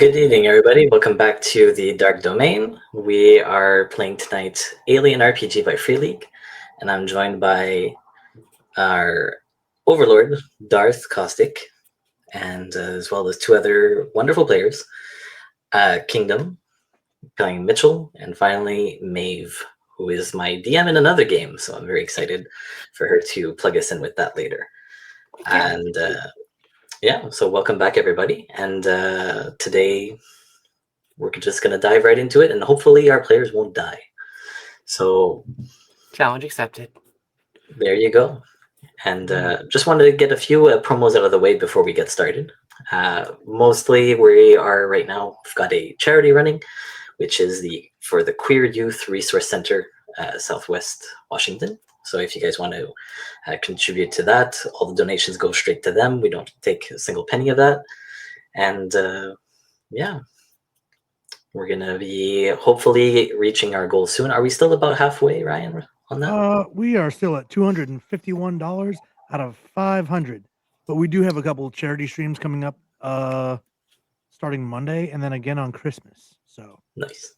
Good evening, everybody. Welcome back to the Dark Domain. We are playing tonight Alien RPG by Free League, and I'm joined by our Overlord, Darth Caustic, and as well as two other wonderful players, Kingdom, playing Mitchell, and finally Maeve, who is my DM in another game, so I'm very excited for her to plug us in with that later. And so welcome back, everybody. And today we're just going to dive right into it, and hopefully our players won't die. So, challenge accepted. There you go. And just wanted to get a few promos out of the way before we get started. Mostly, we are right now, we've got a charity running, which is for the Queer Youth Resource Center, Southwest Washington. So if you guys want to contribute to that, all the donations go straight to them. We don't take a single penny of that. And we're going to be hopefully reaching our goal soon. Are we still about halfway, Ryan, on that? We are still at $251 out of 500. But we do have a couple of charity streams coming up starting Monday and then again on Christmas. So nice.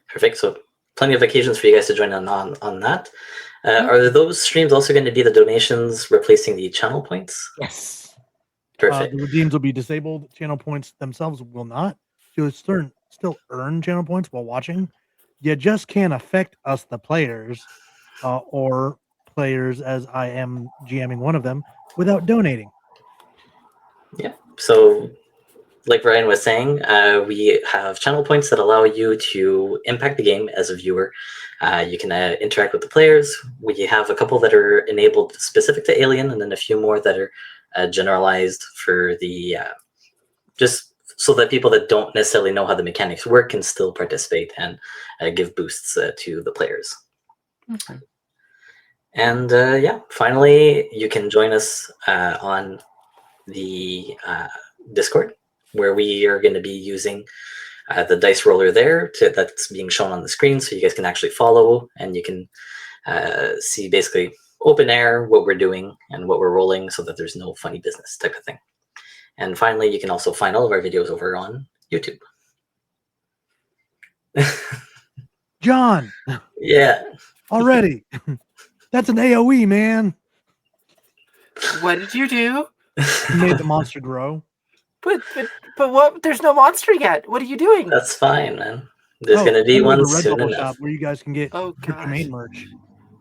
Perfect. So plenty of occasions for you guys to join on that. Are those streams also going to be the donations replacing the channel points? Yes. Perfect. The redeems will be disabled. Channel points themselves will not. You'll still earn channel points while watching. You just can't affect us, the players, or players, as I am GMing one of them, without donating. Yeah. So, like Ryan was saying, we have channel points that allow you to impact the game as a viewer. You can interact with the players. We have a couple that are enabled specific to Alien, and then a few more that are generalized for the just so that people that don't necessarily know how the mechanics work can still participate and give boosts to the players. Okay. And finally, you can join us on the Discord, where we are going to be using the dice roller there that's being shown on the screen, so you guys can actually follow and you can see basically open air what we're doing and what we're rolling, so that there's no funny business type of thing. And finally, you can also find all of our videos over on YouTube. John! Yeah. Already! That's an AoE, man! What did you do? You made the monster grow. But what? There's no monster yet. What are you doing? That's fine, man. There's going to be one soon enough. Shop where you guys can get Crypto Main merch.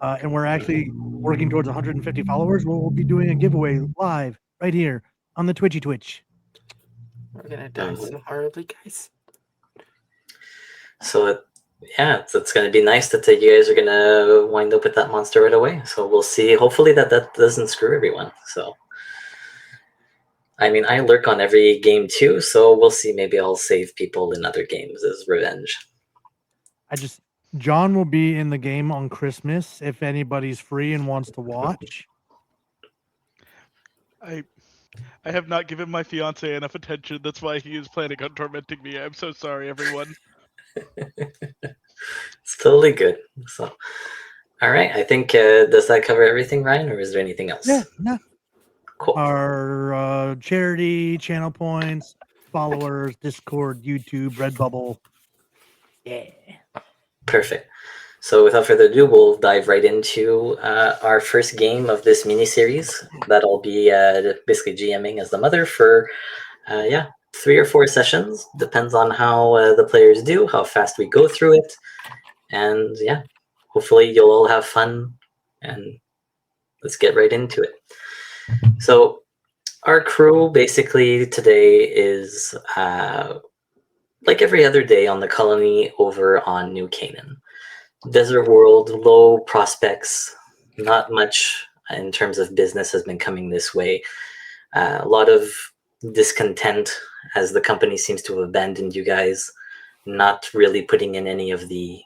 And we're actually working towards 150 followers. We'll be doing a giveaway live right here on the Twitch. We're going to die so horribly, guys. So, it's going to be nice that you guys are going to wind up with that monster right away. So we'll see. Hopefully that doesn't screw everyone. So, I mean, I lurk on every game too, so we'll see. Maybe I'll save people in other games as revenge. John will be in the game on Christmas if anybody's free and wants to watch. I have not given my fiance enough attention. That's why he is planning on tormenting me. I'm so sorry, everyone. It's totally good. So, all right. I think does that cover everything, Ryan, or is there anything else? Yeah. Cool. Our charity, channel points, followers, Discord, YouTube, Redbubble. Yeah. Perfect. So without further ado, we'll dive right into our first game of this mini-series. That'll be basically GMing as the mother for 3 or 4 sessions. Depends on how the players do, how fast we go through it. And hopefully you'll all have fun, and let's get right into it. So our crew basically today is like every other day on the colony over on New Canaan. Desert world, low prospects, not much in terms of business has been coming this way. A lot of discontent as the company seems to have abandoned you guys, not really putting in any of the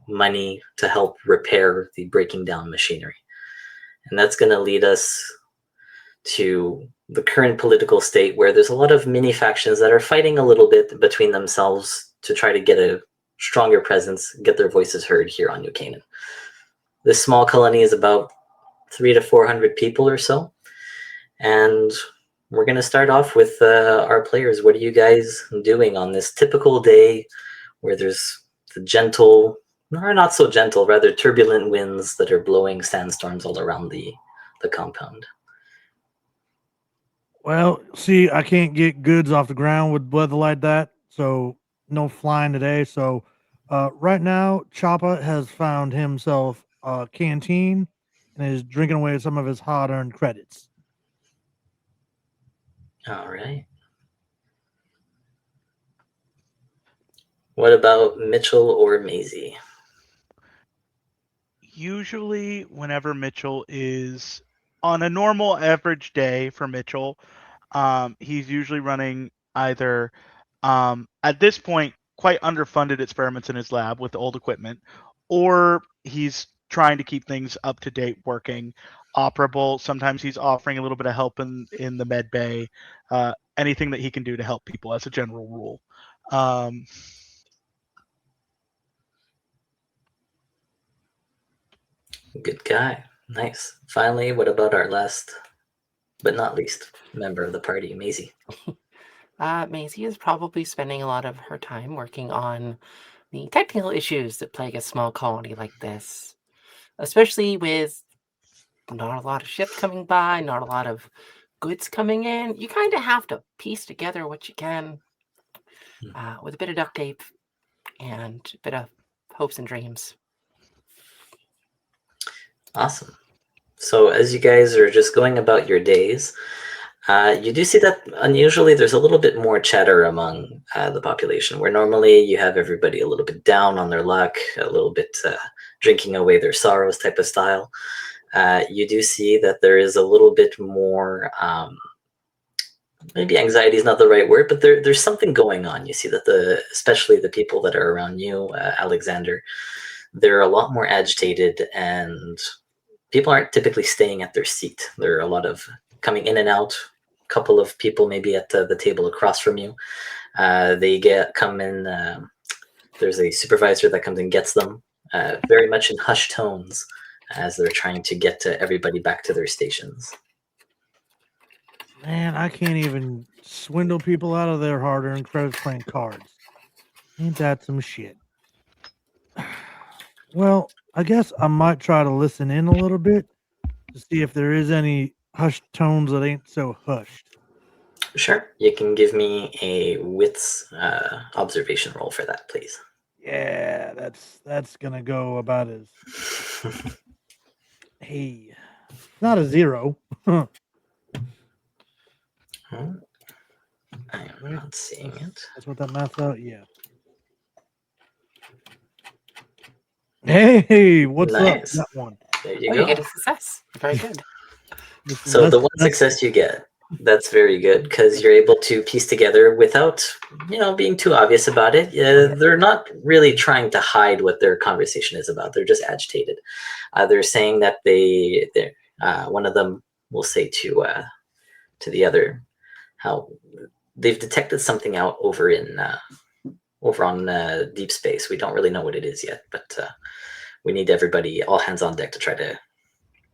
money to help repair the breaking down machinery. And that's going to lead us to the current political state, where there's a lot of mini factions that are fighting a little bit between themselves to try to get a stronger presence, get their voices heard here on New Canaan. This small colony is about 300 to 400 people or so, and we're going to start off with our players. What are you guys doing on this typical day where there's the gentle, or not so gentle, rather turbulent winds that are blowing sandstorms all around the compound? Well, see, I can't get goods off the ground with weather like that, so no flying today. So right now, Choppa has found himself a canteen and is drinking away some of his hard-earned credits. All right. What about Mitchell or Maisie? Usually, whenever Mitchell is on a normal average day for Mitchell, he's usually running either, at this point, quite underfunded experiments in his lab with the old equipment, or he's trying to keep things up to date, working, operable. Sometimes he's offering a little bit of help in the med bay, anything that he can do to help people as a general rule. Good guy. Nice. Finally, what about our last but not least member of the party, Maisie? Maisie is probably spending a lot of her time working on the technical issues that plague a small colony like this, especially with not a lot of ships coming by, not a lot of goods coming in. You kind of have to piece together what you can with a bit of duct tape and a bit of hopes and dreams. Awesome. So as you guys are just going about your days, you do see that unusually there's a little bit more chatter among the population, where normally you have everybody a little bit down on their luck, a little bit drinking away their sorrows type of style. You do see that there is a little bit more, maybe anxiety is not the right word, but there's something going on. You see that especially the people that are around you, Alexander, they're a lot more agitated, and people aren't typically staying at their seat. There are a lot of coming in and out. A couple of people maybe at the table across from you. They come in. There's a supervisor that comes and gets them, very much in hushed tones, as they're trying to get everybody back to their stations. Man, I can't even swindle people out of their hard-earned credits playing cards. Ain't that some shit? Well, I guess I might try to listen in a little bit to see if there is any hushed tones that ain't so hushed. Sure, you can give me a wits observation roll for that, please. Yeah, that's gonna go about as hey, not a 0. I'm not seeing it. That's what that maths out. Yeah. Hey, what's Nice. up? That one. There you Oh, go. you get a success. Very good. So the one success you get, that's very good, because you're able to piece together without, being too obvious about it. They're not really trying to hide what their conversation is about. They're just agitated. They're saying that one of them will say to the other how they've detected something out over on deep space. We don't really know what it is yet, but we need everybody, all hands on deck, to try to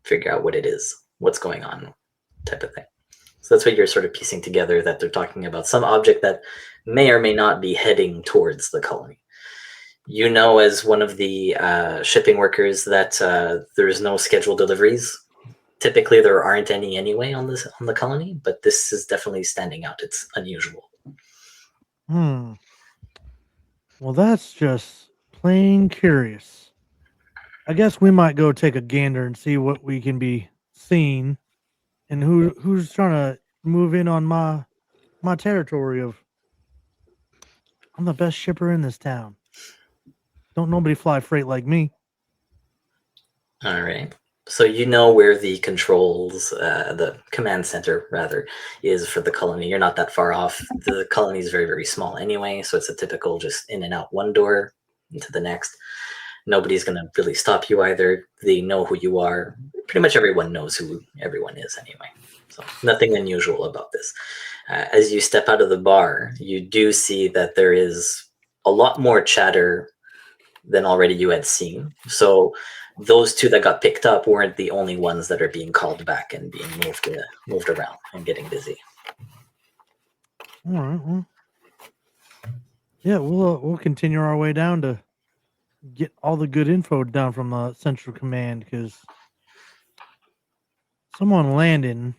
figure out what it is, what's going on, type of thing. So that's what you're sort of piecing together, that they're talking about some object that may or may not be heading towards the colony. You know, as one of the shipping workers, that there's no scheduled deliveries. Typically, there aren't any anyway on the colony, but this is definitely standing out. It's unusual. Well, that's just plain curious. I guess we might go take a gander and see what we can be seeing, and who's trying to move in on my territory of. I'm the best shipper in this town. Don't nobody fly freight like me. All right. So you know where the controls, the command center rather, is for the colony. You're not that far off. The colony is very, very small anyway, so it's a typical just in and out one door into the next. Nobody's going to really stop you either. They know who you are. Pretty much everyone knows who everyone is anyway. So nothing unusual about this. As you step out of the bar, you do see that there is a lot more chatter than already you had seen. So those two that got picked up weren't the only ones that are being called back and being moved around and getting busy. All right. Well, yeah, we'll continue our way down to get all the good info down from Central Command, because someone landing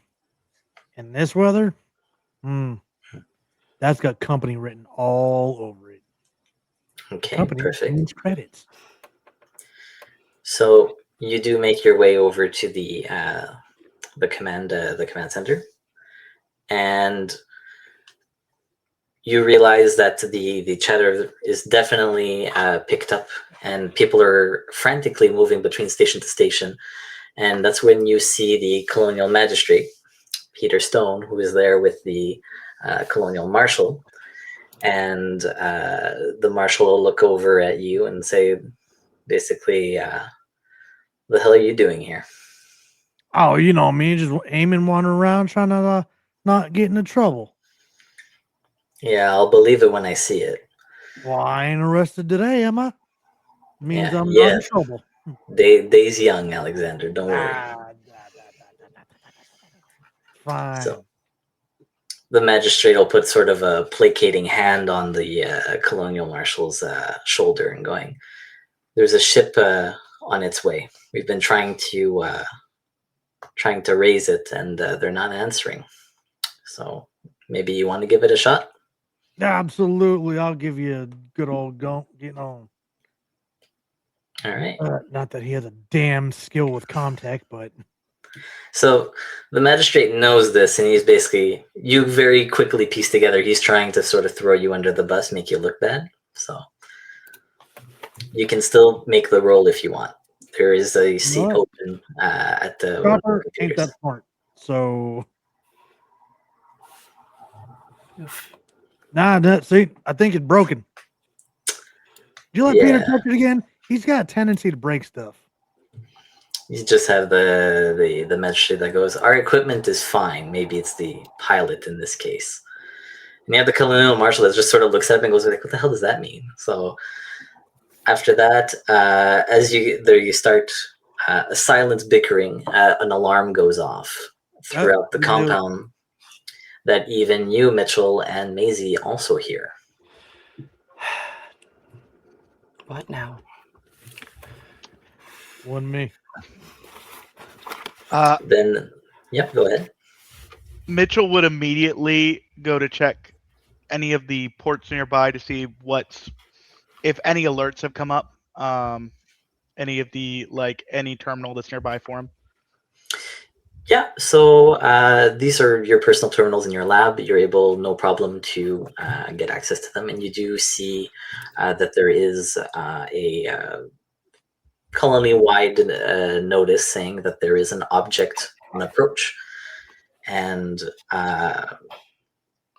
in this weather, that's got company written all over it. Okay, Company perfect. means credits. So you do make your way over to the command center, and you realize that the chatter is definitely picked up, and people are frantically moving between station to station. And that's when you see the colonial magistrate, Peter Stone, who is there with the colonial marshal. And the marshal will look over at you and say, basically, the hell are you doing here? Oh, you know me, just aiming, wandering around, trying to not get into trouble. Yeah, I'll believe it when I see it. Well, I ain't arrested today, am I? Means Yeah, I'm not yeah. in trouble. Day's young, Alexander. Don't worry. Fine. So the magistrate will put sort of a placating hand on the colonial marshal's shoulder and going, "There's a ship on its way. We've been trying to raise it, and they're not answering. So maybe you want to give it a shot." Absolutely, I'll give you a good old go. Getting on. All right. Not that he has a damn skill with Comtech, but So the magistrate knows this, and he's basically, you very quickly piece together, he's trying to sort of throw you under the bus, make you look bad. So you can still make the roll if you want. There is a seat Right. open at the Chopper ain't computers. that smart. So see, I think it's broken. Did you let Peter Yeah. touch it again? He's got a tendency to break stuff. You just have the magistrate that goes, "Our equipment is fine. Maybe it's the pilot in this case." And you have the colonial marshal that just sort of looks at him and goes, like, "What the hell does that mean?" So after that, as you start a silence bickering, an alarm goes off throughout the compound that even you, Mitchell, and Maisie also hear. What now? One me. Then, yep, go ahead. Mitchell would immediately go to check any of the ports nearby to see if any alerts have come up. Any of the any terminal that's nearby for him. Yeah, so these are your personal terminals in your lab. You're able, no problem, to get access to them, and you do see that there is a colony-wide notice saying that there is an object on approach, and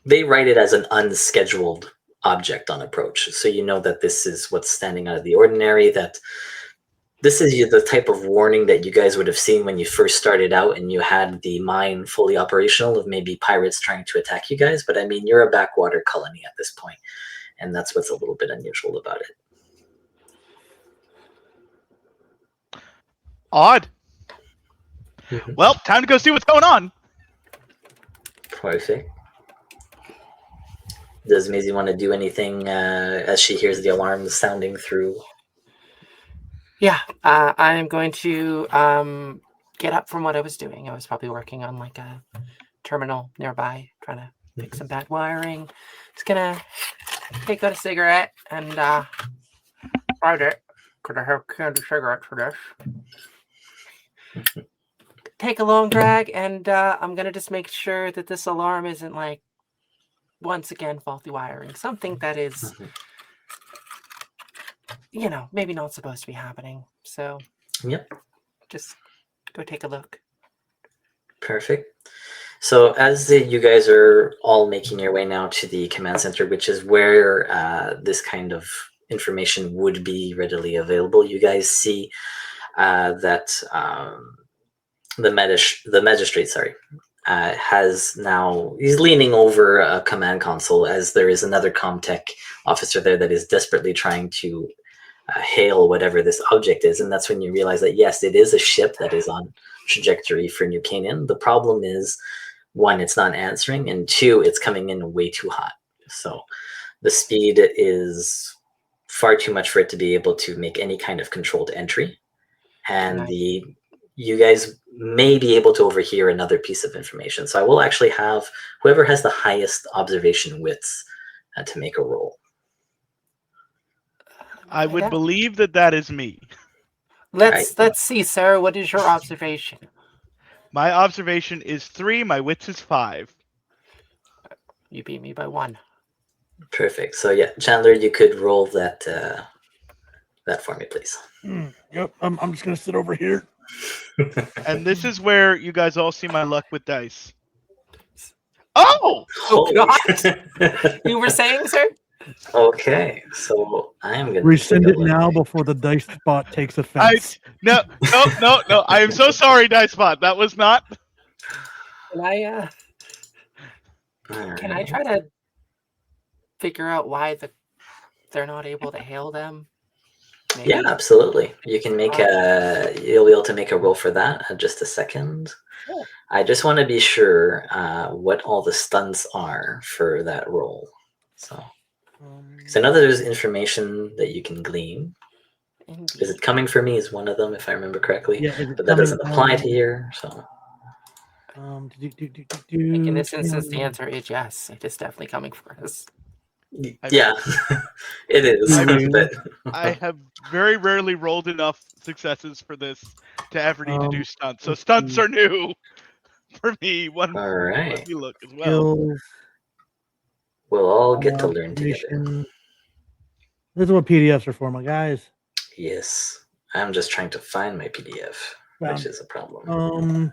they write it as an unscheduled object on approach. So you know that this is what's standing out of the ordinary, that this is the type of warning that you guys would have seen when you first started out and you had the mine fully operational of maybe pirates trying to attack you guys. But I mean, you're a backwater colony at this point, and that's what's a little bit unusual about it. Odd. Well, time to go see what's going on. Perfect. Does Maisie want to do anything as she hears the alarms sounding through? Yeah, I am going to get up from what I was doing. I was probably working on like a terminal nearby, trying to fix some bad wiring. Just gonna take out a cigarette and light it. Could I have candy cigarettes for this? Take a long drag, and I'm gonna just make sure that this alarm isn't like once again faulty wiring. Something that is, maybe not supposed to be happening. So, Yep. just go take a look. Perfect. So as you guys are all making your way now to the command center, which is where this kind of information would be readily available, you guys see that the magistrate, has now, he's leaning over a command console as there is another Comtech officer there that is desperately trying to hail whatever this object is. And that's when you realize that, yes, it is a ship that is on trajectory for New Canaan. The problem is one, it's not answering, and two, it's coming in way too hot. So the speed is far too much for it to be able to make any kind of controlled entry. And you guys may be able to overhear another piece of information. So I will actually have whoever has the highest observation widths to make a roll. I would believe that is me. Let's see, sir. What is your observation? My observation is 3. My wits is 5. You beat me by 1. Perfect. So yeah, Chandler, you could roll that for me, please. Yep. I'm just gonna sit over here. And this is where you guys all see my luck with dice. Oh! God! You were saying, sir? Okay, so I am going to rescind it now before the dice spot takes offense. No. I am so sorry, Dice Spot. That was not. Can I try to figure out why they're not able to hail them? Maybe? Yeah, absolutely. You can make you'll be able to make a roll for that in just a second. Sure. I just want to be sure what all the stunts are for that roll. So I know that there's information that you can glean. Indeed. Is it coming for me is one of them, if I remember correctly. Yeah, but that doesn't apply to here. So in this instance, the answer is yes. It is definitely coming for us. Yeah, it is. But I have very rarely rolled enough successes for this to ever need to do stunts. So stunts are new for me. All right. Let me look as well. We'll all get to learn together. This is what PDFs are for, my guys. Yes, I'm just trying to find my PDF, which is a problem.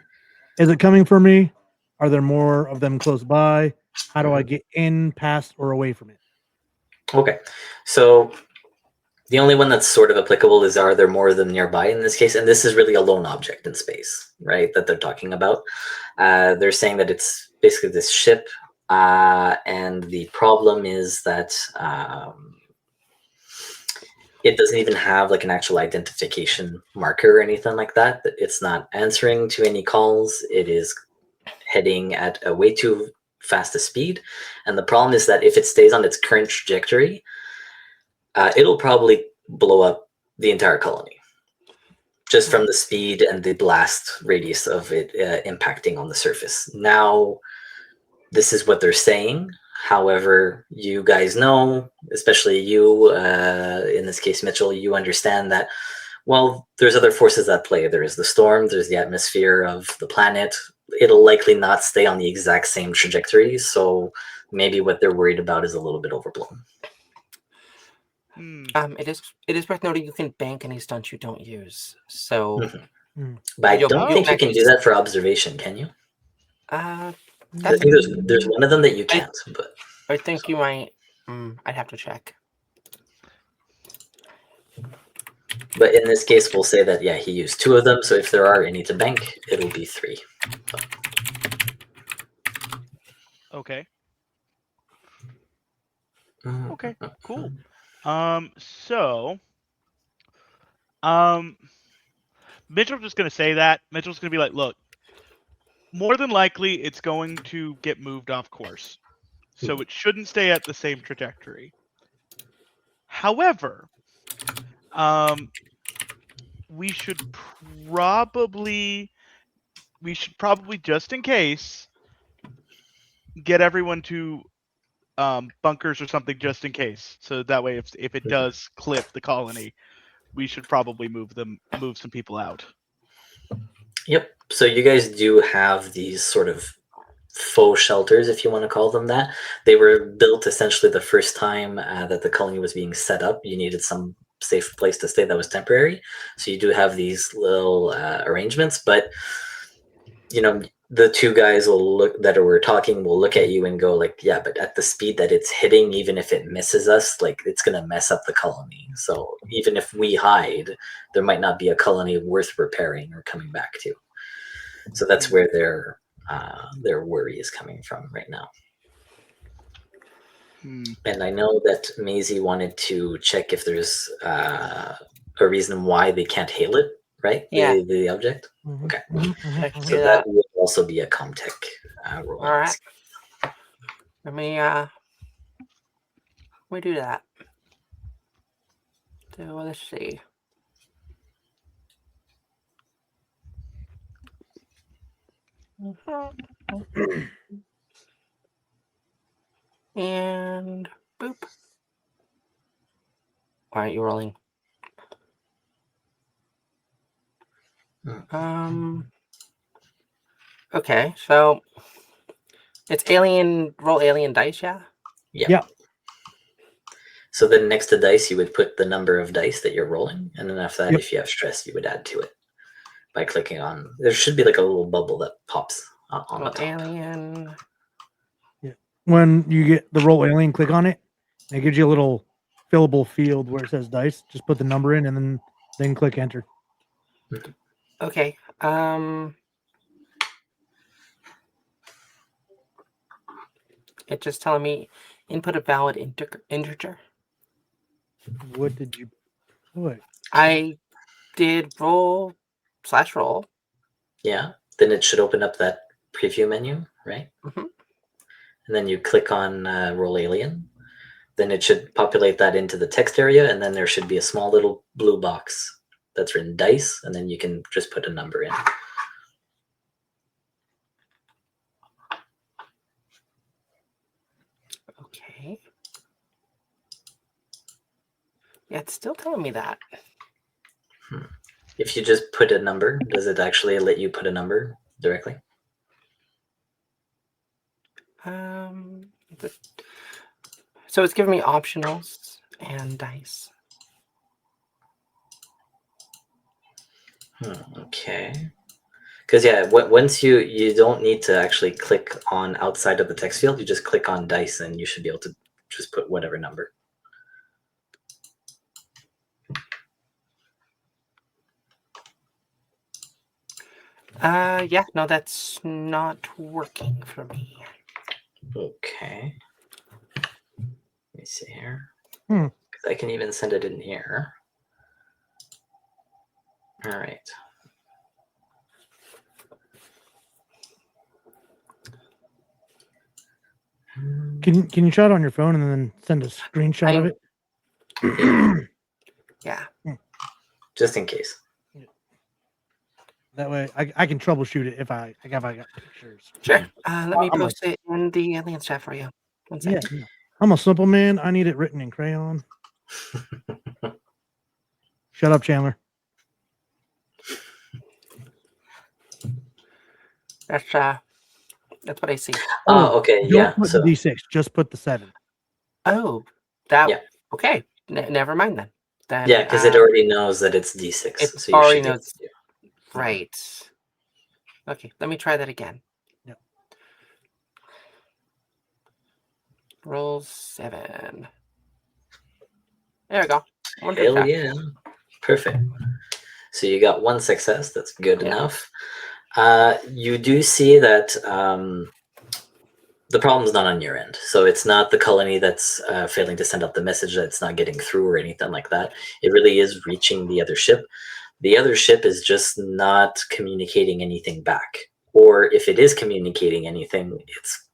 Is it coming for me? Are there more of them close by? How do I get in, past, or away from it? Okay, so the only one that's sort of applicable is, are there more of them nearby in this case? And this is really a lone object in space, right, that they're talking about. They're saying that it's basically this ship, and the problem is that it doesn't even have like an actual identification marker or anything like that. It's not answering to any calls. It is heading at a way too fast a speed. And the problem is that if it stays on its current trajectory, it'll probably blow up the entire colony just from the speed and the blast radius of it impacting on the surface. Now, this is what they're saying. However, you guys know, especially you, in this case, Mitchell, you understand that, well, there's other forces at play. There is the storm, there's the atmosphere of the planet. It'll likely not stay on the exact same trajectory, so maybe what they're worried about is a little bit overblown. It is worth noting you can bank any stunts you don't use. So, but I don't think you can do that for observation, can you? I think there's one of them that you can't. But I think you might. I'd have to check. But in this case, we'll say that, yeah, he used 2 of them. So if there are any to bank, it'll be 3. Okay. Okay, cool. Mitchell's just going to say that. Mitchell's going to be like, look, more than likely it's going to get moved off course. So it shouldn't stay at the same trajectory. However, we should probably just in case get everyone to bunkers or something just in case. So that way if it does clip the colony, we should probably move some people out. Yep. So you guys do have these sort of faux shelters, if you want to call them that. They were built essentially the first time that the colony was being set up. You needed some safe place to stay that was temporary. So you do have these little arrangements, but you know, the 2 guys will look at you and go like, yeah, but at the speed that it's hitting, even if it misses us, like it's going to mess up the colony. So even if we hide, there might not be a colony worth repairing or coming back to. So that's where their worry is coming from right now. And I know that Maisie wanted to check if there's a reason why they can't hail it, right? Yeah. The object? Okay. Mm-hmm. So that would also be a Comtech rolling. All right. Let me do that. So let's see. And boop. All right, you're rolling. Okay, so it's roll alien dice, yeah? Yeah. So then next to dice, you would put the number of dice that you're rolling, and then after that, Yep. if you have stress, you would add to it by clicking on. There should be like a little bubble that pops on the Roll top. alien. When you get the roll alien, click on it, and it gives you a little fillable field where it says dice. Just put the number in and then click enter. Okay. It's just telling me input a valid integer. What did you put? I did roll /roll. Yeah. Then it should open up that preview menu, right? Mhm. And then you click on roll alien. Then it should populate that into the text area, and then there should be a small little blue box that's written dice, and then you can just put a number in. Okay. Yeah, it's still telling me that. If you just put a number, does it actually let you put a number directly? So it's giving me optionals and dice. Okay. Because yeah, once you don't need to actually click on outside of the text field, you just click on dice, and you should be able to just put whatever number. Yeah, no, that's not working for me. Okay. Let me see here. Hmm. Because I can even send it in here. All right. Can you try it on your phone and then send a screenshot of it? Yeah. Just in case. That way I can troubleshoot it if I got pictures. Sure. Let me I'm post it in the Alliance chat for you. One second. Yeah. I'm a simple man. I need it written in crayon. Shut up, Chandler. That's what I see. Oh, okay. Don't Yeah. put So the D6. Just put the 7. Oh, that. Yeah. Okay. Never mind then. Then yeah, because it already knows that it's D6. it So you already should be able knows. to do. Right. Okay. Let me try that again. Yep. Roll 7. There we go. One Hell success. yeah. Perfect. So you got one success. That's good Yeah. enough. You do see that the problem's not on your end. So it's not the colony that's failing to send out the message that's not getting through or anything like that. It really is reaching the other ship. The other ship is just not communicating anything back. Or if it is communicating anything, it's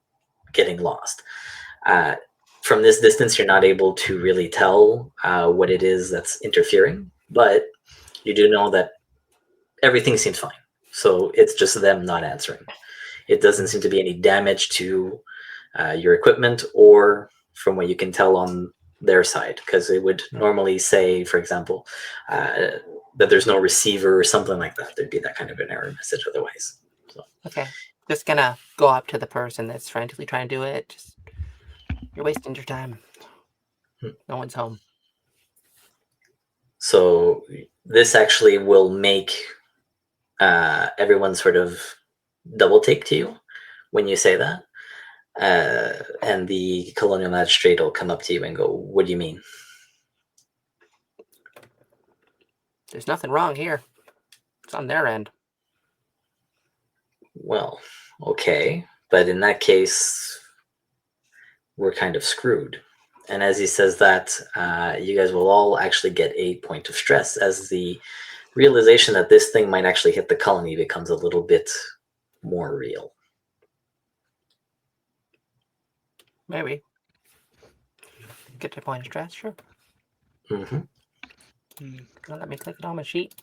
getting lost. From this distance, you're not able to really tell what it is that's interfering, but you do know that everything seems fine. So it's just them not answering. It doesn't seem to be any damage to your equipment or from what you can tell on their side, because it would normally say, for example, that there's no receiver or something like that. There'd be that kind of an error message otherwise. So. Okay. Just gonna go up to the person that's frantically trying to do it. Just, you're wasting your time. No one's home. So this actually will make everyone sort of double take to you when you say that. And the colonial magistrate will come up to you and go, "What do you mean?" There's nothing wrong here. It's on their end. Well, okay. But in that case, we're kind of screwed. And as he says that, you guys will all actually get a point of stress as the realization that this thing might actually hit the colony becomes a little bit more real. Maybe. Get to point of stress, sure. Mm-hmm. Let me click it on my sheet.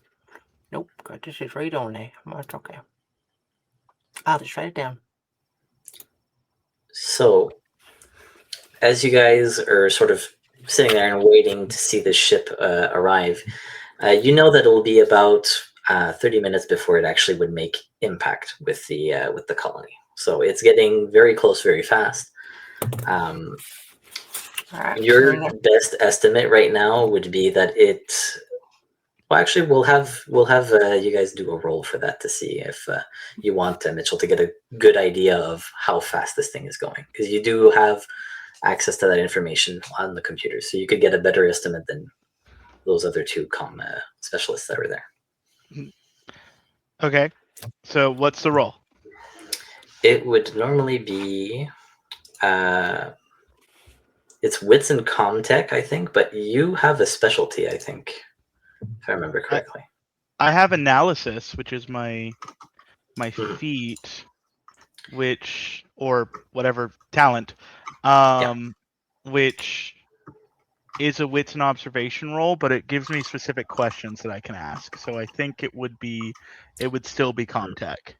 Nope, got this is read only. That's okay. I'll just write it down. So, as you guys are sort of sitting there and waiting to see the ship arrive, you know that it will be about 30 minutes before it actually would make impact with the colony. So it's getting very close, very fast. Alright. Your best estimate right now would be that it. Well, actually, we'll have you guys do a roll for that to see if you want Mitchell to get a good idea of how fast this thing is going, because you do have access to that information on the computer, so you could get a better estimate than those other two specialists that were there. Okay, so what's the roll? It would normally be it's wits and comtech, I think, but you have a specialty, I think, if I remember correctly. I have analysis, which is my Mhm. feat, which or whatever talent, which is a wits and observation roll, but it gives me specific questions that I can ask. So I think it would still be comtech.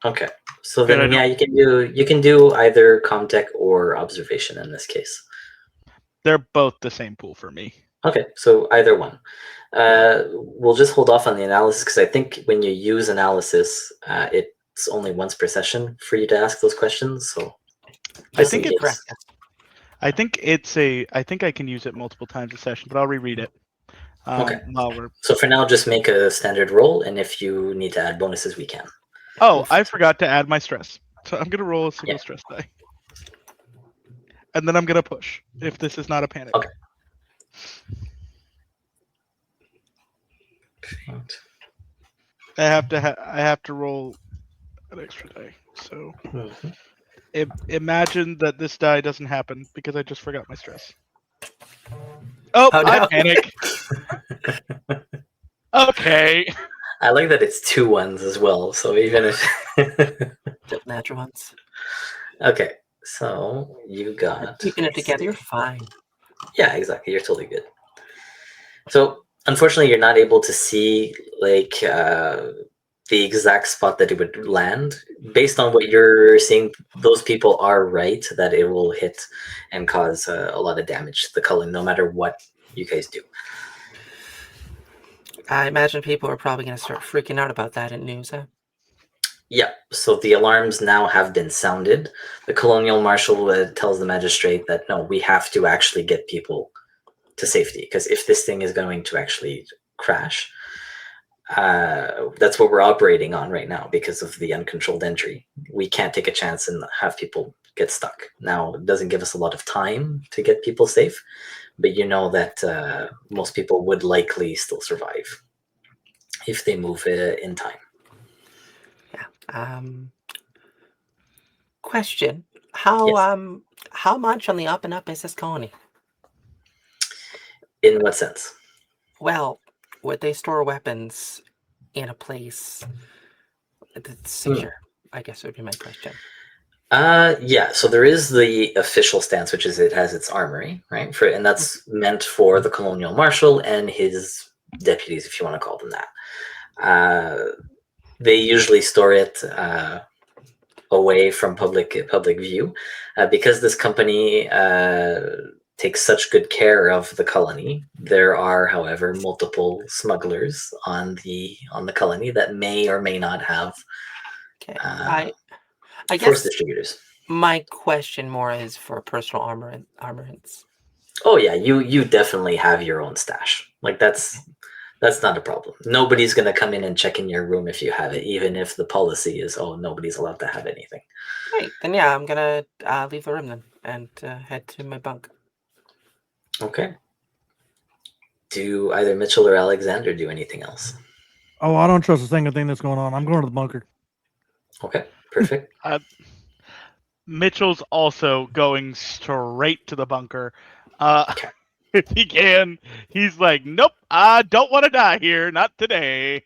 Okay, so But I then don't- you can do either comtech or observation in this case. They're both the same pool for me. Okay, so either one. We'll just hold off on the analysis because I think when you use analysis, it's only once per session for you to ask those questions. So I just think in it's case. I think I can use it multiple times a session, but I'll reread it. Okay. While we're... So for now, just make a standard roll, and if you need to add bonuses, we can. Oh, I forgot to add my stress. So I'm gonna roll a single stress die. And then I'm gonna push if this is not a panic. Okay. I have to roll an extra die. So imagine that this die doesn't happen because I just forgot my stress. Oh, Oh, no. I panic. Okay. I like that it's 2 ones as well. So even if Double natural ones. okay, so you got Keeping it together, you're fine. Yeah, exactly. You're totally good. So unfortunately, you're not able to see like the exact spot that it would land. Based on what you're seeing, those people are right that it will hit and cause a lot of damage to the colony, no matter what you guys do. I imagine people are probably going to start freaking out about that in news, huh? Yeah, so the alarms now have been sounded. The colonial marshal tells the magistrate that no, we have to actually get people to safety, because if this thing is going to actually crash, that's what we're operating on right now because of the uncontrolled entry. We can't take a chance and have people get stuck. Now, it doesn't give us a lot of time to get people safe, but you know that most people would likely still survive if they move in time. Yeah. Question: How Yes. how much on the up and up is this colony? In what sense? Well, would they store weapons in a place that's secure? I guess would be my question. Yeah, so there is the official stance, which is it has its armory, right? And that's meant for the colonial marshal and his deputies, if you want to call them that. They usually store it away from public view, because this company takes such good care of the colony. There are, however, multiple smugglers on the colony that may or may not have Okay, I force guess distributors. my question more is for personal armaments. Oh yeah, you definitely have your own stash. Like that's not a problem. Nobody's gonna come in and check in your room if you have it, even if the policy is nobody's allowed to have anything. Great, then yeah, I'm gonna leave the room then and head to my bunk. Okay. Do either Mitchell or Alexander do anything else? Oh, I don't trust a single thing that's going on. I'm going to the bunker. Okay, perfect. Mitchell's also going straight to the bunker. Okay. If he can, he's like, nope, I don't want to die here, not today.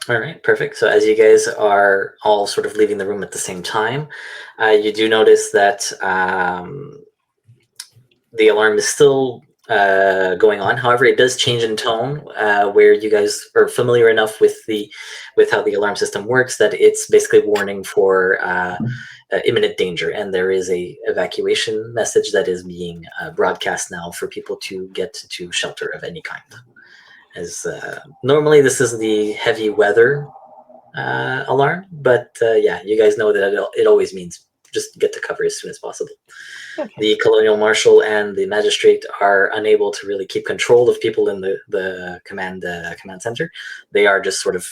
All right, perfect. So as you guys are all sort of leaving the room at the same time, you do notice that the alarm is still going on. However, it does change in tone, where you guys are familiar enough with how the alarm system works that it's basically warning for imminent danger, and there is a evacuation message that is being broadcast now for people to get to shelter of any kind. As normally this is the heavy weather alarm, but yeah, you guys know that it always means just get to cover as soon as possible. Okay. The colonial marshal and the magistrate are unable to really keep control of people in the command center. They are just sort of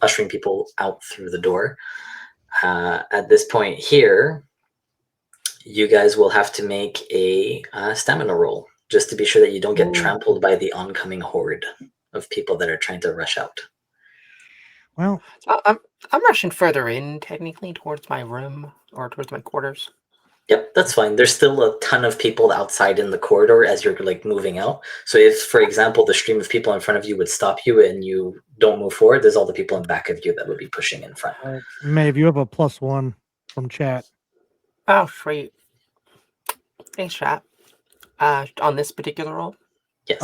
ushering people out through the door. At this point here, you guys will have to make a stamina roll just to be sure that you don't get trampled by the oncoming horde of people that are trying to rush out. Well, I'm rushing further in, technically, towards my room or towards my quarters. Yep, that's fine. There's still a ton of people outside in the corridor as you're like moving out. So if, for example, the stream of people in front of you would stop you and you don't move forward, there's all the people in back of you that would be pushing in front. Maeve, you have a +1 from chat. Oh, sweet. Thanks, chat. On this particular roll? Yes.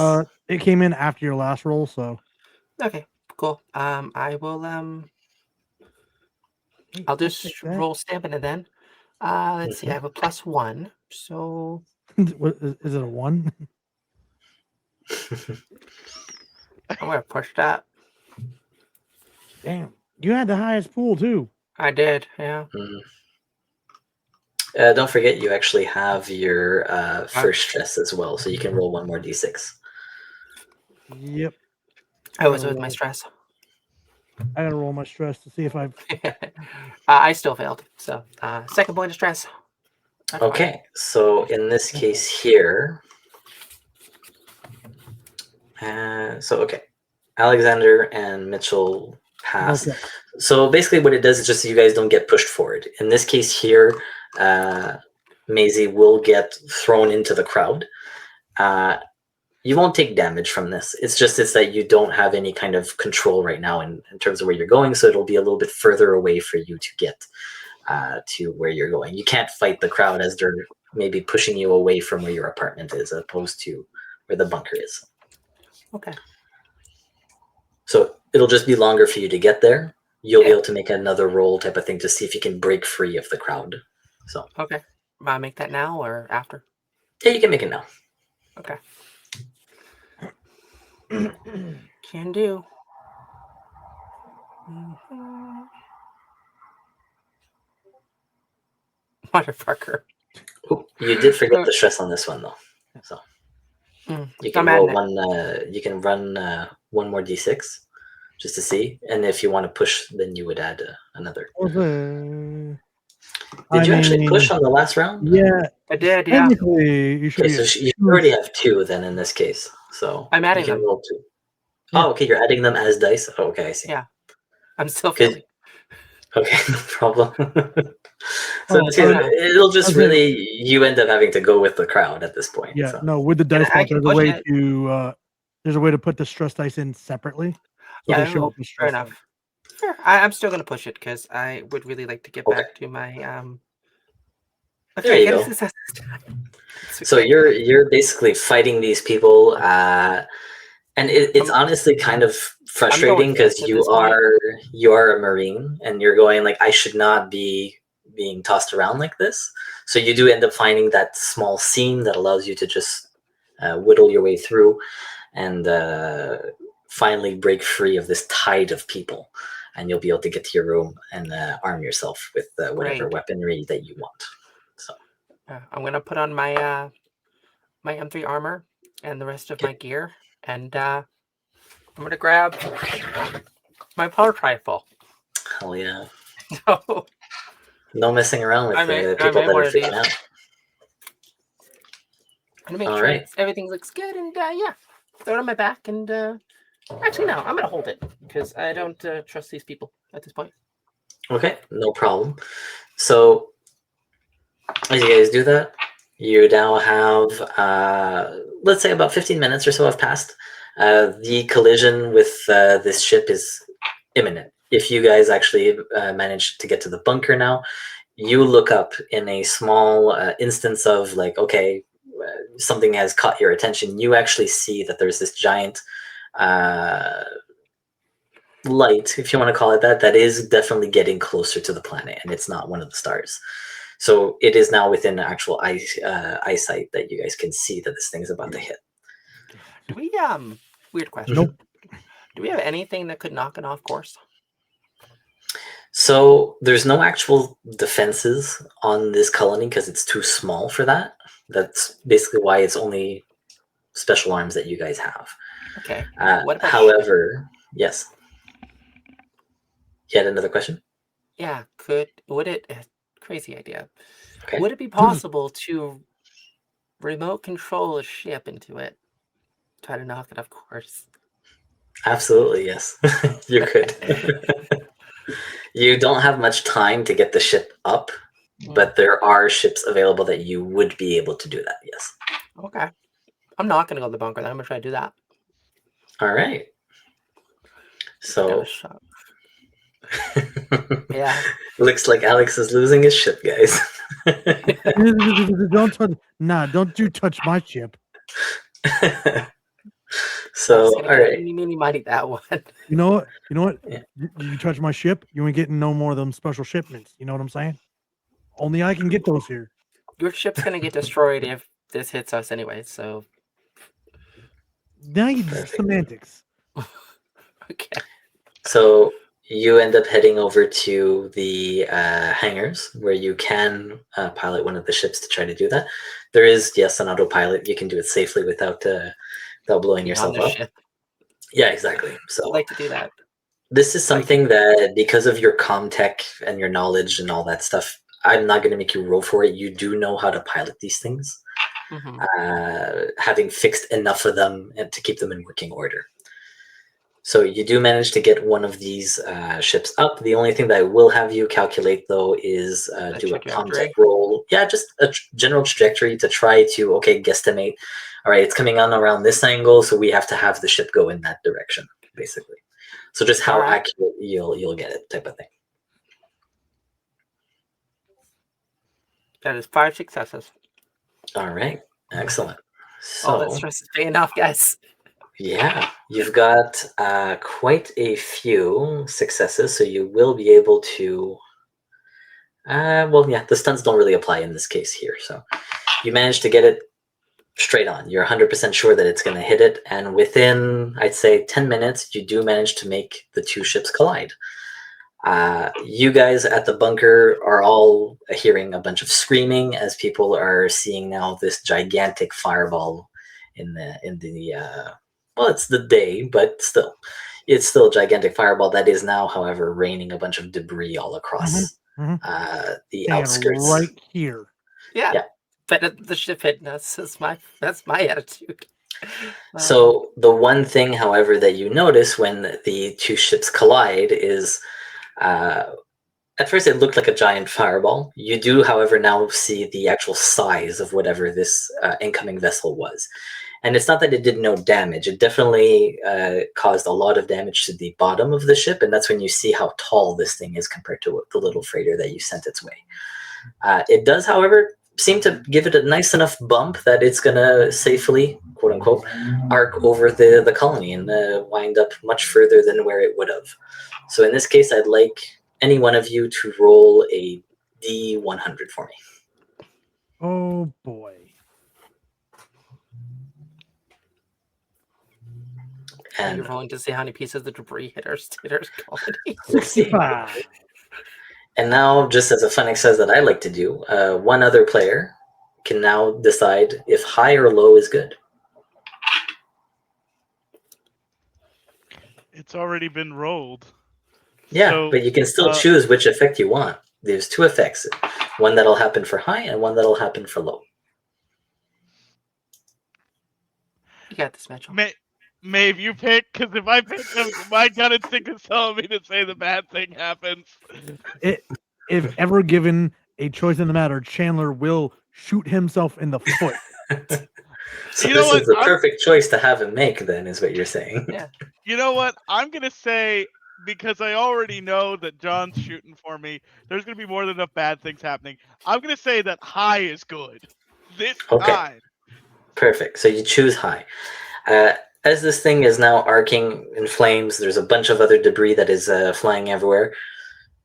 It came in after your last roll, so. Okay, cool. I will, I'll just roll stamina then. Let's see, I have a +1, so... What, is it a 1? I'm gonna push that. Damn. You had the highest pool, too. I did, yeah. Don't forget, you actually have your first stress as well, so you can roll one more d6. Yep. I was with my stress. I gotta roll my stress to see if I've... I still failed, so second point of stress. That's okay, fine. so in this case here... okay. Alexander and Mitchell pass. Okay. So basically what it does is just so you guys don't get pushed forward. In this case here, Maisie will get thrown into the crowd. You won't take damage from this. It's that you don't have any kind of control right now in terms of where you're going, so it'll be a little bit further away for you to get to where you're going. You can't fight the crowd as they're maybe pushing you away from where your apartment is, as opposed to where the bunker is. Okay. So it'll just be longer for you to get there. You'll be able to make another roll type of thing to see if you can break free of the crowd. So okay, make that now or after? Yeah, you can make it now. Okay. Can do. Motherfucker. Ooh, you did forget the stress on this one though. So you can roll one. You can run one more d6 just to see, and if you want to push, then you would add another. Did you actually push on the last round? Yeah, I did. Yeah. Technically, you should. Okay, so you already have 2 then in this case. So I'm adding them. Roll 2. Yeah. Oh, okay. You're adding them as dice. Oh, okay, I see. Yeah, I'm still failing. Okay, no problem. So it'll just really you end up having to go with the crowd at this point. Yeah, so. no, with the dice box, there's a way to put the stress dice in separately. So Yeah, they show up the fair stress enough. dice. Fair. I'm still gonna push it because I would really like to get back to my Okay, there you go. So you're basically fighting these people, and it's honestly kind of frustrating because you are a Marine and you're going like, I should not be being tossed around like this. So you do end up finding that small seam that allows you to just whittle your way through and finally break free of this tide of people, and you'll be able to get to your room and arm yourself with whatever weaponry that you want. So I'm gonna put on my my M3 armor and the rest of my gear, and I'm gonna grab my pulse rifle. Hell yeah! No, no messing around with the people that are freaking out. I'm gonna make sure everything looks good, and yeah, throw it on my back, and actually no, I'm gonna hold it because I don't trust these people at this point. Okay, no problem. So as you guys do that, you now have let's say about 15 minutes or so have passed. The collision with this ship is imminent. If you guys actually manage to get to the bunker now, you look up in a small instance of like, okay, something has caught your attention. You actually see that there's this giant light, if you want to call it that, that is definitely getting closer to the planet, and it's not one of the stars. So it is now within actual eyesight that you guys can see that this thing is about to hit. Do we weird question? Nope. Do we have anything that could knock it off course? So there's no actual defenses on this colony because it's too small for that. That's basically why it's only special arms that you guys have. Okay. What about however, yes. You had another question? Yeah, would it crazy idea. Okay. Would it be possible to remote control a ship into it? Try to knock it off course. Absolutely, yes. You could. You don't have much time to get the ship up, but there are ships available that you would be able to do that, yes. Okay. I'm not going to go to the bunker, then I'm going to try to do that. All right. So, yeah. Looks like Alex is losing his ship, guys. Don't you touch my ship. So, all right. Mighty that one. You know what? Yeah. You touch my ship, you ain't getting no more of them special shipments. You know what I'm saying? Only I can get those here. Your ship's going to get destroyed if this hits us anyway, so. Now you just semantics. Okay. So you end up heading over to the hangars where you can pilot one of the ships to try to do that. There is, yes, an autopilot. You can do it safely without blowing yourself up. Ship. Yeah, exactly. So I'd like to do that. This is something that, because of your comm tech and your knowledge and all that stuff, I'm not going to make you roll for it. You do know how to pilot these things, having fixed enough of them and to keep them in working order. So you do manage to get one of these ships up. The only thing that I will have you calculate, though, is do a comm tech roll. Yeah, just a general trajectory to try to, guesstimate. All right, it's coming on around this angle, so we have to have the ship go in that direction, basically. So just how accurate you'll get it, type of thing. That is 5 successes. All right, excellent. So all that stress is paying off, guys. Yeah, you've got quite a few successes, so you will be able to. The stunts don't really apply in this case here. So you managed to get it straight on. You're 100% sure that it's going to hit it, and within, I'd say, 10 minutes, you do manage to make the two ships collide. You guys at the bunker are all hearing a bunch of screaming as people are seeing now this gigantic fireball in the. Well, it's the day, but still, it's still a gigantic fireball that is now, however, raining a bunch of debris all across the outskirts. Right here. Yeah. But the ship hitting us. That's my attitude. So the one thing, however, that you notice when the two ships collide is, at first it looked like a giant fireball. You do, however, now see the actual size of whatever this incoming vessel was. And it's not that it did no damage. It definitely caused a lot of damage to the bottom of the ship, and that's when you see how tall this thing is compared to the little freighter that you sent its way. It does, however, seem to give it a nice enough bump that it's going to safely, quote-unquote, arc over the colony and wind up much further than where it would have. So in this case, I'd like any one of you to roll a D100 for me. Oh, boy. And you're rolling to see how many pieces of the debris hit our colony. Let's see. And now, just as a fun exercise that I like to do, one other player can now decide if high or low is good. It's already been rolled. Yeah, but you can still choose which effect you want. There's 2 effects. One that'll happen for high and one that'll happen for low. You got this, Mitchell. Maeve, you pick, because if I pick them, my gut instinct is telling me to say the bad thing happens. If ever given a choice in the matter, Chandler will shoot himself in the foot. So this is the perfect choice to have him make, then, is what you're saying. Yeah. You know what? I'm going to say because I already know that John's shooting for me. There's going to be more than enough bad things happening. I'm going to say that high is good this Okay. time. Perfect. So you choose high. As this thing is now arcing in flames, there's a bunch of other debris that is flying everywhere.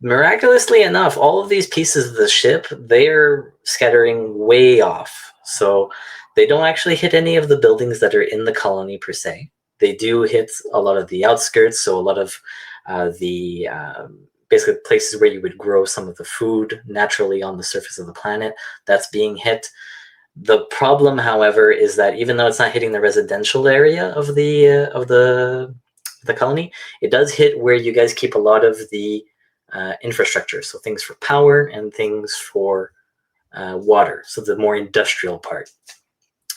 Miraculously enough, all of these pieces of the ship, they're scattering way off. So they don't actually hit any of the buildings that are in the colony per se. They do hit a lot of the outskirts, so a lot of the basically places where you would grow some of the food naturally on the surface of the planet. That's being hit. The problem, however, is that even though it's not hitting the residential area of the colony, it does hit where you guys keep a lot of the infrastructure, so things for power and things for water. So the more industrial part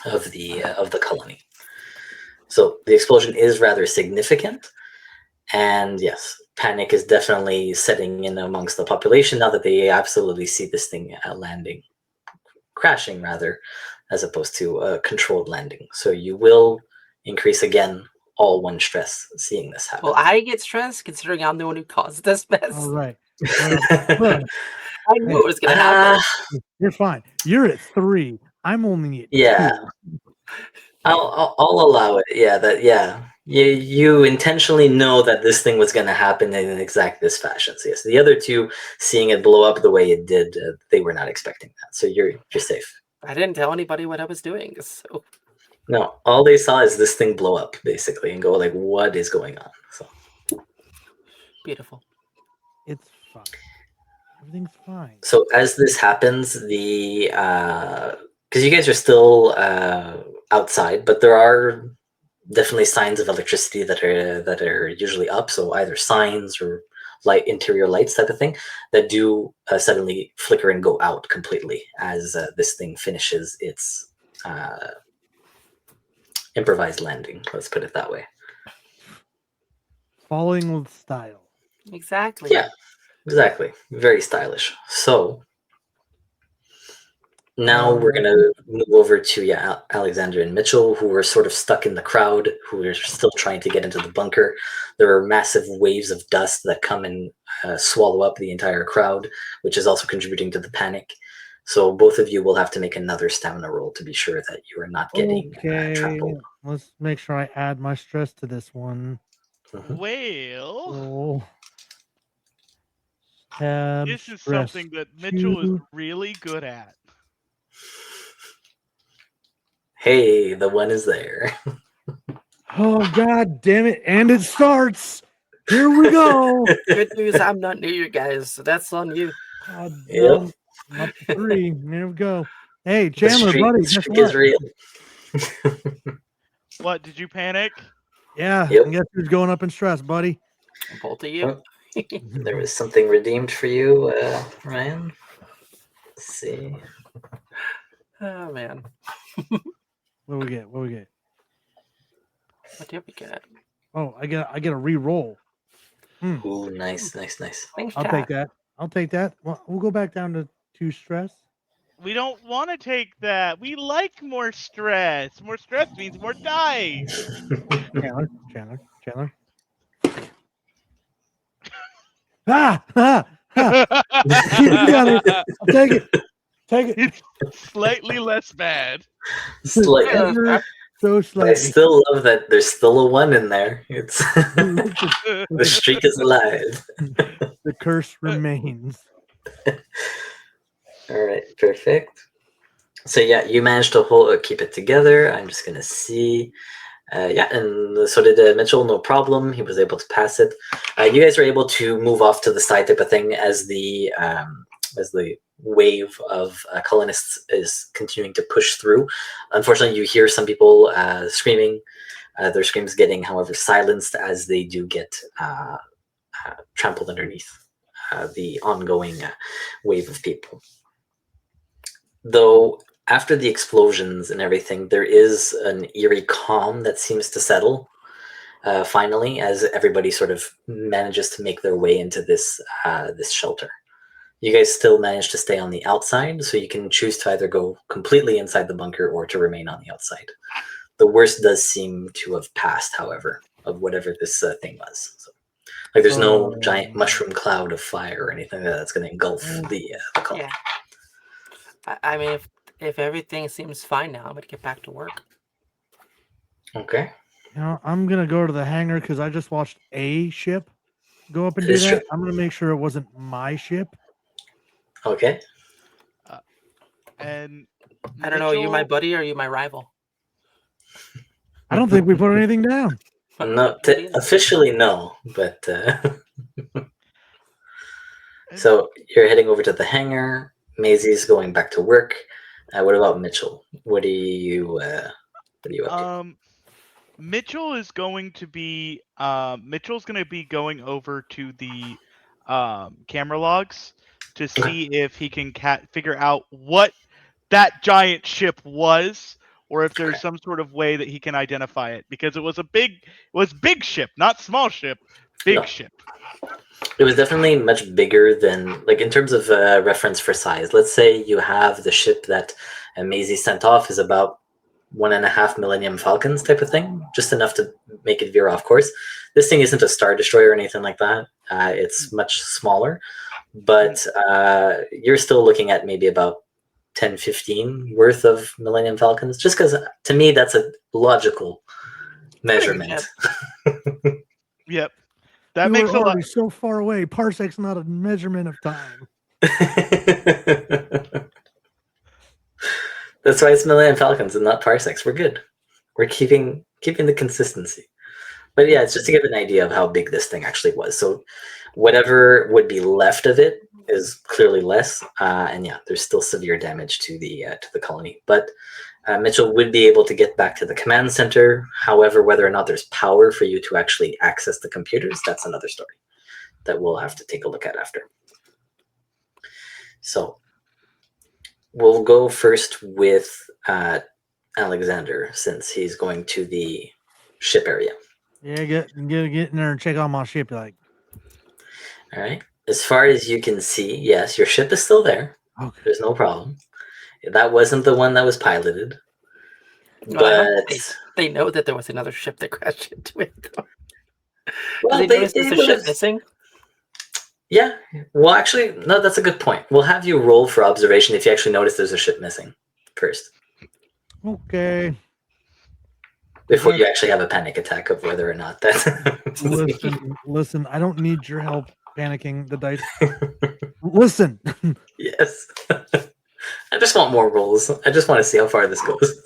of the colony. So the explosion is rather significant, and yes, panic is definitely setting in amongst the population now that they absolutely see this thing crashing rather, as opposed to a controlled landing. So you will increase again all one stress seeing this happen. Well, I get stressed considering I'm the one who caused this mess. All right. Look, I knew it was going to happen. you're fine. You're at 3. I'm only at Yeah. 2. I'll allow it. Yeah. You intentionally know that this thing was going to happen in exact this fashion. So yes, the other two, seeing it blow up the way it did, they were not expecting that. So you're safe. I didn't tell anybody what I was doing. So No, all they saw is this thing blow up basically and go like, "What is going on?" So beautiful. It's fine. Everything's fine. So as this happens, the because you guys are still outside, but there are definitely signs of electricity that are usually up. So either signs or interior lights type of thing that do suddenly flicker and go out completely as this thing finishes its improvised landing. Let's put it that way. Falling with style. Exactly. Yeah, exactly. Very stylish. So now we're going to move over to Alexander and Mitchell, who are sort of stuck in the crowd, who are still trying to get into the bunker. There are massive waves of dust that come and swallow up the entire crowd, which is also contributing to the panic. So both of you will have to make another stamina roll to be sure that you are not getting trampled. Let's make sure I add my stress to this one. Mhm. Well, this is stress something that Mitchell is 2. really good at. Hey, the one is there. Oh, God damn it. And it starts. Here we go. Good news, I'm not near you guys, so that's on you. Yep. I'm up to 3. Here we go. Hey, The Chandler, buddy, the guess streak is what? real. What, did you panic? Yeah, Yep. and guess who's going up in stress, buddy? Both of you. There was something redeemed for you, Ryan. Let's see. Oh man. What do we get? What did we get? Oh, I get a re-roll. Ooh, nice. Thanks, I'll Jack. take that. Well, we'll go back down to 2 stress. We don't want to take that. We like more stress. More stress means more dice. Chandler. Ah! You got it. I'll take it. It's slightly less bad. Slightly. So I slightly. still love that there's still a 1 in there. It's the streak is alive. The curse remains. All right, perfect. So yeah, you managed to keep it together. I'm just gonna see. And so did Mitchell. No problem. He was able to pass it. You guys were able to move off to the side type of thing as the wave of colonists is continuing to push through. Unfortunately, you hear some people screaming. Their screams getting, however, silenced as they do get trampled underneath the ongoing wave of people. Though after the explosions and everything, there is an eerie calm that seems to settle finally as everybody sort of manages to make their way into this shelter. You guys still manage to stay on the outside, so you can choose to either go completely inside the bunker or to remain on the outside. The worst does seem to have passed, however, of whatever this thing was. So Like there's no giant mushroom cloud of fire or anything that's going to engulf the colony. Yeah. I mean, if everything seems fine now, I'm gonna get back to work. Okay. I'm gonna go to the hangar because I just watched a ship go up and do This that. ship. I'm gonna make sure it wasn't my ship. Okay. And I don't know. Are you my Mitchell- buddy or are you my rival? I don't think we put anything down. No, What do you know? officially no, but so you're heading over to the hangar. Maisie's going back to work. What about Mitchell? What are you up to? Mitchell is going to be Mitchell's going to be going over to the camera logs to see if he can figure out what that giant ship was, or if there's some sort of way that he can identify it, because it was big ship, not small ship, big ship. It was definitely much bigger than, like, in terms of reference for size. Let's say you have the ship that Maisie sent off is about 1.5 Millennium Falcons type of thing, just enough to make it veer off course. This thing isn't a Star Destroyer or anything like that. It's much smaller, but you're still looking at maybe about 10, 15 worth of Millennium Falcons, just because to me that's a logical measurement. Yep. That We makes were a lot. already so far away. Parsec's not a measurement of time. That's why it's Millennium Falcons and not parsecs. We're good. We're keeping the consistency. But yeah, it's just to give an idea of how big this thing actually was. So whatever would be left of it is clearly less, and yeah, there's still severe damage to the colony. But Mitchell would be able to get back to the command center. However, whether or not there's power for you to actually access the computers, that's another story that we'll have to take a look at after. So we'll go first with Alexander, since he's going to the ship area. Yeah, get in there and check out my ship. Like, All right. As far as you can see, yes, your ship is still there. okay. There's no problem. That wasn't the one that was piloted. Well, I But hope they know that there was another ship that crashed into it. Though. well, Did they notice there's a ship missing? Yeah. Well, actually, no, that's a good point. We'll have you roll for observation if you actually notice there's a ship missing first, Okay. before you actually have a panic attack of whether or not that. Listen. I don't need your help panicking the dice. Listen. Yes. I just want more rolls. I just want to see how far this goes.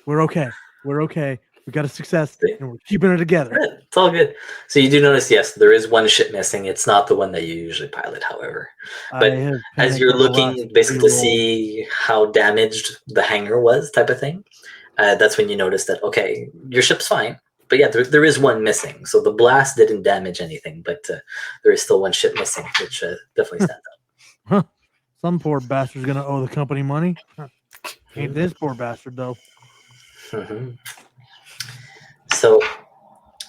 We're okay. We got a success, and we're keeping it together. It's all good. So you do notice, yes, there is one ship missing. It's not the one that you usually pilot, however. But as you're looking basically to see how damaged the hangar was, type of thing, that's when you notice that, okay, your ship's fine. But yeah, there is one missing. So the blast didn't damage anything, but there is still one ship missing, which definitely stands out. Huh. Some poor bastard's gonna owe the company money. Huh. Ain't this poor bastard though. Mm-hmm. So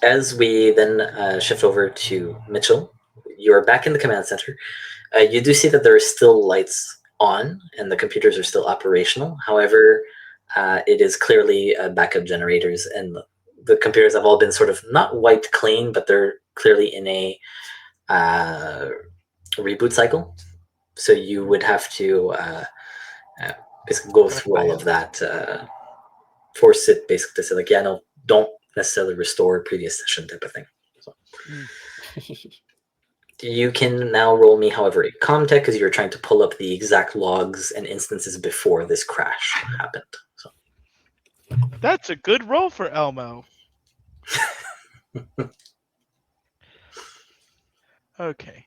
as we then shift over to Mitchell, you're back in the command center. You do see that there are still lights on and the computers are still operational. However, it is clearly backup generators, and the computers have all been sort of not wiped clean, but they're clearly in a reboot cycle. So you would have to basically go through all of that, force it basically to say, like, yeah, no, don't necessarily restore previous session type of thing. So you can now roll me, however, a Comtech, because you were trying to pull up the exact logs and instances before this crash happened. So That's a good roll for Elmo. Okay.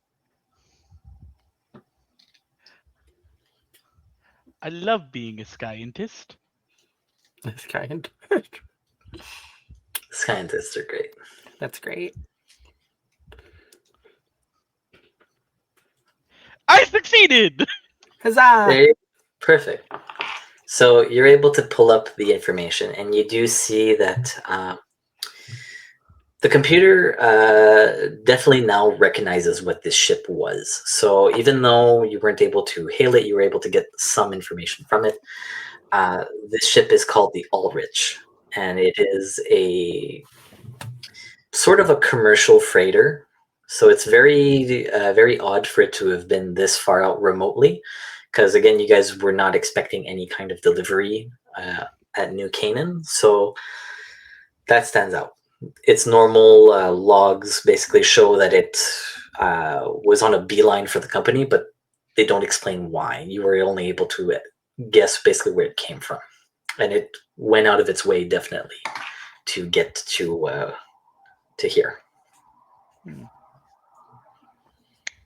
I love being a scientist. Scientists are great. That's great. I succeeded! Huzzah! Perfect. So you're able to pull up the information, and you do see that the computer definitely now recognizes what this ship was. So even though you weren't able to hail it, you were able to get some information from it. This ship is called the Ulrich, and it is a sort of a commercial freighter. So it's very odd for it to have been this far out remotely, because again, you guys were not expecting any kind of delivery at New Canaan. So that stands out. Its normal logs basically show that it was on a beeline for the company, but they don't explain why. You were only able to guess basically where it came from, and it went out of its way definitely to get to here.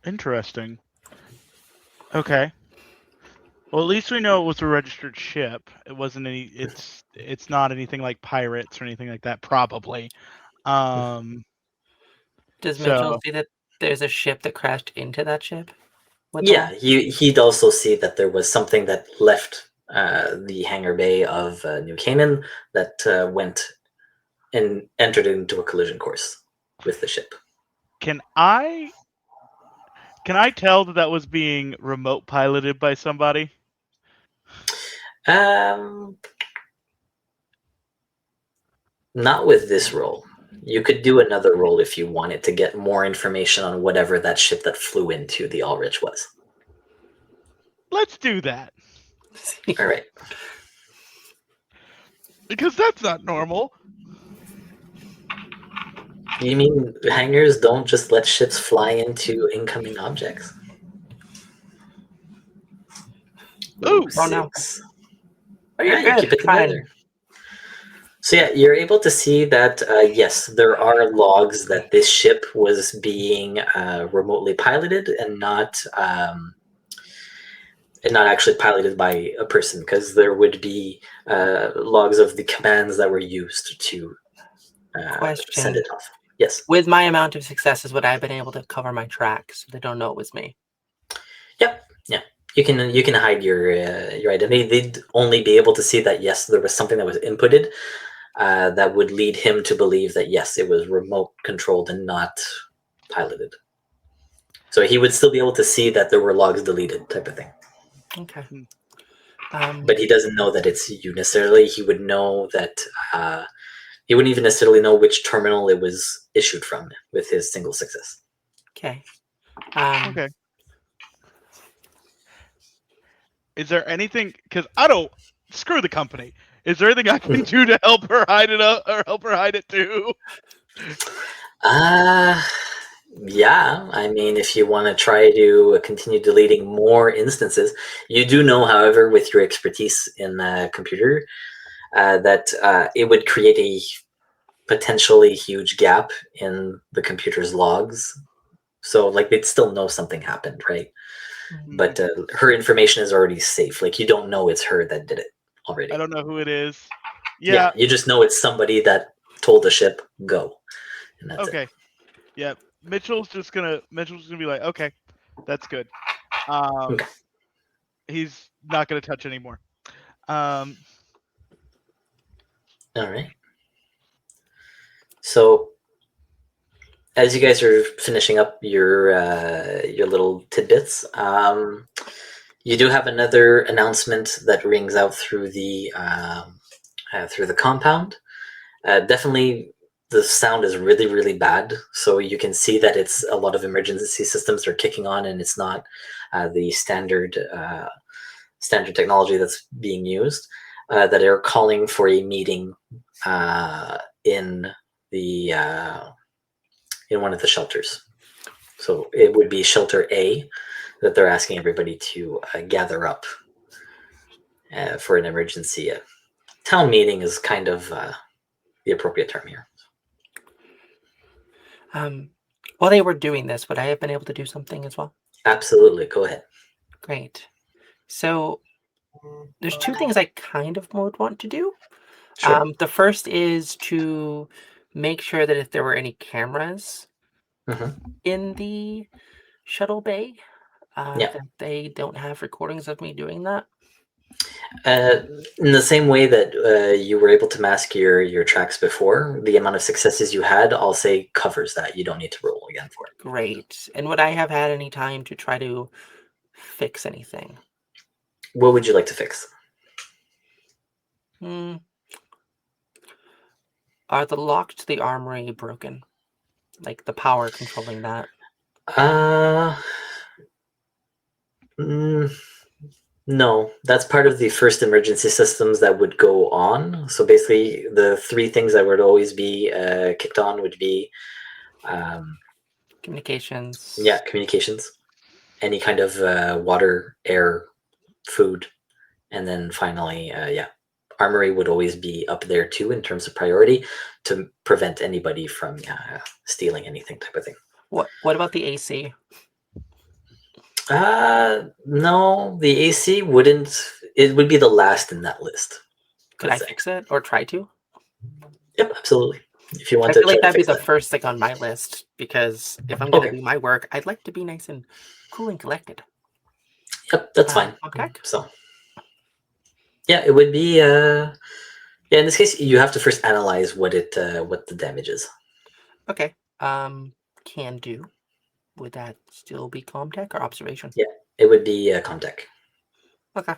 Interesting. Okay. Well, at least we know it was a registered ship. It wasn't any. It's not anything like pirates or anything like that. Probably. Does Mitchell So see that there's a ship that crashed into that ship? Yeah, he'd also see that there was something that left the hangar bay of New Canaan that went and entered into a collision course with the ship. can I tell that was being remote piloted by somebody? Not with this roll. You could do another roll if you wanted to get more information on whatever that ship that flew into the Ulrich was. Let's do that All right. because that's not normal. You mean hangars don't just let ships fly into incoming objects? Ooh. Oh, no. Six. Oh, you're Yeah, you good. keep it Fine. together. So yeah, you're able to see that yes, there are logs that this ship was being remotely piloted and not actually piloted by a person, because there would be logs of the commands that were used to Question. send it off. Yes. With my amount of successes, would I have been able to cover my tracks so they don't know it was me? Yep. Yeah. You can hide your identity. They'd only be able to see that yes, there was something that was inputted that would lead him to believe that yes, it was remote controlled and not piloted. So he would still be able to see that there were logs deleted, type of thing. Okay. But he doesn't know that it's you necessarily. He would know that he wouldn't even necessarily know which terminal it was issued from with his single success. Okay. Okay. Is there anything? Because I don't screw the company. Is there anything I can do to help her hide it up or help her hide it too? Yeah. I mean, if you want to try to continue deleting more instances, you do know, however, with your expertise in computer, that it would create a potentially huge gap in the computer's logs. So, like, they'd still know something happened, right? But her information is already safe. Like, you don't know it's her that did it already. I don't know who it is. Yeah, you just know it's somebody that told the ship go, and that's Okay. it. Yeah. Mitchell's just gonna be like, okay, that's good. Okay. He's not gonna touch anymore. All right. So, as you guys are finishing up your little tidbits, you do have another announcement that rings out through the compound. Definitely, the sound is really, really bad. So you can see that it's a lot of emergency systems are kicking on, and it's not the standard technology that's being used. That are calling for a meeting in the in one of the shelters. So it would be shelter A that they're asking everybody to gather up for an emergency. Town meeting is kind of the appropriate term here. While they were doing this, would I have been able to do something as well? Absolutely. Go ahead. Great. So there's two things I kind of would want to do. Sure. The first is to make sure that if there were any cameras in the shuttle bay, Yeah. that they don't have recordings of me doing that. In the same way that you were able to mask your tracks before, the amount of successes you had, I'll say, covers that. You don't need to roll again for it. Great. And would I have had any time to try to fix anything? What would you like to fix? Are the locks to the armory broken? Like the power controlling that. Mm, no, that's part of the first emergency systems that would go on. So basically, the three things that would always be kicked on would be, Communications. yeah, communications, any kind of water, air, food, and then finally, yeah, armory would always be up there too in terms of priority to prevent anybody from stealing anything type of thing. What about the AC? No, the AC wouldn't. It would be the last in that list. Could I fix it or try to? Yep, absolutely. If you want I to feel try like to that'd be fix the that. first thing on my list because if I'm gonna do my work, I'd like to be nice and cool and collected. Yep, that's fine. Okay. So, yeah, it would be. Yeah, in this case, you have to first analyze what the damage is. Okay. Can do. Would that still be Comtech or observation? Yeah, it would be Comtech. Okay.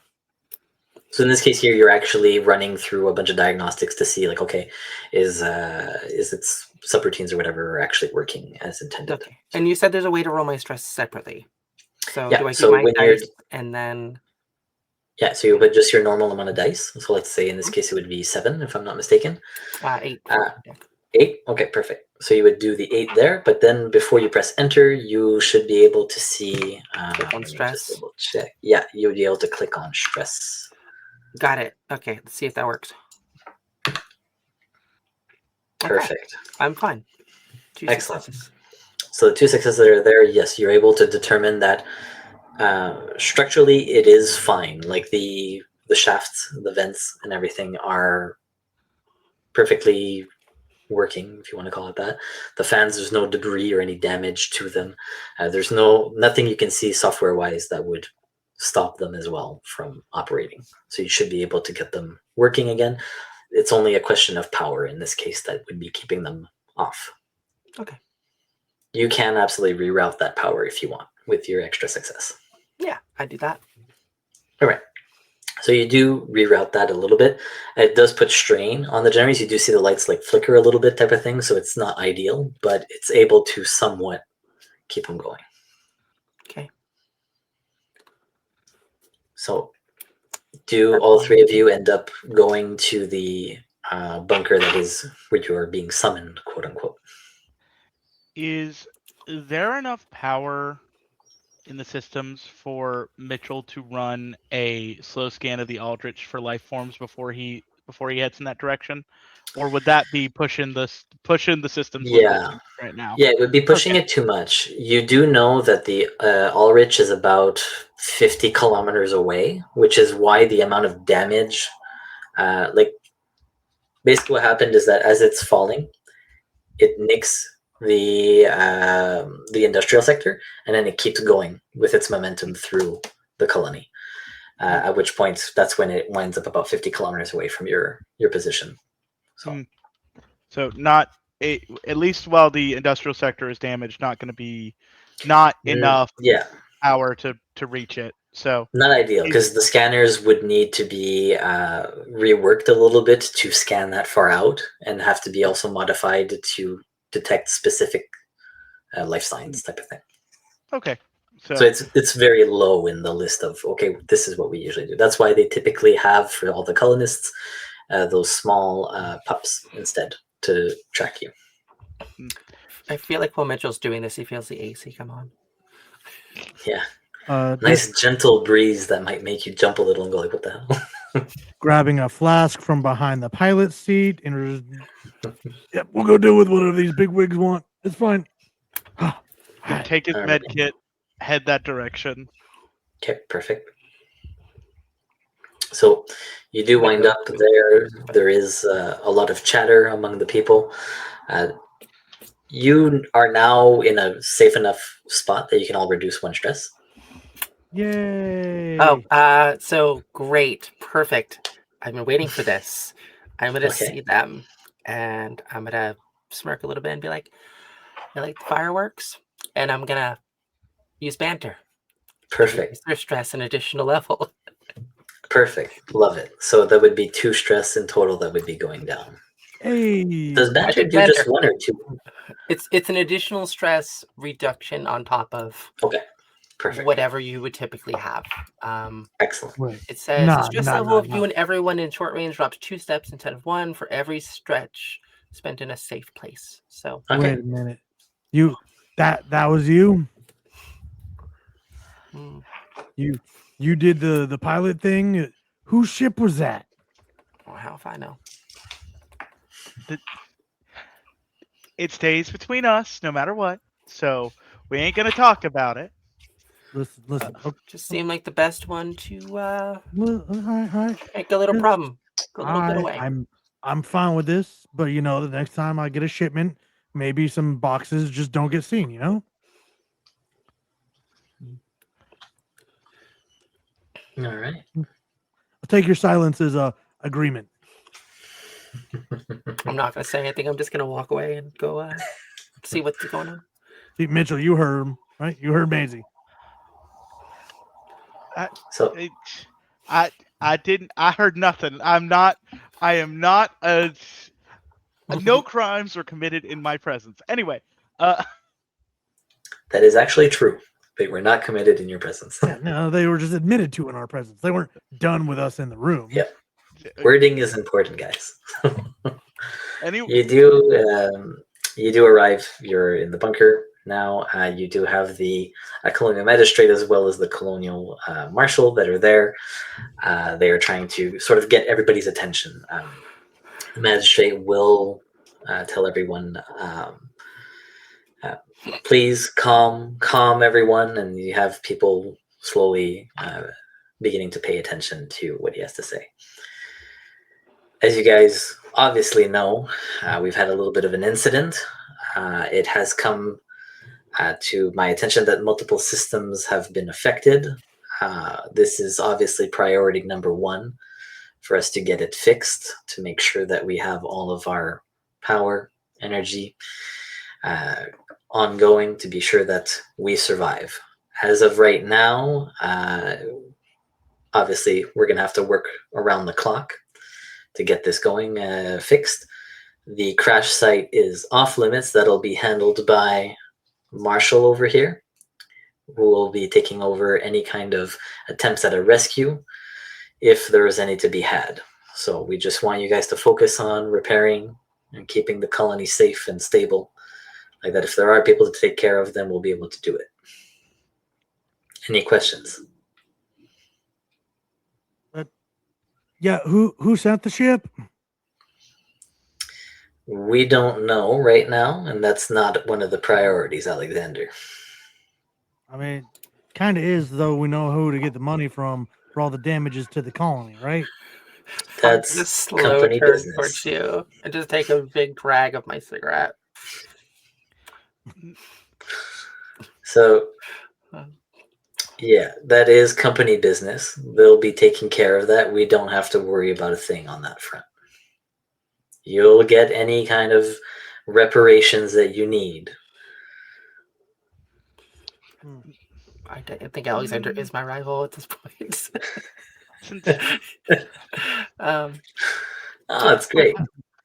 So in this case here, you're actually running through a bunch of diagnostics to see, like, okay, is its subroutines or whatever actually working as intended? Okay. And you said there's a way to roll my stress separately. So Yeah, do I do so my when you're dice and then? Yeah, so you put just your normal amount of dice. So let's say in this case it would be 7, if I'm not mistaken. 8. 8? Okay, perfect. So you would do the 8 there, but then before you press enter, you should be able to see. Click on let me stress. just double check. Yeah, you would be able to click on stress. Got it. Okay, let's see if that works. Perfect. Okay. I'm fine. 2 Excellent. successes. So the 2 successes that are there, yes, you're able to determine that structurally it is fine. Like the shafts, the vents, and everything are perfectly working, if you want to call it that. The fans, there's no debris or any damage to them. There's nothing you can see software wise that would stop them as well from operating. So you should be able to get them working again. It's only a question of power in this case that would be keeping them off. Okay. You can absolutely reroute that power if you want with your extra success. Yeah, I do that. All right. So you do reroute that a little bit. It does put strain on the generators. You do see the lights like flicker a little bit type of thing, so it's not ideal, but it's able to somewhat keep them going. Okay. So do all 3 of you end up going to the bunker that is where you are being summoned, quote unquote? Is there enough power in the systems for Mitchell to run a slow scan of the Aldrich for life forms before he heads in that direction, or would that be pushing the systems Yeah. right now? Yeah, it would be pushing it too much. You do know that the Ulrich is about 50 kilometers away, which is why the amount of damage, basically what happened is that as it's falling, it nicks the industrial sector, and then it keeps going with its momentum through the colony. At which point, that's when it winds up about 50 kilometers away from your position. So not at least while the industrial sector is damaged, not going to be enough power to reach it. So not ideal, because the scanners would need to be reworked a little bit to scan that far out, and have to be also modified to detect specific life signs type of thing. Okay. So it's very low in the list of, okay, this is what we usually do. That's why they typically have, for all the colonists, those small pups instead to track you. I feel like while Mitchell's doing this, he feels the AC come on. Yeah. Nice gentle breeze that might make you jump a little and go like, what the hell? Grabbing a flask from behind the pilot's seat and yep, we'll go do with whatever these big wigs want. It's fine. Take his med kit, head that direction. Okay, perfect. So you do wind up there. There is a lot of chatter among the people. You are now in a safe enough spot that you can all reduce 1 stress. Yay! Oh, so great, perfect. I've been waiting for this. I'm gonna see them, and I'm gonna smirk a little bit and be like, "I like the fireworks," and I'm gonna use banter. Perfect. Their stress an additional level. Perfect. Love it. So that would be 2 stress in total that would be going down. Hey, Does Banter think do just Banter- one or two? It's an additional stress reduction on top of Okay, perfect. whatever you would typically have. Excellent. wait. It says the Nah, stress nah, level nah, of you nah. and everyone in short range drops 2 steps instead of 1 for every stretch spent in a safe place. So Okay. Wait a minute. You that was you? mm, You did the pilot thing? Whose ship was that? well, how if I know? It stays between us no matter what. So we ain't gonna talk about it. Listen. Okay, Just seemed like the best one to all right. make a little Just- problem, a little getaway. I'm fine with this, but the next time I get a shipment, maybe some boxes just don't get seen. All right. I'll take your silence as a agreement. I'm not gonna say anything. I'm just gonna walk away and go see what's going on. See, Mitchell, you heard him, right? You heard Maisie. So I didn't. I heard nothing. I am not a. No crimes were committed in my presence. Anyway, that is actually true. They were not committed in your presence. Yeah, no, they were just admitted to in our presence. They weren't done with us in the room. Yep. Wording is important, guys. Anyway, You do arrive. You're in the bunker now. You do have the colonial magistrate as well as the colonial marshal that are there. They are trying to sort of get everybody's attention. The magistrate will tell everyone, please calm everyone, and you have people slowly beginning to pay attention to what he has to say. As you guys obviously know, we've had a little bit of an incident. It has come to my attention that multiple systems have been affected. This is obviously priority number one for us to get it fixed, to make sure that we have all of our power, energy ongoing, to be sure that we survive. As of right now, obviously, we're going to have to work around the clock to get this going fixed. The crash site is off limits. That'll be handled by Marshall over here, who will be taking over any kind of attempts at a rescue if there is any to be had. So we just want you guys to focus on repairing and keeping the colony safe and stable. Like that, if there are people to take care of them, we'll be able to do it. Any questions? Yeah, who sent the ship? We don't know right now, and that's not one of the priorities, Alexander. I mean, kind of is, though. We know who to get the money from for all the damages to the colony, right? That's just slow company turn business. towards you and just take a big drag of my cigarette. So, yeah, that is company business. They'll be taking care of that. We don't have to worry about a thing on that front. You'll get any kind of reparations that you need. I think Alexander is my rival at this point. Oh, that's great.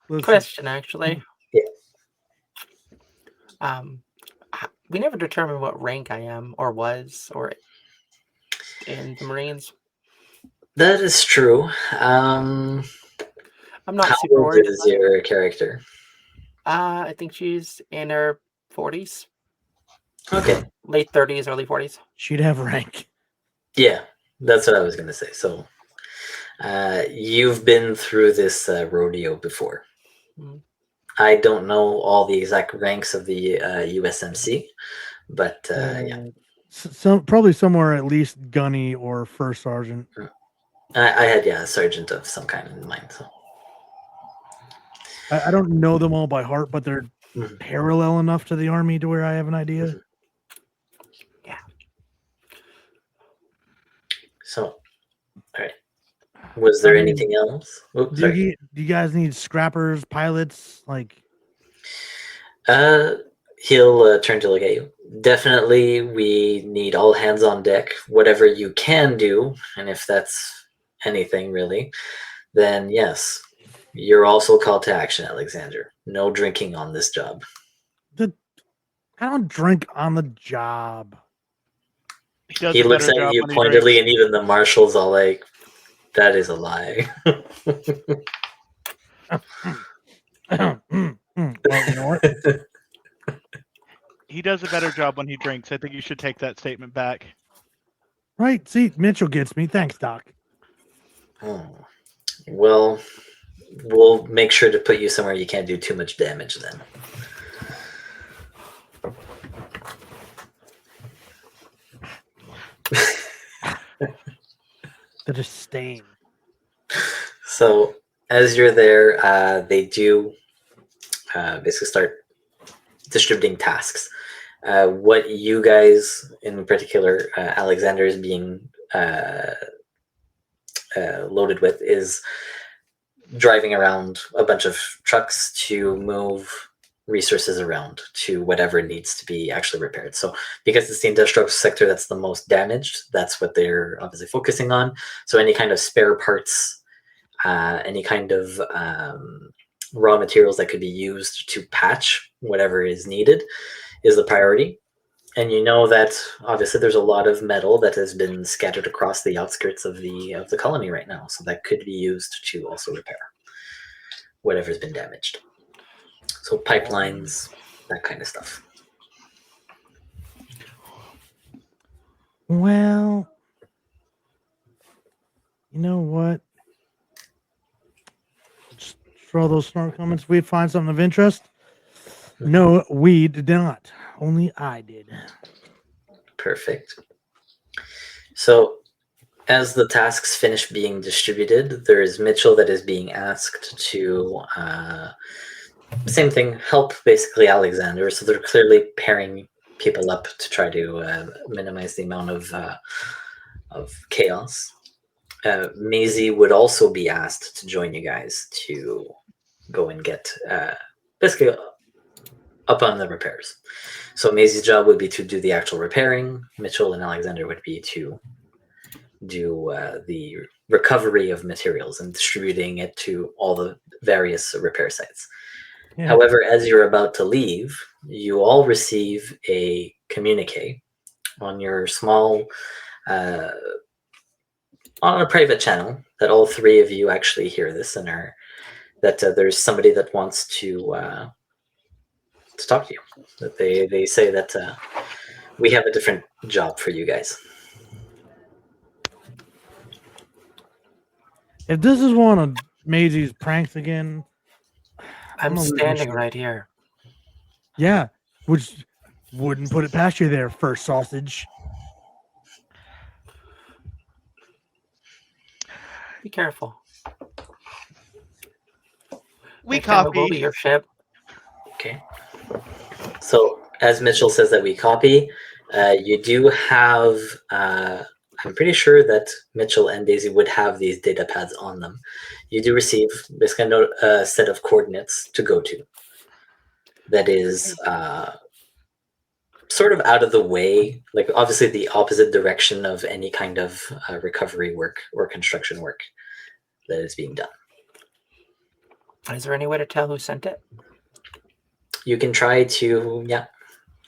Listen, Question, actually. Yeah. We never determined what rank I am or was or in the Marines. That is true. I'm not How super old worried. is your character? I think she's in her 40s, Okay. late 30s, early 40s. she'd have rank. Yeah, that's what I was going to say. So, you've been through this rodeo before. Mhm. I don't know all the exact ranks of the USMC, but yeah. Some probably somewhere at least gunny or first sergeant. I had a sergeant of some kind in mind. So I don't know them all by heart, but they're Mhm. parallel enough to the army to where I have an idea. Mhm. So, all right. Was there anything else? Oops, Do sorry. you guys need scrappers, pilots? Like, He'll turn to look at you. Definitely, we need all hands on deck. Whatever you can do, and if that's anything really, then yes. You're also called to action, Alexander. No drinking on this job. I don't drink on the job. He does He a looks better at job you when he pointedly, drinks. and even the marshal's all like, "That is a lie." Well, you know what? He does a better job when he drinks. I think you should take that statement back. Right. See, Mitchell gets me. Thanks, Doc. Oh. Well, we'll make sure to put you somewhere you can't do too much damage then. The disdain. So as you're there, they do basically start distributing tasks. What you guys, in particular, Alexander is being loaded with is driving around a bunch of trucks to move resources around to whatever needs to be actually repaired. So because it's the industrial sector that's the most damaged, that's what they're obviously focusing on. So any kind of spare parts, any kind of raw materials that could be used to patch whatever is needed is the priority. And you know that obviously there's a lot of metal that has been scattered across the outskirts of the colony right now, so that could be used to also repair whatever's been damaged. So pipelines, that kind of stuff. Well, you know what? Just throw those smart comments. We'd find something of interest. No, we did not. Only I did. Perfect. So as the tasks finish being distributed, there is Mitchell that is being asked to same thing, help basically Alexander. So they're clearly pairing people up to try to minimize the amount of chaos. Maisie would also be asked to join you guys to go and get basically up on the repairs. So Maisie's job would be to do the actual repairing. Mitchell and Alexander would be to do the recovery of materials and distributing it to all the various repair sites. Yeah. However, as you're about to leave, you all receive a communique on your small, on a private channel that all three of you actually hear this and are that there's somebody that wants to talk to you. That they say that we have a different job for you guys. If this is one of Maisie's pranks again, I'm gonna lose my standing shit. right here. Yeah, which wouldn't put it past you there, first sausage. Be careful. We Next time it will copy. be your ship. Okay. So as Mitchell says that we copy, you do have. I'm pretty sure that Mitchell and Daisy would have these data pads on them. You do receive basically a set of coordinates to go to. That is sort of out of the way, like obviously the opposite direction of any kind of recovery work or construction work that is being done. Is there any way to tell who sent it? You can try to,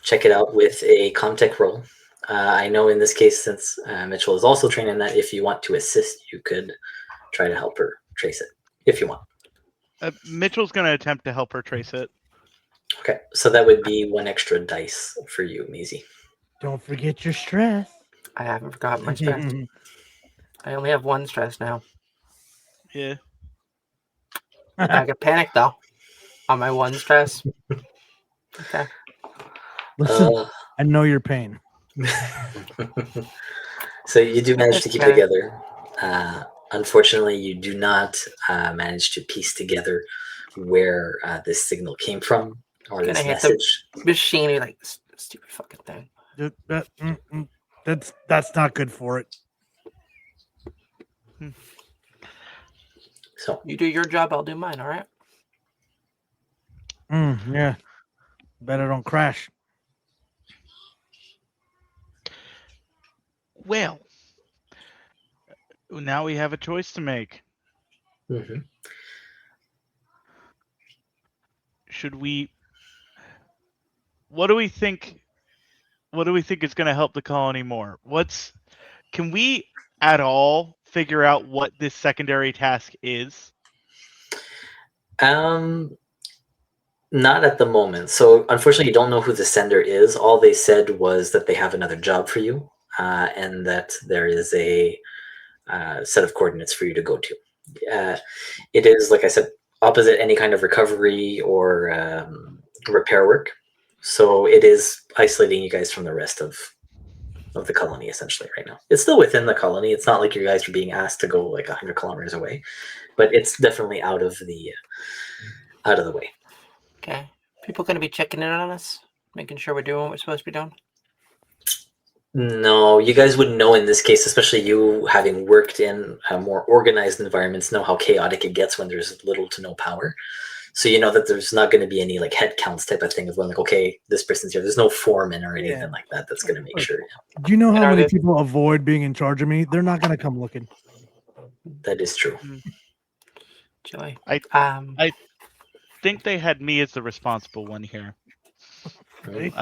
check it out with a Comtech roll. I know in this case, since Mitchell is also trained in that, if you want to assist, you could try to help her trace it, if you want. Mitchell's going to attempt to help her trace it. Okay, so that would be one extra dice for you, Maisie. Don't forget your stress. I haven't forgotten my stress. I only have one stress now. Yeah. I get panicked though on my one stress. Okay. Listen, I know your pain. So you do manage to keep Okay. together. Unfortunately, you do not manage to piece together where this signal came from or Can this I hit message. the machinery like this stupid fucking thing? That's not good for it. So You do your job, I'll do mine, all right? Yeah. Better don't crash. Well, now we have a choice to make. mhm. should we? What do we think? What do we think is going to help the colony more? Can we at all figure out what this secondary task is? Not at the moment. So unfortunately, you don't know who the sender is. All they said was that they have another job for you, and that there is a set of coordinates for you to go to. It is, like I said, opposite any kind of recovery or repair work. So it is isolating you guys from the rest of the colony, essentially, right now. It's still within the colony. It's not like you guys are being asked to go like 100 kilometers away, but it's definitely out of the way. Okay. People going to be checking in on us, making sure we're doing what we're supposed to be doing? No, you guys would know in this case, especially you having worked in more organized environments, know how chaotic it gets when there's little to no power. So you know that there's not going to be any like head counts type of thing of when like, okay, this person's here. There's no foreman or anything like that that's going to make sure. Do you know how Are many they- people avoid being in charge of me? They're not going to come looking. That is true. Joey. I think they had me as the responsible one here. Right?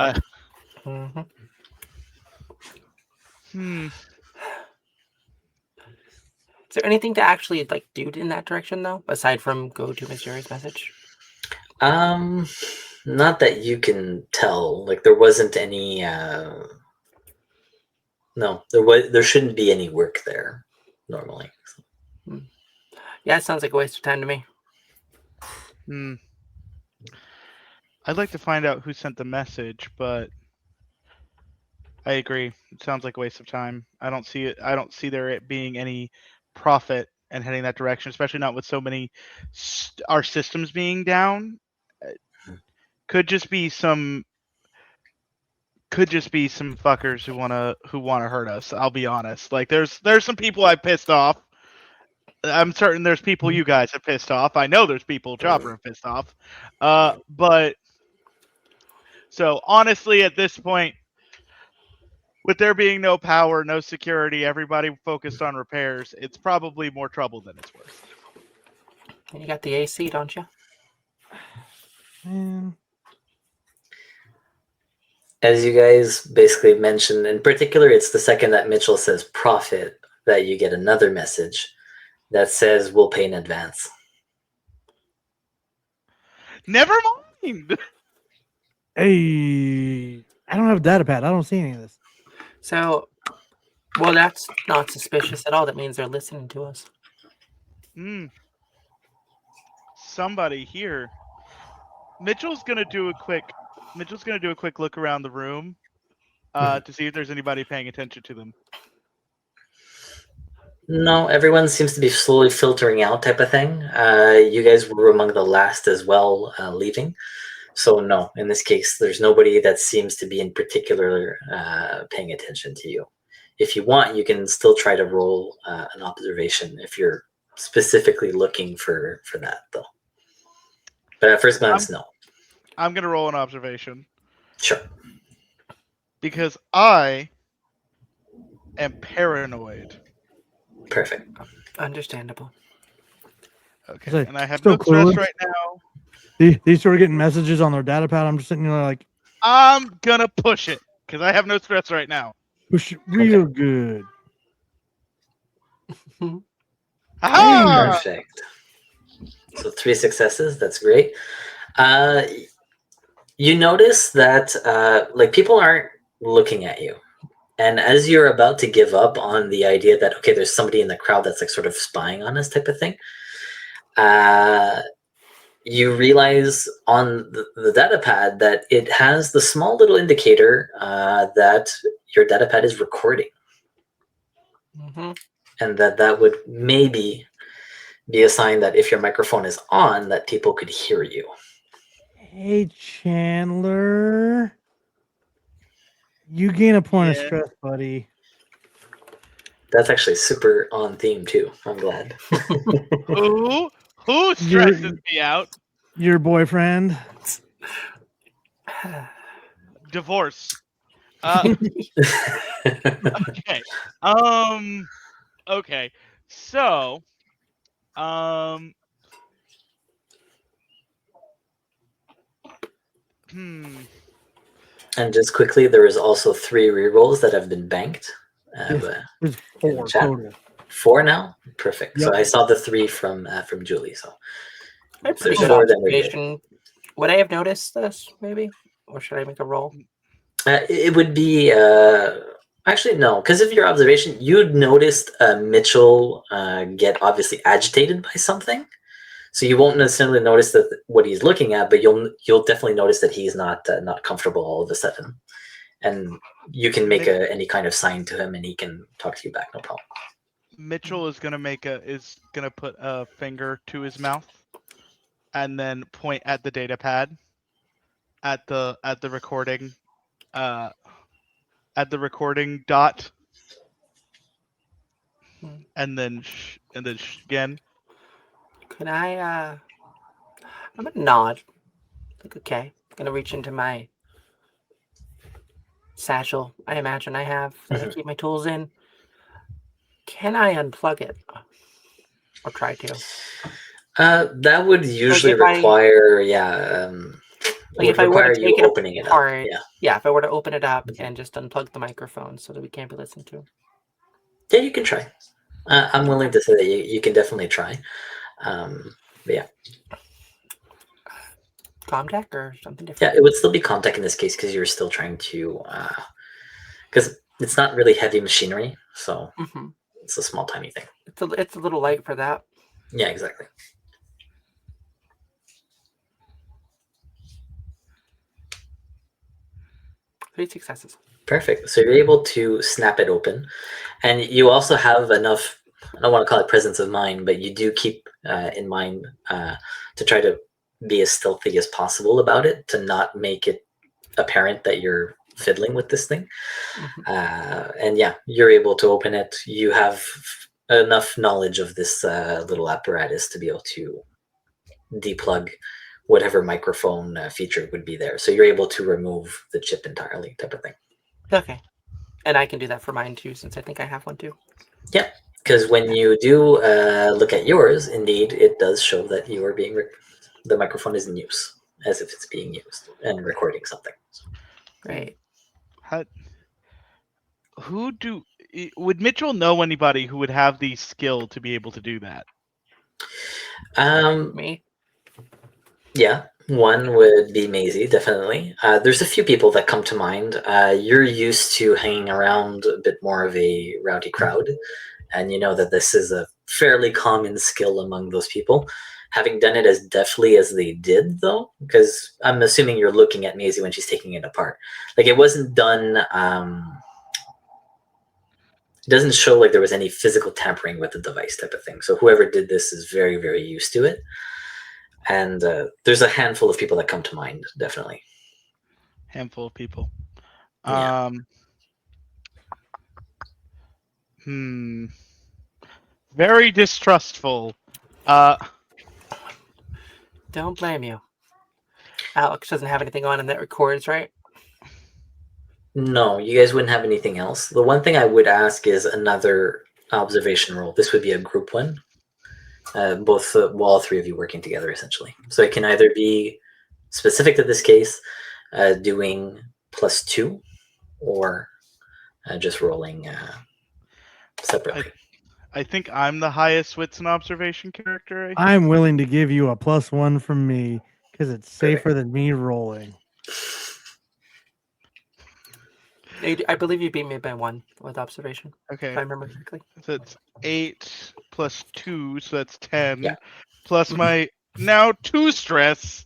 Mhm. Is there anything to actually like do in that direction though, aside from go to Miss Jerry's message? Not that you can tell. Like there wasn't any. No, there shouldn't be any work there normally. Yeah, it sounds like a waste of time to me. I'd like to find out who sent the message, but I agree. It sounds like a waste of time. I don't see it. I don't see there being any profit in heading that direction, especially not with so many our systems being down. Could just be some fuckers who wanna hurt us. I'll be honest. Like there's some people I pissed off. I'm certain there's people you guys have pissed off. I know there's people Chopper have pissed off. But so honestly, at this point, with there being no power, no security, everybody focused on repairs, it's probably more trouble than it's worth. And you got the AC, don't you? Man. As you guys basically mentioned, in particular, it's the second that Mitchell says profit that you get another message that says we'll pay in advance. Never mind. Hey, I don't have a data pad. I don't see any of this. So, well, that's not suspicious at all. That means they're listening to us. Somebody here. Mitchell's gonna do a quick look around the room to see if there's anybody paying attention to them. No, everyone seems to be slowly filtering out type of thing. You guys were among the last as well leaving. So no, in this case, there's nobody that seems to be in particular paying attention to you. If you want, you can still try to roll an observation if you're specifically looking for that, though. But at first glance, no. I'm gonna roll an observation. Sure. Because I am paranoid. Perfect. Understandable. Okay, So, and I have still no stress clueless? right now. These two are getting messages on their data pad. I'm just sitting there like, I'm gonna push it because I have no stress right now. push it real good. Aha! Perfect. So 3 successes. That's great. You notice that like people aren't looking at you. And as you're about to give up on the idea that, okay, there's somebody in the crowd that's like sort of spying on us type of thing, you realize on the data pad that it has the small little indicator that your data pad is recording. Mm-hmm. And that would maybe be a sign that if your microphone is on, that people could hear you. Hey, Chandler. You gain a point of Yeah. stress, buddy. That's actually super on theme too. I'm glad. Who stresses me out? Your boyfriend. Divorce. Okay. Okay. So, And just quickly, there is also 3 rerolls that have been banked. Yes, there's in the 4 chat. total. 4 now? Perfect. So Yep. I saw the 3 from Julie. So I have if pretty there's good 4, then we're good. observation. Would I have noticed this, maybe? Or should I make a roll? It would be actually no, because of your observation, you'd noticed Mitchell get obviously agitated by something. So you won't necessarily notice that what he's looking at, but you'll definitely notice that he's not comfortable all of a sudden, and you can make any kind of sign to him, and he can talk to you back, no problem. Mitchell is gonna put a finger to his mouth, and then point at the data pad, at the recording, at the recording dot, and then again. Can I, I'm gonna nod. Like, okay. I'm gonna reach into my satchel, I imagine I have, that I keep my tools in. Can I unplug it? Or try to? That would usually if I- require, Like, would if I were require to you take it opening it up. apart, yeah, if I were to open it up and just unplug the microphone so that we can't be listened to. Yeah, you can try. I'm willing to say that you can definitely try. But yeah. Comtech or something different? Yeah, it would still be Comtech in this case because you're still trying to, because it's not really heavy machinery, so it's a small, tiny thing. It's a little light for that. Yeah, exactly. Three successes. Perfect. So you're able to snap it open, and you also have enough, I don't want to call it presence of mind, but you do keep in mind to try to be as stealthy as possible about it, to not make it apparent that you're fiddling with this thing. And yeah, you're able to open it. You have enough knowledge of this little apparatus to be able to deplug whatever microphone feature would be there. So you're able to remove the chip entirely, type of thing. Okay. And I can do that for mine too, since I think I have one too. Yeah, because when you do look at yours, indeed, it does show that you are being the microphone is in use, as if it's being used and recording something. Great. Would Mitchell know anybody who would have the skill to be able to do that? Me? Yeah, one would be Maisie, definitely. There's a few people that come to mind. You're used to hanging around a bit more of a rowdy crowd, and you know that this is a fairly common skill among those people. Having done it as deftly as they did, though, because I'm assuming you're looking at Maisie when she's taking it apart. Like, it wasn't done... it doesn't show like there was any physical tampering with the device, type of thing. So whoever did this is very, very used to it. And there's a handful of people that come to mind, definitely. Handful of people. Yeah. Very distrustful. Don't blame you. Alex doesn't have anything on him that records, right? No, you guys wouldn't have anything else. The one thing I would ask is another observation roll. This would be a group one. All 3 of you working together, essentially. So it can either be specific to this case, doing +2, or just rolling separately. I think I'm the highest wits and observation character. I'm willing to give you a +1 from me because it's safer than me rolling. I believe you beat me by 1 with observation. Okay. If I remember correctly. So it's 8 plus 2, so that's 10. Yeah. Plus my now 2 stress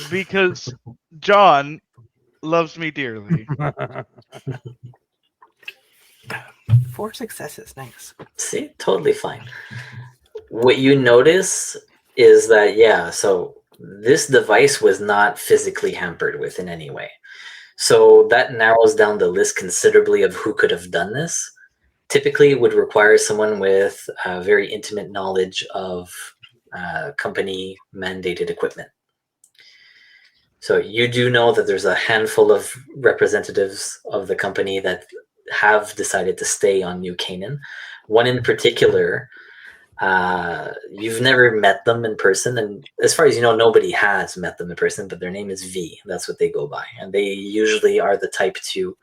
because John loves me dearly. 4 successes. Nice. See, totally fine. What you notice is that, so this device was not physically hampered with in any way. So that narrows down the list considerably of who could have done this. Typically, it would require someone with very intimate knowledge of company mandated equipment. So you do know that there's a handful of representatives of the company that have decided to stay on New Canaan. One in particular You've never met them in person, and as far as you know, nobody has met them in person, but their name is V. That's what they go by. And they usually are the type to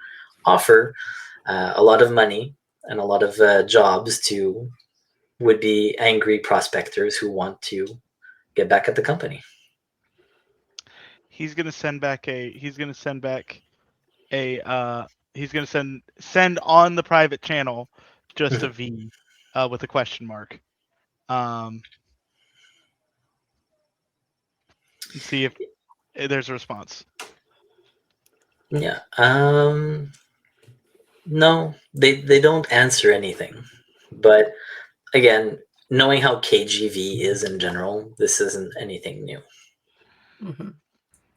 offer a lot of money and a lot of jobs to would-be angry prospectors who want to get back at the company. He's gonna send back a. He's gonna send back a. He's gonna send on the private channel just a V, with a question mark. And see if there's a response. Yeah. No, they don't answer anything. But again, knowing how KGV is in general, this isn't anything new. Mm-hmm.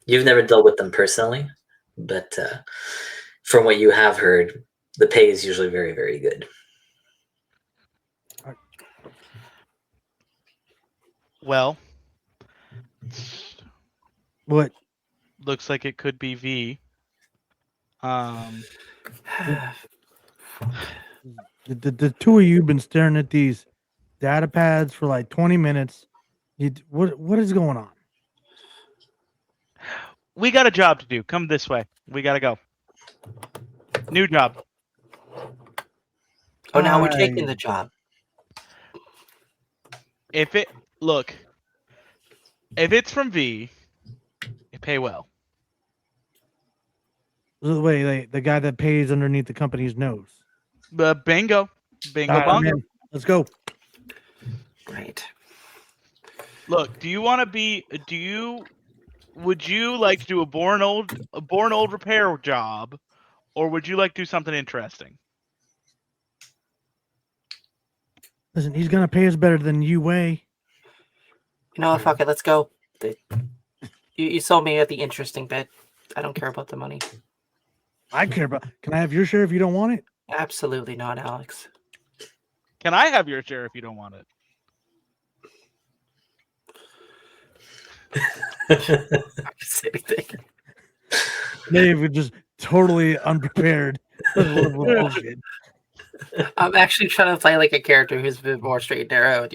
You've never dealt with them personally, but from what you have heard, the pay is usually very, very good. Well, What? looks like it could be V. The two of you been staring at these data pads for like 20 minutes. What is going on? We got a job to do. Come this way. We gotta go. New job. Oh, now we're taking the job. If it's from V, you pay well. Wait, the guy that pays underneath the company's nose. Bingo. Bingo All right, bongo. man, let's go. Right. Look, would you like to do a born old repair job, or would you like to do something interesting? Listen, he's gonna pay us better than you weigh. You know what? Fuck it. Let's go. You sold me at the interesting bit. I don't care about the money. I care about. Can I have your share if you don't want it? Absolutely not, Alex. Can I have your share if you don't want it? I can say anything. Dave was just totally unprepared. Bullshit. I'm actually trying to play like a character who's a bit more straight and narrow.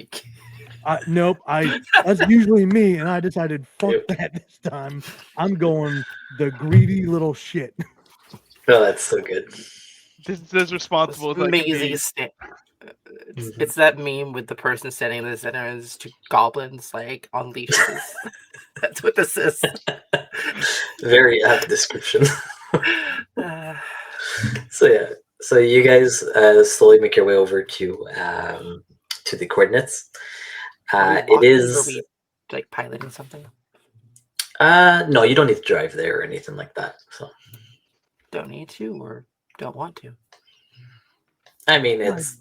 Nope. That's usually me, and I decided fuck that this time. I'm going the greedy little shit. Oh, that's so good. This is as responsible as I can Amazing. be. It's that meme with the person standing in the center and there's two goblins like on leashes. That's what this is. Very apt description. So you guys slowly make your way over to the coordinates. It is. Are we like piloting something? No, you don't need to drive there or anything like that. So don't need to or don't want to. I mean, it's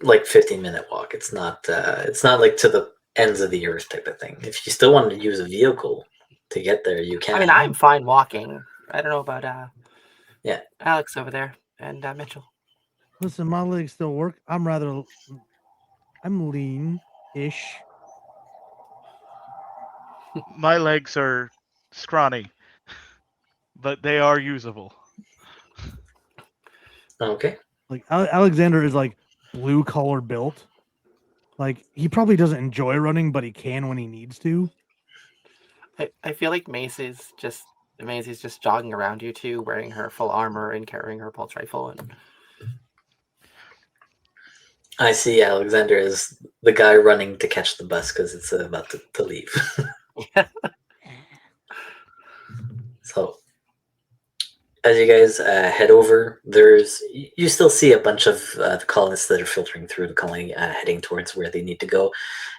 like 15-minute walk. It's not like to the ends of the earth type of thing. If you still wanted to use a vehicle to get there, you can. I mean, I'm fine walking. I don't know about yeah, Alex over there and Mitchell. Listen, my legs still work. I'm lean-ish. My legs are scrawny, but they are usable. Okay. Like Alexander is like blue collar built. Like he probably doesn't enjoy running, but he can when he needs to. I feel like Macy's just jogging around you two, wearing her full armor and carrying her pulse rifle. And I see Alexander as the guy running to catch the bus because it's about to leave. Yeah. So as you guys head over, you still see a bunch of the colonists that are filtering through the colony, heading towards where they need to go.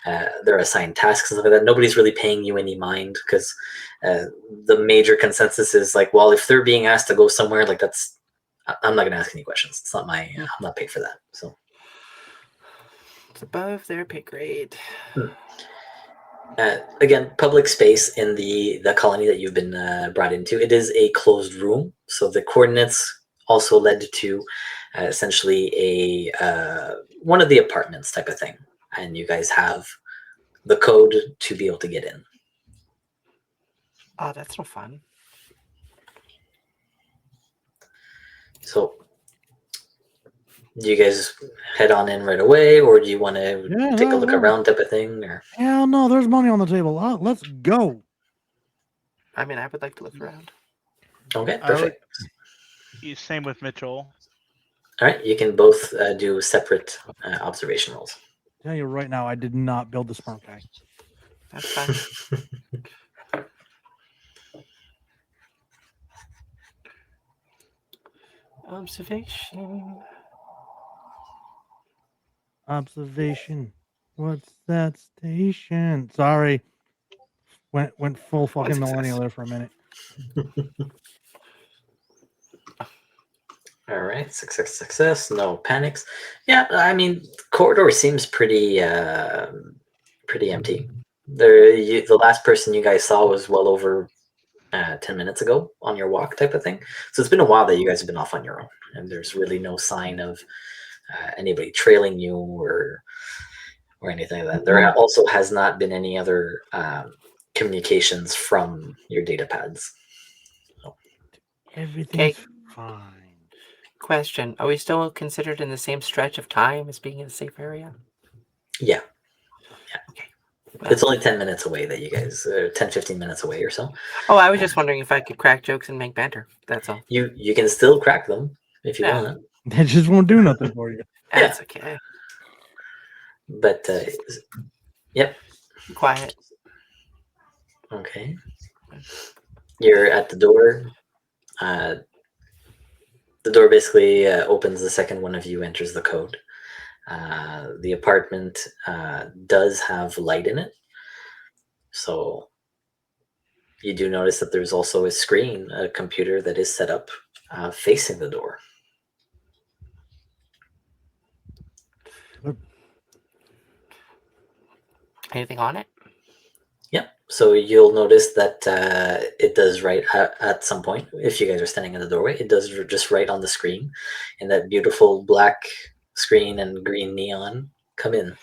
They're assigned tasks and stuff like that. Nobody's really paying you any mind because the major consensus is like, well, if they're being asked to go somewhere, like I'm not going to ask any questions. It's not I'm not paid for that. So it's above their pay grade. Again, public space in the colony that you've been brought into. It is a closed room, so the coordinates also led to essentially a one of the apartments type of thing, and you guys have the code to be able to get in. Oh, that's no fun. So Do you guys head on in right away, or do you want to Yeah, take a look no. around type of thing? Or Hell no, there's money on the table. Let's go. I mean, I would like to look around. okay, I would- perfect. Same with Mitchell. All right, you can both do separate observation rolls. Tell you right now, I did not build the smart guy. That's fine. Observation. Observation. What's that station? Sorry. Went full fucking success. millennial there for a minute. All right, success. No panics. Yeah, I mean, corridor seems pretty empty. The last person you guys saw was well over 10 minutes ago on your walk type of thing. So it's been a while that you guys have been off on your own, and there's really no sign of anybody trailing you or anything like that. There also has not been any other communications from your data pads. Everything's fine. Question: are we still considered in the same stretch of time as being in a safe area? Yeah. Okay. It's only 10 minutes away that you guys, 10, 15 minutes away or so. Oh, I was just wondering if I could crack jokes and make banter. That's all. You can still crack them if you Yeah. want. That just won't do nothing for you. That's okay. But, yep. Quiet. Okay. You're at the door. The door basically opens the second one of you enters the code. The apartment does have light in it. So you do notice that there's also a screen, a computer that is set up facing the door. Anything on it? Yep. So you'll notice that it does write at some point, if you guys are standing in the doorway, it does just write on the screen, and that beautiful black screen and green neon, come in.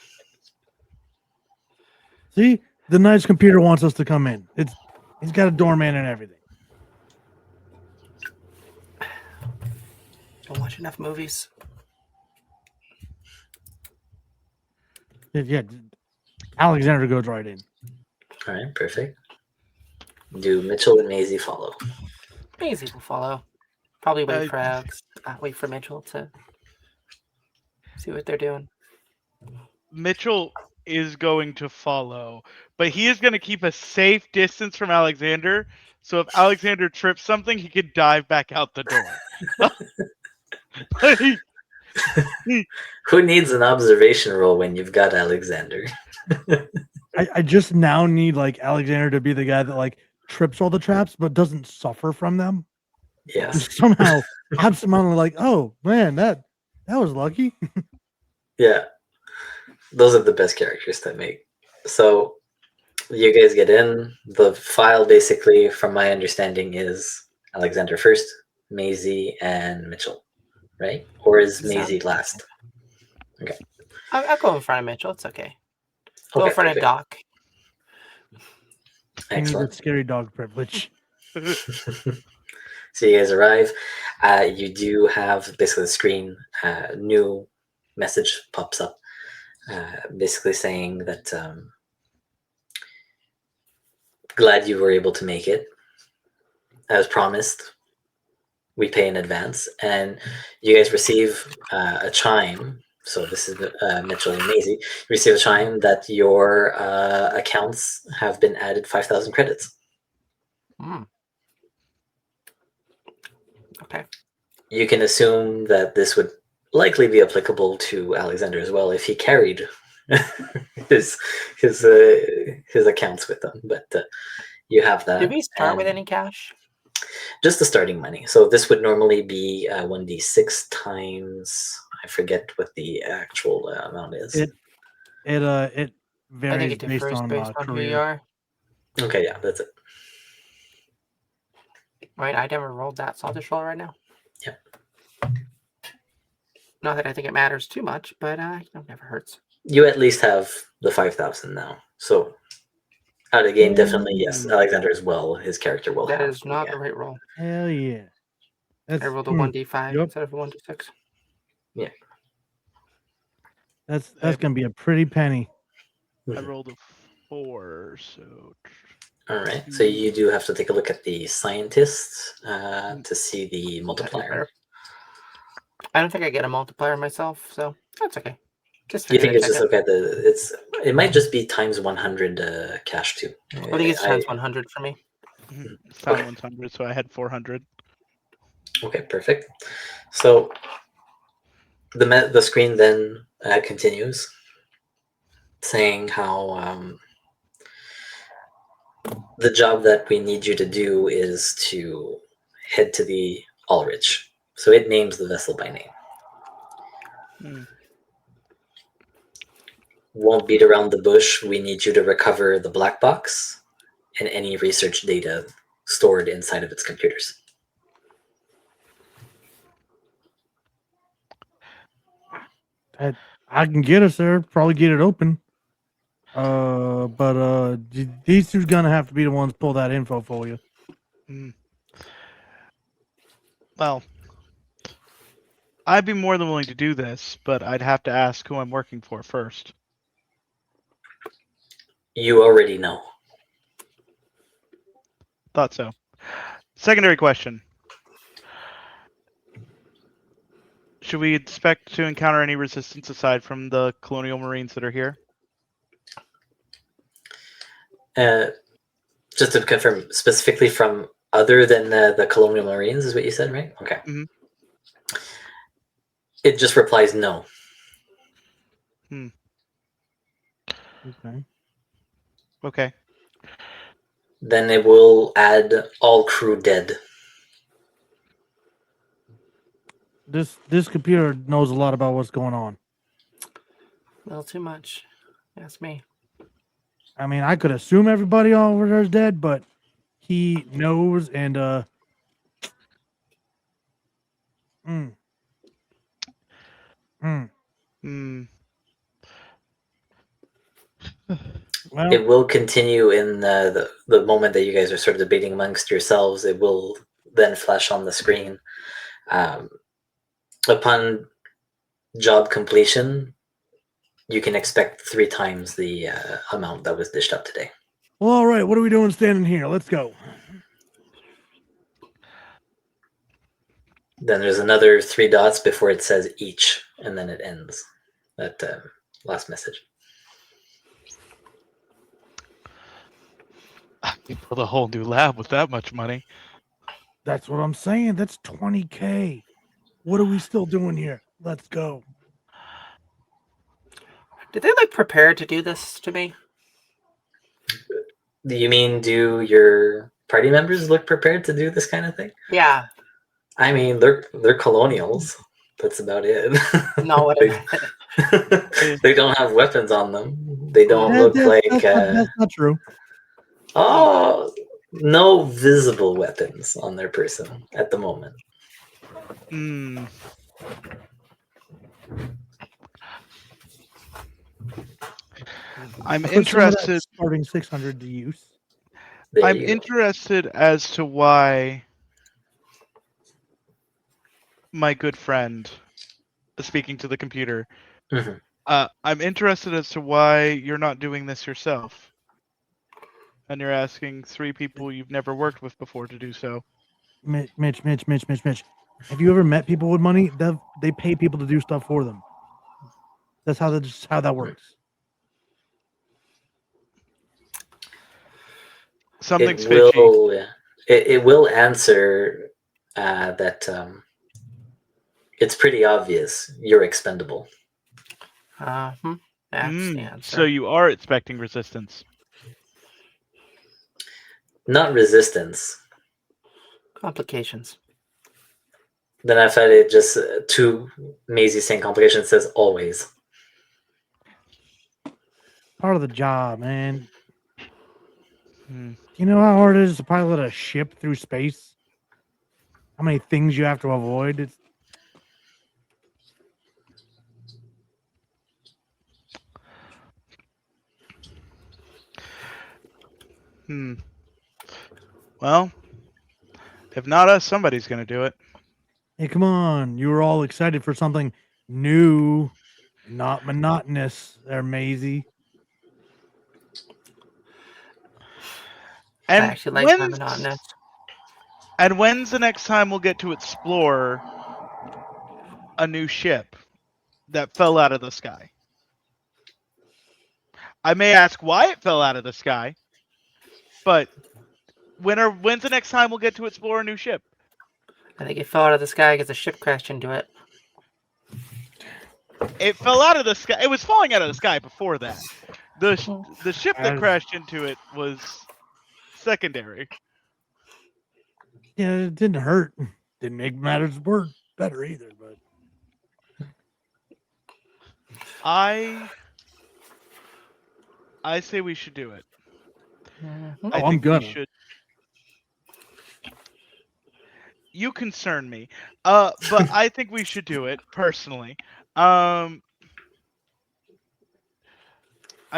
See, the nice computer wants us to come in. He's got a doorman and everything. Don't watch enough movies. Yeah, Alexander goes right in. All right, perfect. Do Mitchell and Maisie follow? Maisie will follow. Probably wait for Alex. Wait for Mitchell to see what they're doing. Mitchell is going to follow, but he is going to keep a safe distance from Alexander. So if Alexander trips something, he can dive back out the door. Who needs an observation roll when you've got Alexander? I just now need like Alexander to be the guy that like trips all the traps but doesn't suffer from them. Yes. Just somehow absentmindedly like, oh man, that was lucky. Yeah. Those are the best characters to make. So you guys get in. The file basically, from my understanding, is Alexander first, Maisie, and Mitchell, right? Or is Maisie last? Okay. I'll go in front of Mitchell. It's okay. Go Okay, in front of perfect. Doc. I need Excellent. that scary dog privilege. So you guys arrive. You do have basically the screen. New message pops up, basically saying that glad you were able to make it. As promised, we pay in advance, and you guys receive a chime. So this is Mitchell and Maisie. You receive a chime that your accounts have been added 5,000 credits. Okay. You can assume that this would likely be applicable to Alexander as well if he carried his accounts with him. But you have that. Did we start with and any cash? just the starting money. So this would normally be 1d6 times. I forget what the actual amount is. It I think varies it based differs on based on who you career. are. Okay, yeah, that's it. Right, I never rolled that, so I'll just roll right now. Yeah. Not that I think it matters too much, but it never hurts. You at least have the 5,000 now. So out of game, definitely yes. Alexander as well. His character will That have. is not the right roll. Hell yeah. I rolled a 1d5 Yep. instead of a 1d6. Yeah. That's I- gonna be a pretty penny. I rolled a 4, so All right. So you do have to take a look at the scientists to see the That'd be multiplier. better. I don't think I get a multiplier myself, so that's okay. Just You figured think I'd it's check just it. okay? It might just be times 100 cash too. I think it's times 100 for me. found Okay. 100, so I had 400. Okay, perfect. So the screen then continues, saying how the job that we need you to do is to head to the Ulrich. So it names the vessel by name. Hmm. Won't beat around the bush. We need you to recover the black box and any research data stored inside of its computers. I can get us there. Probably get it open. But these two's gonna have to be the ones to pull that info for you. Hmm. Well, I'd be more than willing to do this, but I'd have to ask who I'm working for first. You already know. Thought so. Secondary question. Should we expect to encounter any resistance aside from the colonial marines that are here? Just to confirm, specifically from other than the colonial marines is what you said, right? Okay. Mhm. It just replies no. Okay. Okay. Then it will add all crew dead. This computer knows a lot about what's going on. A little too much. That's me. I mean, I could assume everybody over there is dead, but he knows and mm. Hmm. Well, It will continue in the moment that you guys are sort of debating amongst yourselves. It will then flash on the screen. Upon job completion, you can expect 3 times the amount that was dished out today. well, all right. What are we doing standing here? Let's go. Then there's another 3 dots before it says each, and then it ends. That last message. You build a whole new lab with that much money. That's what I'm saying. That's $20K. What are we still doing here? Let's go. Did they like prepare to do this to me? Do you mean do your party members look prepared to do this kind of thing? Yeah. I mean, they're colonials. That's about it. No, what They don't have weapons on them. They don't look like That's not true. no visible weapons on their person at the moment. Hmm. I'm I put some of that interested. starting 600 to use. There I'm you go. interested as to why my good friend, speaking to the computer, Mhm. I'm interested as to why you're not doing this yourself, and you're asking 3 people you've never worked with before to do so. Mitch. Have you ever met people with money? They pay people to do stuff for them. That's how that works. Something's It fishy. will. It will answer that it's pretty obvious you're expendable. That's the answer. So you are expecting resistance. Not resistance. Complications. Then I've had it just two Maisie saying complications says always. Part of the job, man. Hmm. Do you know how hard it is to pilot a ship through space? How many things you have to avoid? It's Well, if not us, somebody's going to do it. Hey, come on. You were all excited for something new. Not monotonous there, Maisie. I And actually like my monotonous. when's the next time we'll get to explore a new ship that fell out of the sky? I may ask why it fell out of the sky, but when's the next time we'll get to explore a new ship? I think it fell out of the sky because a ship crashed into it. It fell out of the sky. It was falling out of the sky before that. The ship that As- crashed into it was secondary. Yeah, it didn't hurt. Didn't make matters better either. But I say we should do it. Mhm. I I'm think gonna. we should. You concern me, but I think we should do it personally. I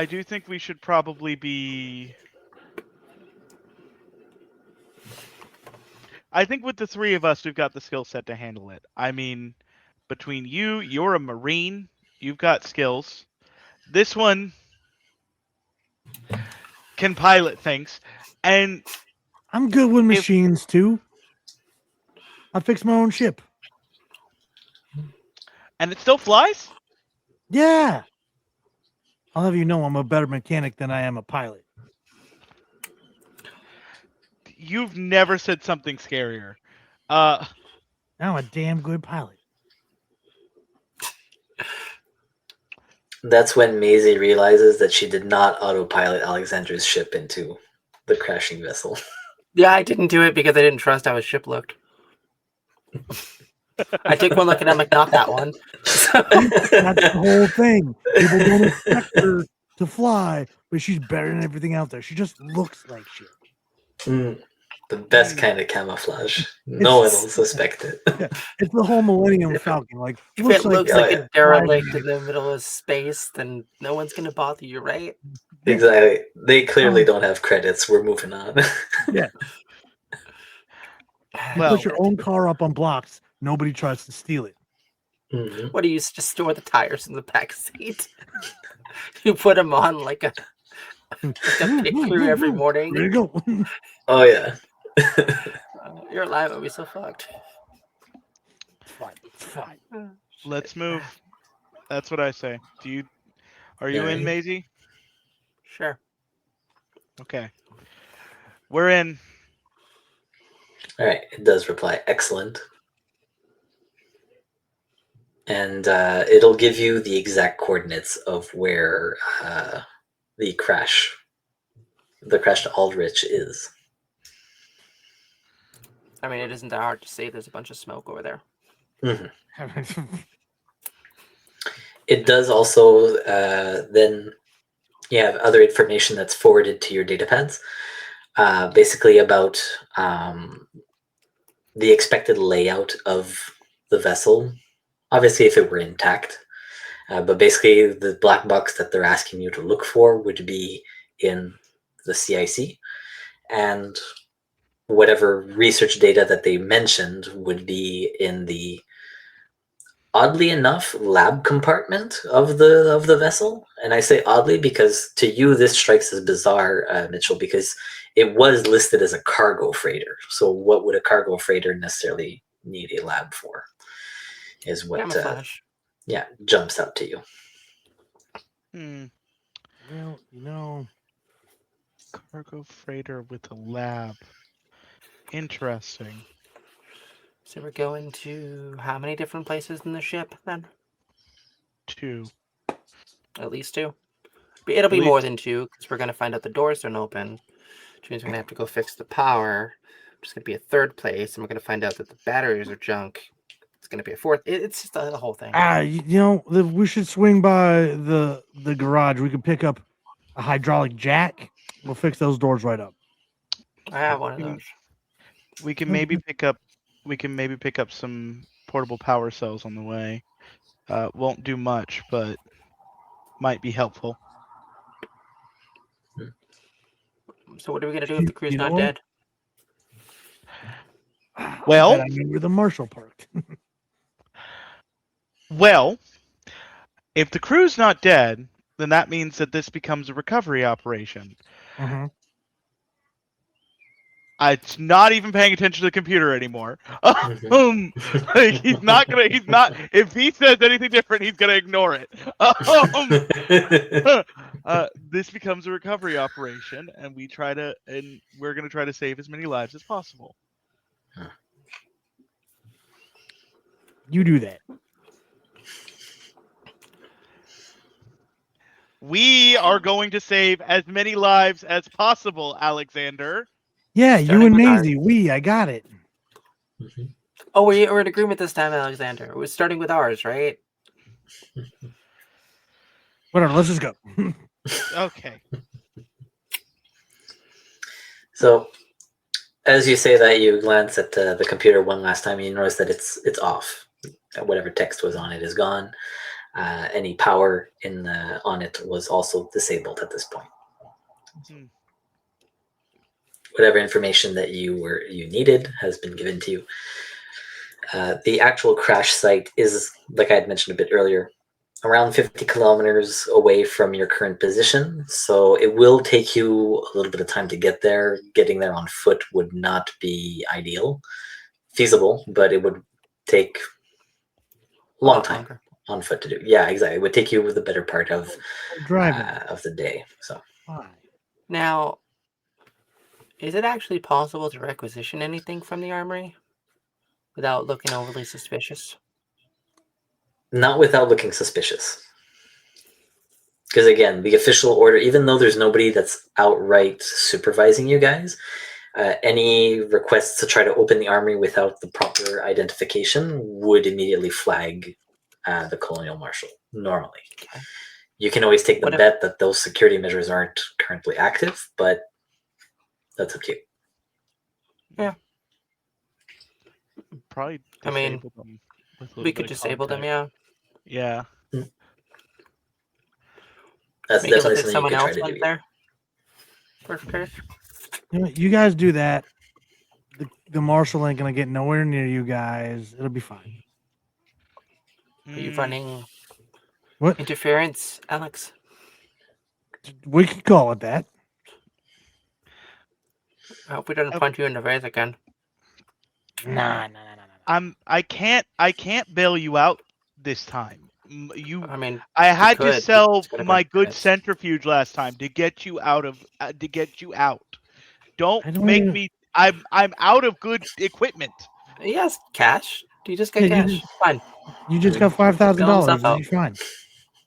do think we should probably be. I think with the three of us, we've got the skill set to handle it. I mean, between you're a Marine, you've got skills. This one can pilot things, and I'm good with machines too. I fix my own ship. it still flies. Yeah. I'll have you know I'm a better mechanic than I am a pilot. You've never said something scarier. Now I'm a damn good pilot. That's when Maisie realizes that she did not autopilot Alexandra's ship into the crashing vessel. Yeah, I didn't do it because I didn't trust how his ship looked. I took one look and I'm like, not that one. That's the whole thing. People don't expect her to fly, but she's better than everything out there. She just looks like shit. The best kind of camouflage. No one will suspect it. Yeah, it's the whole Millennium Falcon. Like, If it looks Oh, like yeah. a derelict in the middle of space, then no one's gonna bother you, right? Exactly. They clearly don't have credits. We're moving on. Yeah. You Well, put your own car up on blocks. Nobody tries to steal it. Mhm. What do you just store the tires in the back seat? You put them on like a pit crew every morning. There you go. Oh yeah. Your life would be so fucked. It's fine. It's fine. let's move. That's what I say. Are you in, Yeah. Maisie? Sure. Okay. We're in. All right. It does reply. Excellent. And it'll give you the exact coordinates of where the crashed Aldrich is. I mean, it isn't that hard to see. There's a bunch of smoke over there. It does also then you have other information that's forwarded to your data pads, basically about the expected layout of the vessel. Obviously, if it were intact, but basically the black box that they're asking you to look for would be in the CIC, and whatever research data that they mentioned would be in the, oddly enough, lab compartment of the vessel. And I say oddly because to you this strikes as bizarre, Mitchell, because it was listed as a cargo freighter. So what would a cargo freighter necessarily need a lab for? Is what Camouflage. jumps out to you. Well, Cargo freighter with a lab. Interesting. So we're going to how many different places in the ship then? 2. At least 2. It'll be At more least- than 2 because we're going to find out the doors don't open, which means we're going to have to go fix the power. There's going to be a 3rd place, and we're going to find out that the batteries are junk. It's going to be a 4th. It's just the whole thing. we should swing by the garage. We could pick up a hydraulic jack. We'll fix those doors right up. I have one of those. We can maybe pick up. We can maybe pick up some portable power cells on the way. Won't do much, but might be helpful. So what are we going to do if the crew's You know not what? dead? Well- I bet I remember the Marshall Park. Well, If the crew's not dead, then that means that this becomes a recovery operation. Mhm. It's not even paying attention to the computer anymore. Mhm. Like, he's not. If he says anything different, he's gonna ignore it. This becomes a recovery operation, and we're gonna try to save as many lives as possible. You do that. We are going to save as many lives as possible, Alexander. Yeah, you Starting and with ours. Maisie. I got it. Mhm. Oh, we're in agreement this time, Alexander. We're starting with ours, right? Whatever. Let's just go. Okay. So, as you say that, you glance at the computer one last time, and you notice that it's off. Whatever text was on it is gone. Any power on it was also disabled at this point. Hmm. Whatever information that you needed has been given to you. The actual crash site is, like I had mentioned a bit earlier, around 50 kilometers away from your current position. So it will take you a little bit of time to get there. Getting there on foot would not be ideal. Feasible, but it would take a A long lot time longer. on foot to do. Yeah, exactly. It would take you the better part of Driving. the day. So Why? Now, is it actually possible to requisition anything from the armory without looking overly suspicious? not without looking suspicious. Because again, the official order, even though there's nobody that's outright supervising you guys, any requests to try to open the armory without the proper identification would immediately flag the colonial marshal. Normally, Okay. you can always take the What if- bet that those security measures aren't currently active, but that's up to you. Probably I mean, disable them with a little We bit could of disable them, context. yeah. Yeah. That's Make it definitely look like something you someone could try else to do. went there. First case. You guys do that. The marshal ain't gonna get nowhere near you guys. It'll be fine. Are you Mm, running What? interference, Alex? We could call it that. I hope we don't Okay. punch you in the face again. Nah. I can't bail you out this time. I mean, I had could. to sell It's gonna go my good nuts. centrifuge last time to get you out of to get you out. Don't I don't make even- me. I'm out of good equipment. Yes, cash. You just got Yeah, cash. Fine. You just got $5,000. stuff out. You're fine.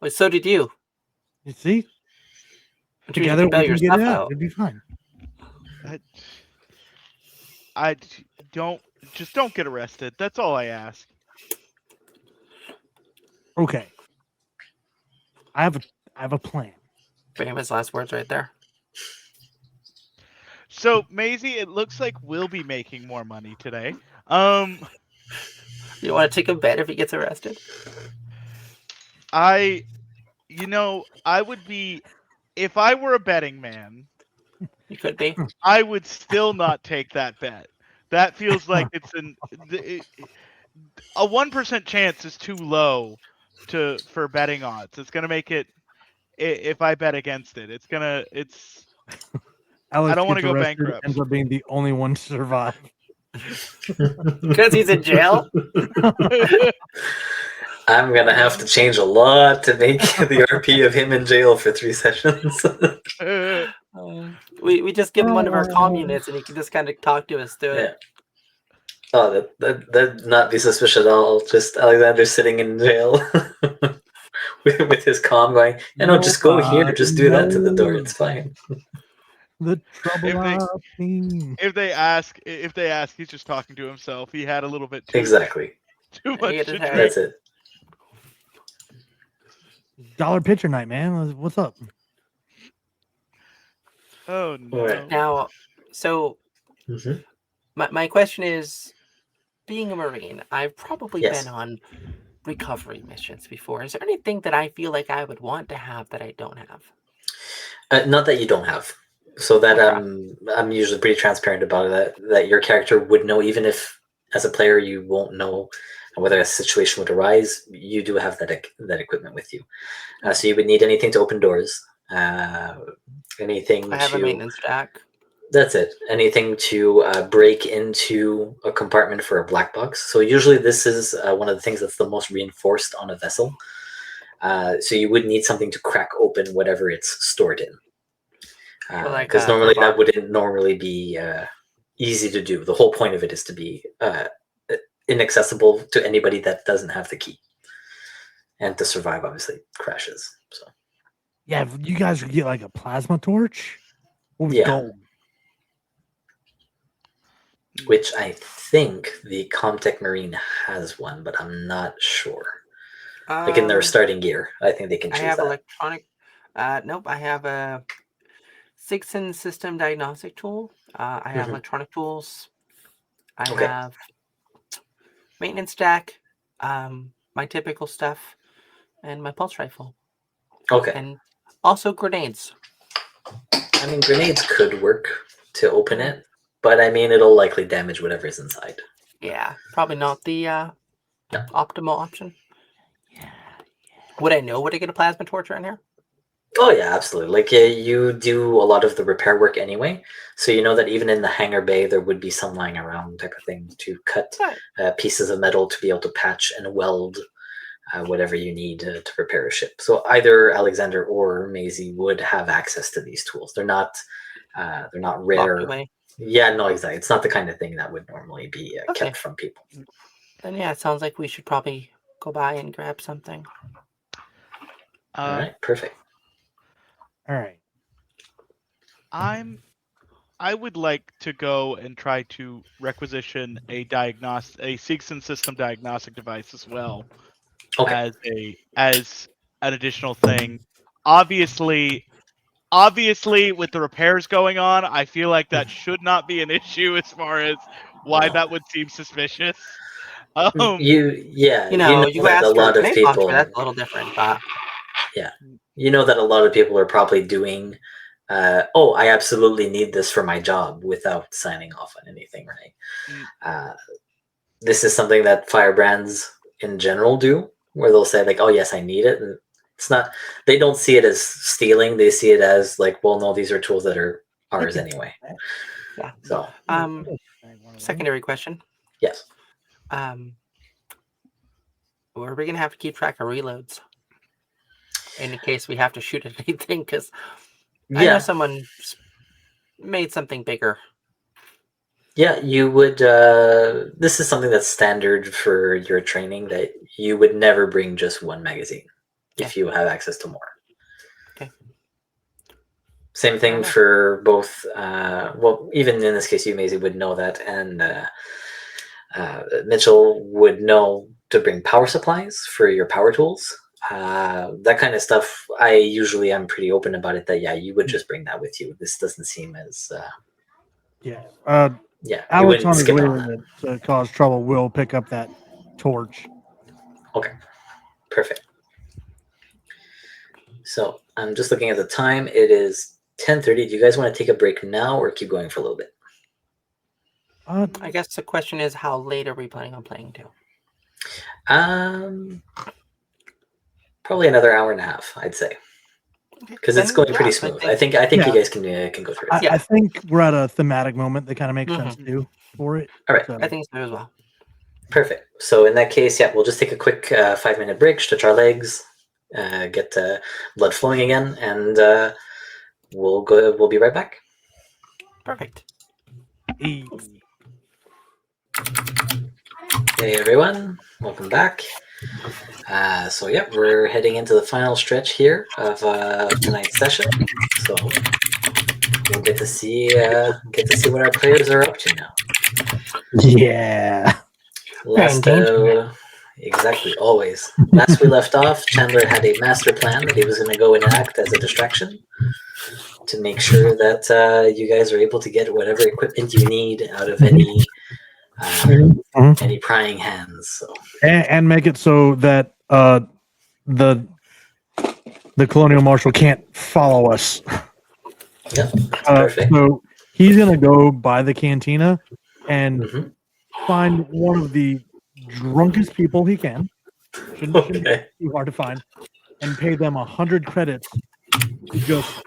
Wait, so did you. You see? Which means you Together can bail we your can get stuff it out. out. It'd be fine. I don't get arrested. That's all I ask. Okay. I have a plan. Famous last words right there. So Maisie, it looks like we'll be making more money today. You want to take a bet if he gets arrested? I would be, if I were a betting man, You could be. I would still not take that bet. That feels like it's a 1% chance is too low for betting odds. It's gonna make it, if I bet against it, it's Alex I don't wanna gets go arrested, bankrupt. ends up being the only one to survive. Because he's in jail? I'm gonna have to change a lot to make the RP of him in jail for 3 sessions. We just give him one of our communists and he can just kind of talk to us through it. Oh, that'd not be suspicious at all. Just Alexander sitting in jail with his comm going, just go here, just do that to the door, it's fine. The trouble I've seen. If they ask, he's just talking to himself. He had a little bit too Exactly. too much get to his drink. That's it. Dollar picture night, man. What's up? Oh no. Alright. Now, so Mhm. my question is, being a Marine, I've probably Yes. been on recovery missions before. Is there anything that I feel like I would want to have that I don't have? Not that you don't have. So that Okay. I'm usually pretty transparent about that your character would know, even if as a player you won't know and whether a situation would arise, you do have that equipment with you. So you would need anything to open doors, anything I have a to. maintenance jack. That's it. Anything to break into a compartment for a black box. So usually this is one of the things that's the most reinforced on a vessel. So you would need something to crack open whatever it's stored in. So like Because a normally crowbar. that wouldn't normally be easy to do. The whole point of it is to be inaccessible to anybody that doesn't have the key. And to survive, obviously, crashes. So Yeah, if you guys could get like a plasma torch. What was Yeah. gold? which I think the Comtech Marine has one, but I'm not sure. Like in their starting gear, I think they can I choose have that. electronic. Nope, I have a Sigson system diagnostic tool. I have Mhm. electronic tools. I Okay. have maintenance jack, my typical stuff, and my pulse rifle, Okay. and also grenades. I mean, grenades could work to open Yeah. it, but I mean, it'll likely damage whatever's inside. Yeah, probably not the No. optimal option. Would I know where to get a plasma torch around here? Oh yeah, absolutely. Like you do a lot of the repair work anyway, so you know that even in the hangar bay there would be some lying around type of thing to cut Right. pieces of metal to be able to patch and weld whatever you need to repair a ship. So either Alexander or Maisie would have access to these tools. They're not Locked rare. away. Yeah, no, exactly. It's not the kind of thing that would normally be Okay. kept from people. Then yeah, it sounds like we should probably go by and grab something. All right, perfect. All right. I would like to go and try to requisition a Sigson system diagnostic device as well Okay. as an additional thing. Obviously, with the repairs going on, I feel like that should not be an issue as far as why No. that would seem suspicious. You know, know you that a asked for a lot of grenade launcher. people. That's a little different, but You know that a lot of people are probably doing. Oh, I absolutely need this for my job without signing off on anything, right? Mm. This is something that firebrands in general do, where they'll say like, "Oh yes, I need it," and it's not. They don't see it as stealing. They see it as like, "Well, no, these are tools that are ours anyway." yeah. So Secondary question. yes, Where are we gonna have to keep track of reloads in case we have to shoot at anything? Because I know yeah, someone made something bigger. yeah. You would. This is something that's standard for your training. That you would never bring just one magazine if you have access to more. Okay. Same thing for both. Well, even in this case, you Maisie would know that, and Mitchell would know to bring power supplies for your power tools. That kind of stuff. I usually am pretty open about it. That you would just bring that with you. This doesn't seem as Yeah. you Alex wouldn't on his skip way on that. to cause trouble will pick up that torch. Okay, perfect. So I'm just looking at the time. It is 10:30. Do you guys want to take a break now or keep going for a little bit? I guess the question is, how late are we planning on playing to? Probably another hour and a half, I'd say, because it's going pretty smooth. I think you guys can go through it. I think we're at a thematic moment that kind of makes sense too for it. All right. So. I think so as well. Perfect. So in that case, we'll just take a quick 5-minute break, stretch our legs, get blood flowing again, and we'll go. We'll be right back. Perfect. Hey everyone, welcome back. So we're heading into the final stretch here of tonight's session. So we'll get to see what our players are up to now. Yeah. Last exactly, always. Last we left off, Chandler had a master plan that he was going to go and act as a distraction to make sure that you guys are able to get whatever equipment you need out of any prying hands. So. And make it so that the colonial marshal can't follow us. Yep, perfect. So he's gonna go by the cantina and find one of the drunkest people he can. Shouldn't be Okay. too hard to find, and pay them 100 credits to just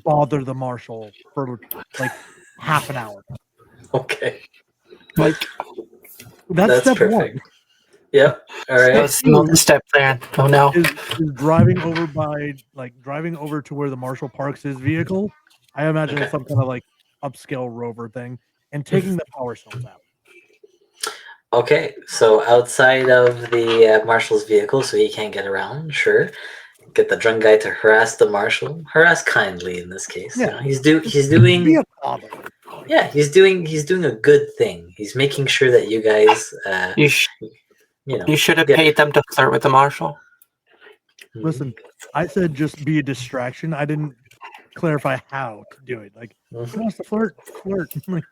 bother the marshal for like half an hour. Okay. Like, That's step perfect. one. Yep. All that right. was not the step plan. Oh no. Is driving over to where the marshal parks his vehicle. I imagine Okay. it's some kind of like upscale rover thing, and taking the power stones out. Okay. So outside of the marshal's vehicle, so he can't get around. Sure. Get the drunk guy to harass the marshal. Harass kindly in this case. Yeah. You know, he's doing. Be a father. Yeah, he's doing a good thing. He's making sure that you guys, You you should have get- paid them to flirt with the marshal. Listen, I said just be a distraction. I didn't clarify how to do it. Like, Mhm. he wants to flirt. Like,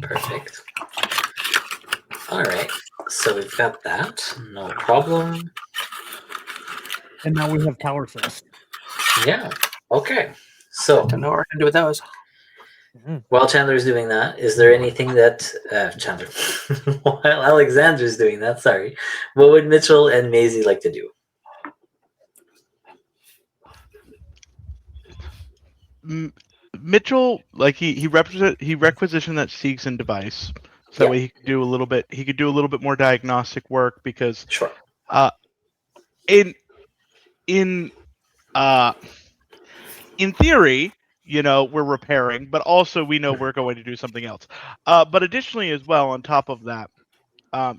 Perfect. All right. So we've got that. No problem. and now we have power cells. Yeah. Okay. So Don't know what we're gonna do with those. while Chandler's doing that, is there anything that Chandler, while Alexander's doing that, sorry, what would Mitchell and Maisie like to do? Mitchell, like he requisitioned that Seegson device, so that way he could do a little bit more diagnostic work, because Sure. in theory, we're repairing, but also we know we're going to do something else. But additionally, as well, on top of that,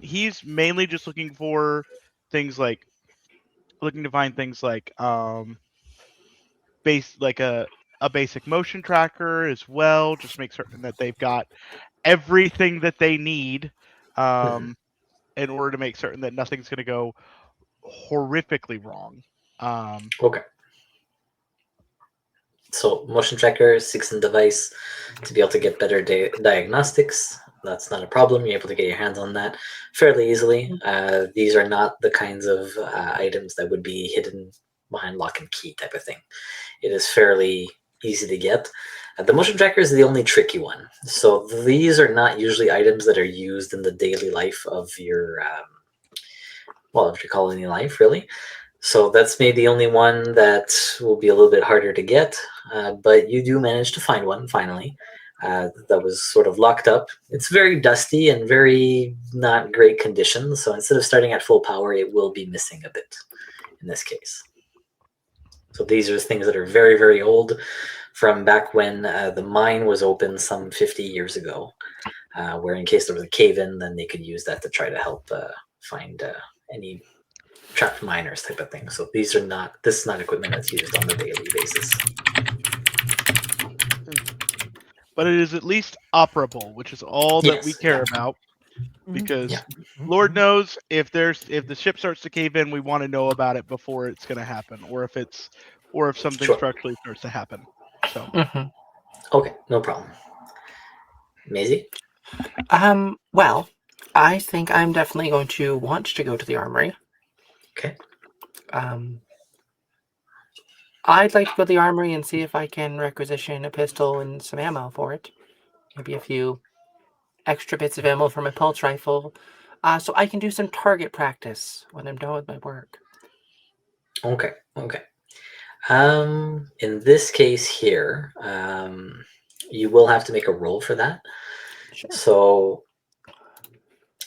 he's mainly just looking to find things like a basic motion tracker as well. Just make certain that they've got everything that they need, in order to make certain that nothing's going to go horrifically wrong. Okay. So motion tracker, Seegson device to be able to get better diagnostics. That's not a problem. You're able to get your hands on that fairly easily. These are not the kinds of items that would be hidden behind lock and key type of thing. It is fairly easy to get. The motion tracker is the only tricky one. So these are not usually items that are used in the daily life of your, of your colony life, really. So that's maybe the only one that will be a little bit harder to get, but you do manage to find one finally. That was sort of locked up. It's very dusty and very not great condition. So instead of starting at full power, it will be missing a bit in this case. So these are things that are very, very old, from back when the mine was open some 50 years ago, where in case there was a cave-in, then they could use that to try to help find any trapped miners type of thing. So this is not equipment that's used on a daily basis. But it is at least operable, which is all that we Yes, care yeah. about. Because Yeah. Lord knows if the ship starts to cave in, we want to know about it before it's going to happen, or if something Sure. structurally starts to happen. So Okay, no problem. Maisie? Well, I think I'm definitely going to want to go to the armory. Okay. I'd like to go to the armory and see if I can requisition a pistol and some ammo for it. Maybe a few extra bits of ammo for my pulse rifle, so I can do some target practice when I'm done with my work. Okay. In this case here, you will have to make a roll for that. Sure. So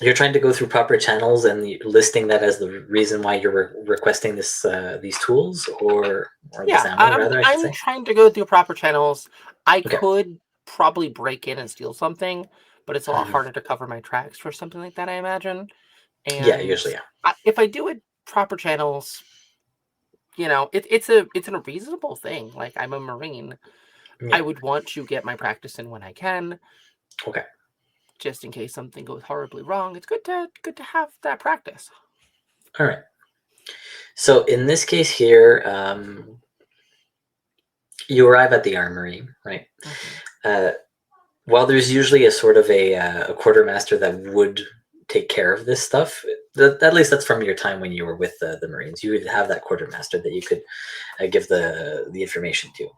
you're trying to go through proper channels and listing that as the reason why you're requesting these tools, or Yeah, this ammo, rather, I should I'm say. trying to go through proper channels. I Okay. could probably break in and steal something, but it's a lot Mhm. harder to cover my tracks for something like that, I imagine. And Yeah, usually, yeah. if I do it proper channels, it's a reasonable thing. Like, I'm a Marine. Yeah. I would want to get my practice in when I can. Okay. Just in case something goes horribly wrong, it's good to have that practice. All right. So in this case here, you arrive at the armory, right? Mm-hmm. While there's usually a sort of a quartermaster that would take care of this stuff, at least that's from your time when you were with the Marines. You would have that quartermaster that you could give the information to.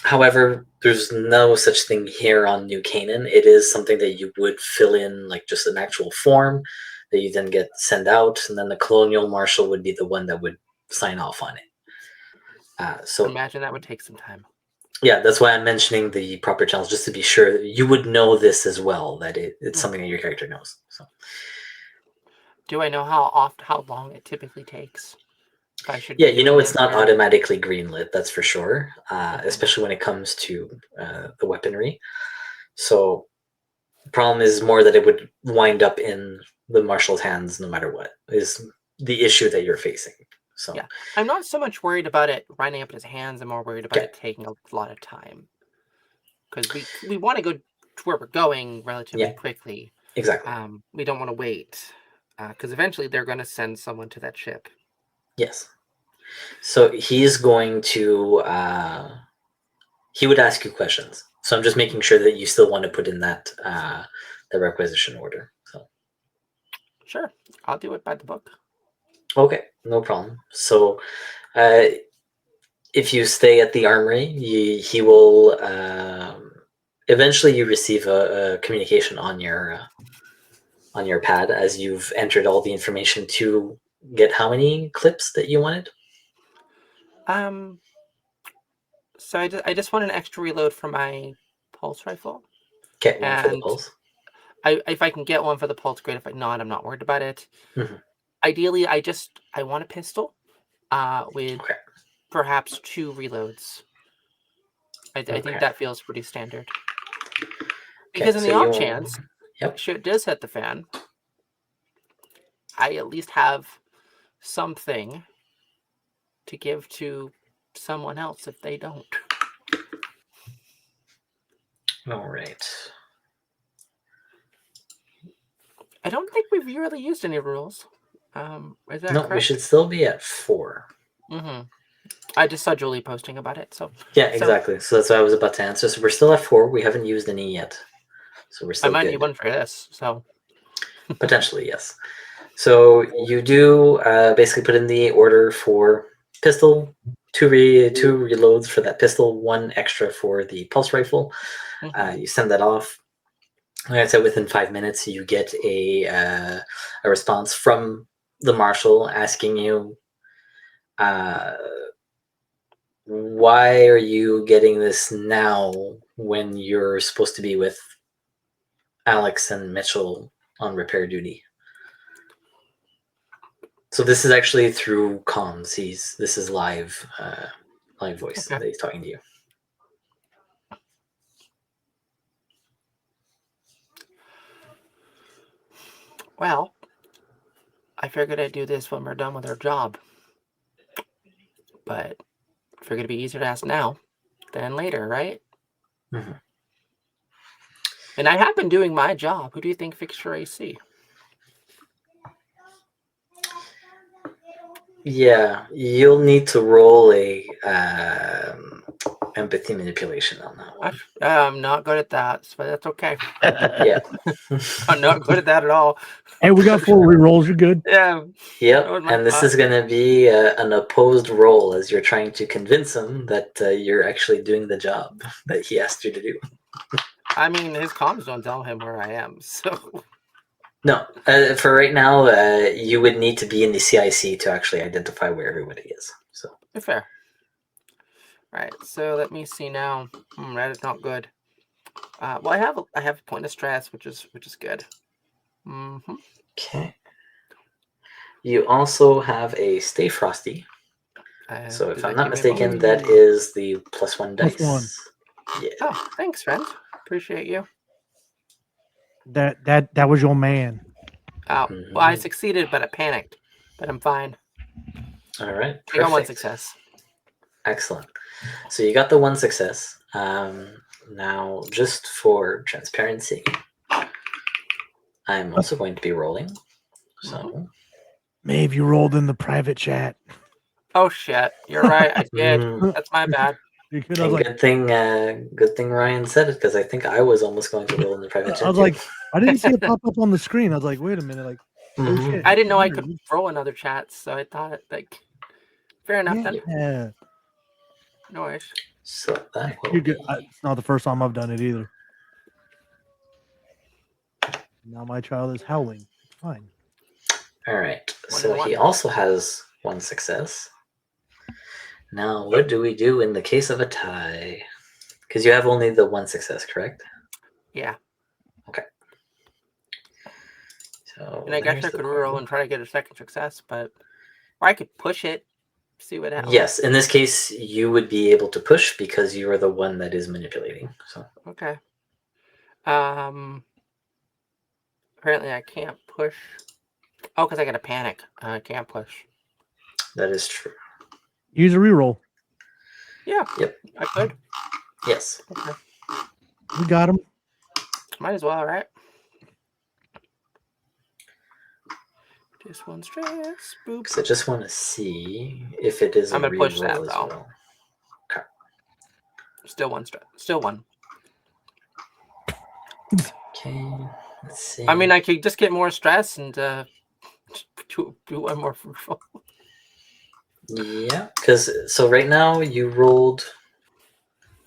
However, there's no such thing here on New Canaan. It is something that you would fill in, like just an actual form that you then get sent out, and then the colonial marshal would be the one that would sign off on it. I So imagine that would take some time. yeah, that's why I'm mentioning the proper channels, just to be sure that you would know this as well, that it's something that your character knows. So Do I know how long it typically takes? If I should yeah, be doing it's this not or- automatically greenlit, that's for sure, Okay. especially when it comes to the weaponry. So the problem is more that it would wind up in the marshal's hands no matter what, is the issue that you're facing. So Yeah. I'm not so much worried about it winding up in his hands. I'm more worried about Okay. it taking a lot of time. Because we want to go to where we're going relatively Yeah. quickly. exactly. We don't want to wait. Because eventually they're going to send someone to that ship. Yes. So he's going to he would ask you questions. So I'm just making sure that you still want to put in that the requisition order. So Sure. I'll do it by the book. okay, no problem. So if you stay at the armory, he will eventually you receive a communication on your pad as you've entered all the information to get how many clips that you wanted. So I just want an extra reload for my pulse rifle. Okay, one for the And pulse. if I can get one for the pulse, great. If not, I'm not worried about it. Mhm. Ideally, I want a pistol with Okay. perhaps 2 reloads. I Okay. think that feels pretty standard. Okay, Because in so the off you chance Yep. shit does hit the fan, I at least have something to give to someone else if they don't. All right. I don't think we've really used any rules. Is that No, correct? we should still be at 4. Mm-hmm. I just saw Julie posting about it, so Yeah, exactly. So that's what I was about to answer. So we're still at 4. We haven't used any yet. So we're I still might good. need one for this. So Potentially, yes. So you do basically put in the order for pistol, two reloads for that pistol, 1 extra for the pulse rifle. mhm. You send that off. Like I said, within 5 minutes, you get a response from the marshal asking you, why are you getting this now when you're supposed to be with Alex and Mitchell on repair duty? So this is actually through comms. This is live voice Okay. that he's talking to you. Well, I figured I'd do this when we're done with our job. But figured it'd be easier to ask now than later, right? Mm-hmm. And I have been doing my job. Who do you think fixed your AC? Yeah, you'll need to roll a empathy manipulation on that one. I'm not good at that, but that's okay. Yeah. I'm not good at that at all. Hey, we got 4 rerolls. You're good. Yeah. Yep, That was my and this thought. is going to be an opposed roll as you're trying to convince him that you're actually doing the job that he asked you to do. I mean, his comms don't tell him where I am, so. No, for right now, you would need to be in the CIC to actually identify where everybody is. So Fair. Right, so let me see now. That is not good. Well, I have a point of stress, which is good. Mm-hmm. okay. You also have a Stay Frosty. So if Does I'm that not give me a mistaken, bonus? that is the +1 dice. +1. Yeah. Oh, thanks, friend. Appreciate you. That was your man. Oh, well, I succeeded, but I panicked. But I'm fine. All right. I got 1 perfect. success. Excellent. So you got the 1 success. Now, just for transparency, I'm also going to be rolling. So Maeve, you rolled in the private chat. Oh shit! You're right. I did. That's my bad. You could. I was and like, good thing Ryan said it, because I think I was almost going to roll in the private chat. I was too. like, I didn't see it pop up on the screen. I was like, wait a minute, like, oh Mhm. shit. I didn't know I Weird. could roll another chat, so I thought like, fair enough then. Yeah. No worries. So that will You're good. be... It's not the first time I've done it either. Now my child is howling. It's fine. All right. One So and he one. also has 1 success. Now, what do we do in the case of a tie? Because you have only the 1 success, correct? Yeah. Okay. So And I guess there's I the could card. reroll and try to get a second success, or I could push it, see what happens. Yes, in this case, you would be able to push because you are the one that is manipulating. So Okay. Apparently I can't push. Oh, because I got a panic. I can't push. that is true. Use a reroll. Yeah. Yep. I could. Yes. Okay. We got him. Might as well, right? Just 1 stress. Boop. Because I just want to see if it is a I'm gonna push that, reroll as though. well. Still 1 stress. Still 1. Okay. Let's see. I mean, I could just get more stress and do 1 more reroll. Yeah, because so right now you rolled.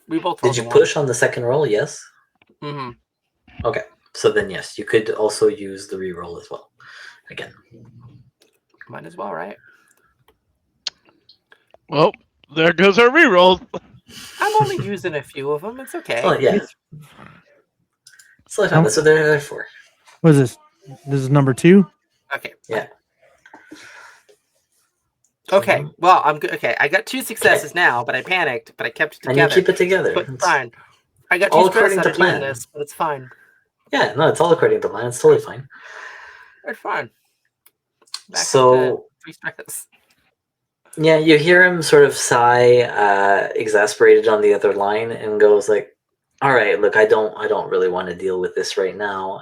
We both Did rolled you a 1. push on the second roll? Yes. Mm-hmm. Okay. So then yes, you could also use the reroll as well. Again. Might as well, right? Well, there goes our reroll. I'm only using a few of them. It's okay. Oh yeah. So that's what they're there for. What is this? This is number 2? Okay. Yeah. Okay. Well, I'm good. Okay. I got 2 successes now, but I panicked, but I kept it together. And you keep it together. But It's fine. I got 2 all stress according out to of doing plan. this, but it's fine. Yeah, no, it's all according to plan. It's totally fine. It's fine. Back So- up to 3 stress. Yeah, you hear him sort of sigh, exasperated on the other line, and goes like, "All right, look, I don't really want to deal with this right now.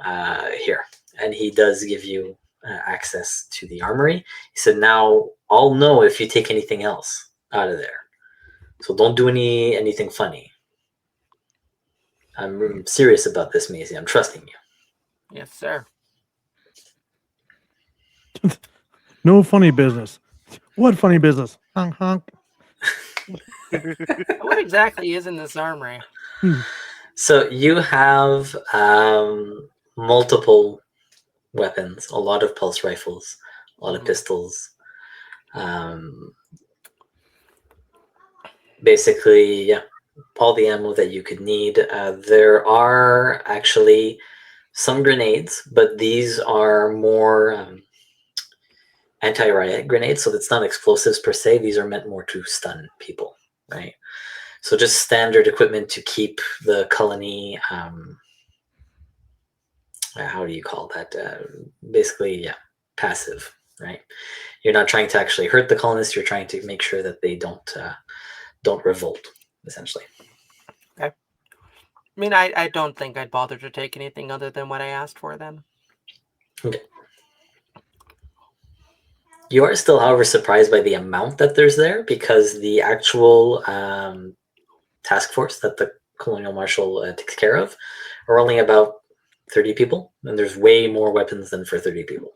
Here," and he does give you access to the armory. He said, "Now I'll know if you take anything else out of there. So don't do anything funny. I'm serious about this, Maisie. I'm trusting you." Yes, sir. No funny business. What funny business? Honk honk. What exactly is in this armory? So you have multiple weapons, a lot of pulse rifles, a lot of pistols. Basically, yeah, all the ammo that you could need. There are actually some grenades, but these are more anti-riot grenades, so it's not explosives per se. These are meant more to stun people, right? So just standard equipment to keep the colony. How do you call that? Basically, yeah, passive, right? You're not trying to actually hurt the colonists. You're trying to make sure that they don't revolt, essentially. Okay. I mean, I don't think I'd bother to take anything other than what I asked for then. Okay. You are still, however, surprised by the amount that there's there, because the actual task force that the colonial marshal takes care of are only about 30 people, and there's way more weapons than for 30 people.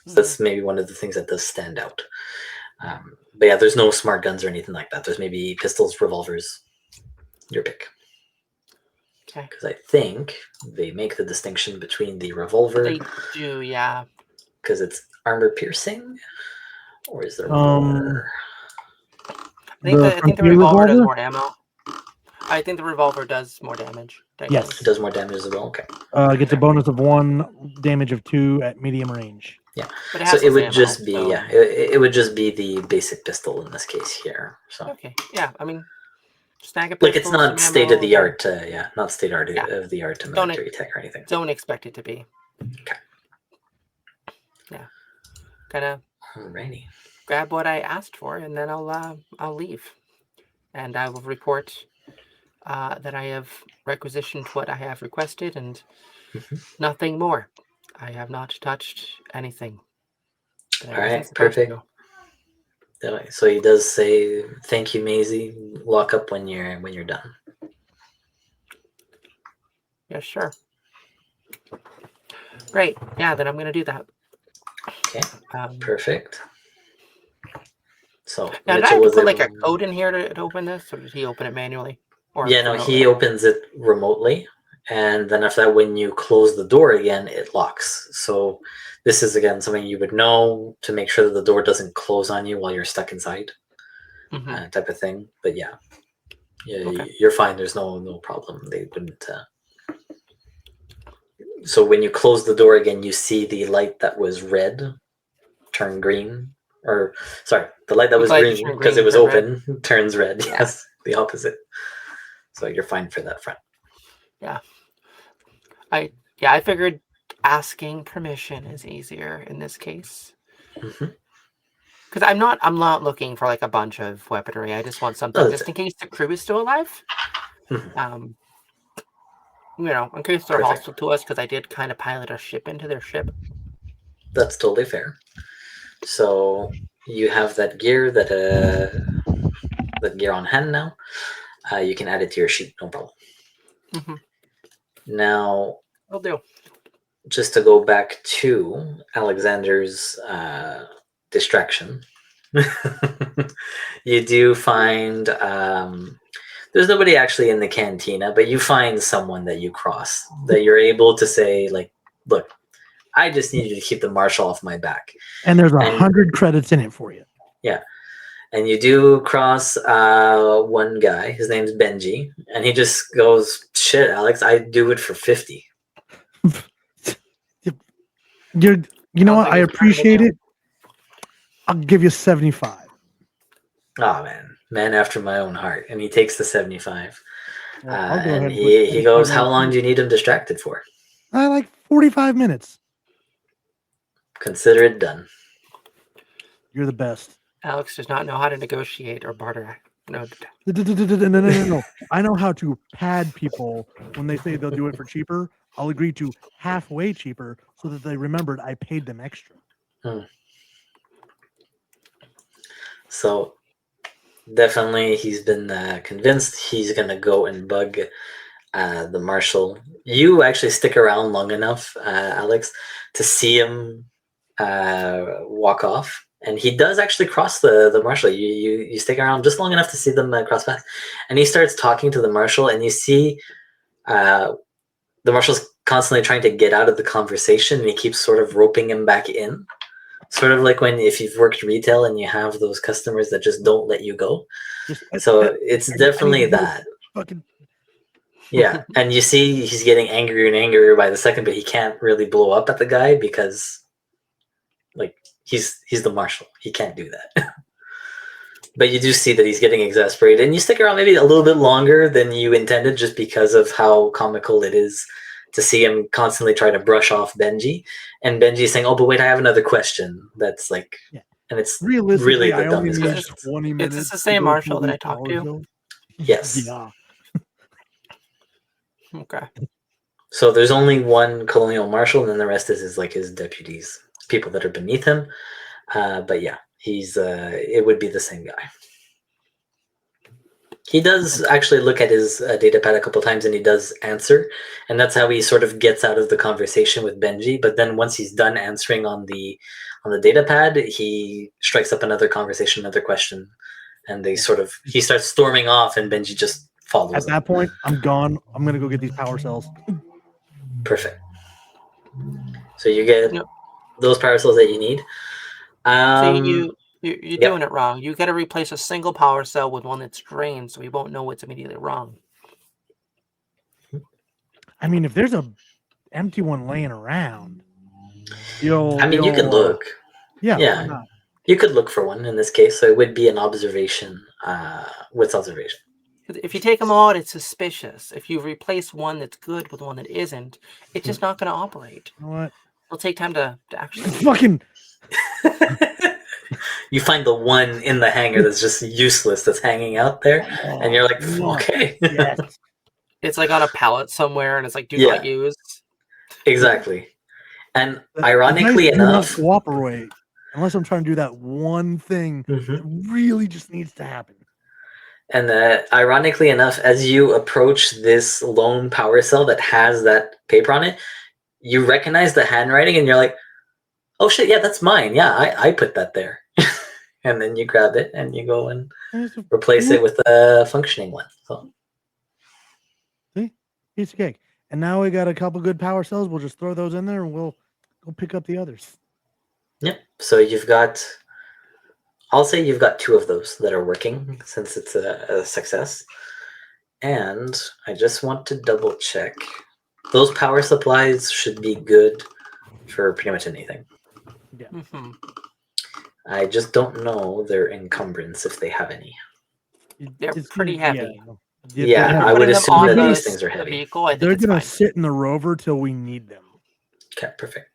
So that's maybe one of the things that does stand out. But yeah, there's no smart guns or anything like that. There's maybe pistols, revolvers, your pick. Okay. Because I think they make the distinction between the revolver, They do, yeah. because it's armor piercing, or is there Um, more? I think the revolver does more ammo. I think the revolver does more damage. Yes. It does more damage as well. Okay. Gets a bonus of 1, damage of 2 at medium range. Yeah. But it So has it less would ammo, just be so- yeah. It would just be the basic pistol in this case here. So Okay. Yeah. I mean, snag a pistol. like it's not some state of the ammo, art. Yeah, not state of the art Don't military tech or anything. Don't expect it to be. Okay. Yeah. Kind of Alrighty. grab what I asked for, and then I'll leave, and I will report that I have requisitioned what I have requested, and nothing more. I have not touched anything. that I All wasn't right, supposed perfect. to. So he does say, "Thank you, Maisie. Lock up when you're done." Yeah, sure. Great. Yeah, then I'm gonna do that. Okay. Perfect. Now, So did I Mitchell have to was put like able. a code in here to open this, or did he open it manually? Or Yeah, no, remotely? he opens it remotely, and then after that, when you close the door again, it locks. So this is again something you would know to make sure that the door doesn't close on you while you're stuck inside, Mhm. type of thing. But yeah, Okay. you're fine. There's no problem. They wouldn't. So when you close the door again, you see the light that was red turn green, or sorry, the light that The was light that green turned because green it was turned red. open turns red. Yeah. Yes, the opposite. So you're fine for that front. Yeah. I figured asking permission is easier in this case. Mm-hmm. Because I'm not looking for like a bunch of weaponry. I just want Oh, something that's just in case the crew is still alive. Mhm. In case they're Perfect. hostile to us, because I did kind of pilot a ship into their ship. That's totally fair. So you have that gear that gear on hand now. You can add it to your sheet, no problem. Mm-hmm. Now, Will do. just to go back to Alexander's distraction, you do find there's nobody actually in the cantina, but you find someone that you cross that you're able to say, like, look, I just need you to keep the marshal off my back. And there's And 100 credits in it for you. yeah. And you do cross one guy. His name's Benji, and he just goes, "Shit, Alex, I do it for 50." You know Sounds what? like I he's part of the appreciate deal. it. I'll give you 75. Oh man after my own heart, and he takes the 75. Well, I'll go And ahead and put he 25 goes, "How minutes long in. do you need him distracted for?" I like 45 minutes. Consider it done. You're the best. Alex does not know how to negotiate or barter. No. No. I know how to pad people when they say they'll do it for cheaper. I'll agree to halfway cheaper so that they remembered I paid them extra. So definitely, he's been convinced. He's gonna go and bug the marshal. You actually stick around long enough, Alex, to see him walk off, and he does actually cross the marshal. You stick around just long enough to see them cross paths, and he starts talking to the marshal, and you see the marshal's constantly trying to get out of the conversation, and he keeps sort of roping him back in. Sort of like if you've worked retail and you have those customers that just don't let you go. Just So it's I need definitely to do that. fucking Yeah, and you see he's getting angrier and angrier by the second, but he can't really blow up at the guy because, like, he's the marshal. He can't do that. But you do see that he's getting exasperated, and you stick around maybe a little bit longer than you intended, just because of how comical it is to see him constantly try to brush off Benji, and Benji saying, "Oh, but wait, I have another question." That's like, Yeah. and it's Realistically, really the I only dumbest need question. 20 minutes. Is this the to same go marshal through that I these talked power to? cells. Yes. Yeah. Okay. So there's only one colonial marshal, and then the rest is his deputies, people that are beneath him. But yeah, he's it would be the same guy. He does actually look at his data pad a couple times, and he does answer, and that's how he sort of gets out of the conversation with Benji. But then once he's done answering on the data pad, he strikes up another conversation, another question, and he starts storming off, and Benji just follows At him. that point, I'm gone. I'm gonna go get these power cells. Perfect. So you get Yep. those power cells that you need. So you're Yep. doing it wrong. You got to replace a single power cell with one that's drained, so we won't know what's immediately wrong. I mean, if there's a empty one laying around, you can look. Yeah, Yeah. why not? You could look for one in this case, so it would be an observation with observation. If you take them all out, it's suspicious. If you replace one that's good with one that isn't, it's just not going to operate. You know what? It'll take time to actually. Fucking You find the one in the hangar that's just useless, that's hanging out there, and you're like, okay. Yes. It's like on a pallet somewhere, and it's like, do Yeah. not use. Exactly. And The ironically dice do not enough, cooperate unless I'm trying to do that one thing Mhm. that really just needs to happen. and ironically enough, as you approach this lone power cell that has that paper on it, you recognize the handwriting, and you're like, oh shit, yeah, that's mine. Yeah, I put that there. and then you grab it and you go and It's a replace it with a functioning one. So piece of cake. And now we got a couple good power cells. We'll just throw those in there and we'll go pick up the others. yep. So you've got, I'll say you've got 2 of those that are working since it's a success. And I just want to double check. Those power supplies should be good for pretty much anything. Mm-hmm. I just don't know their encumbrance if they have any. They're It's pretty gonna- heavy. Yeah, they're I heavy. would Putting them assume on that the these things are heavy. vehicle, I think They're it's gonna fine. sit in the rover till we need them. Okay, perfect.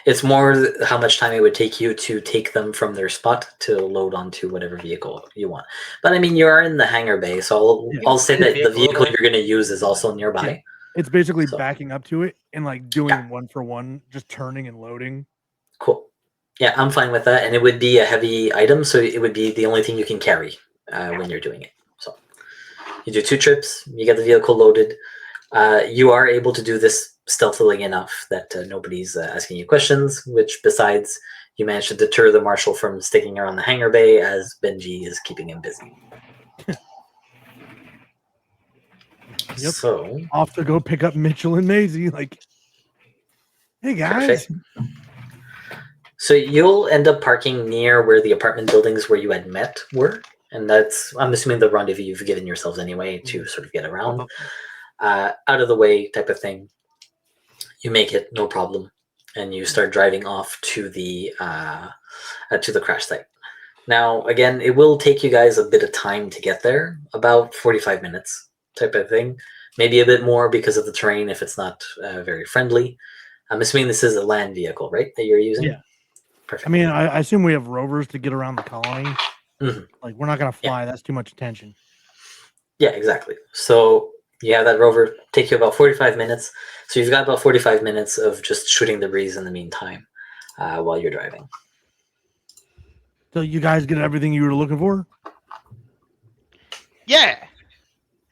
It's more how much time it would take you to take them from their spot to load onto whatever vehicle you want. But I mean, you are in the hangar bay, so Yeah. I'll say In the that the vehicle, vehicle really. you're going to use is also nearby. Yeah. It's basically So- backing up to it and like doing Yeah. one for one, just turning and loading. Cool. Yeah, I'm fine with that. And it would be a heavy item, so it would be the only thing you can carry when you're doing it. So you do 2 trips, you get the vehicle loaded. You are able to do this stealthily enough that nobody's asking you questions, which besides, you managed to deter the marshal from sticking around the hangar bay as Benji is keeping him busy. Yep. So, Off to go pick up Mitchell and Maisie. Like, hey guys. perfect. So you'll end up parking near where the apartment buildings where you had met were, and that's, I'm assuming, the rendezvous you've given yourselves anyway to sort of get around. Out of the way type of thing. You make it, no problem, and you start driving off to the crash site. Now, again, it will take you guys a bit of time to get there, about 45 minutes type of thing, maybe a bit more because of the terrain if it's not very friendly. I'm assuming this is a land vehicle, right, that you're using? Yeah. Perfect. I mean, I assume we have rovers to get around the colony. Mhm. Like, we're not gonna fly. That's too much attention. Yeah, exactly. So you have that rover take you about 45 minutes. So you've got about 45 minutes of just shooting the breeze in the meantime while you're driving. So you guys get everything you were looking for? Yeah.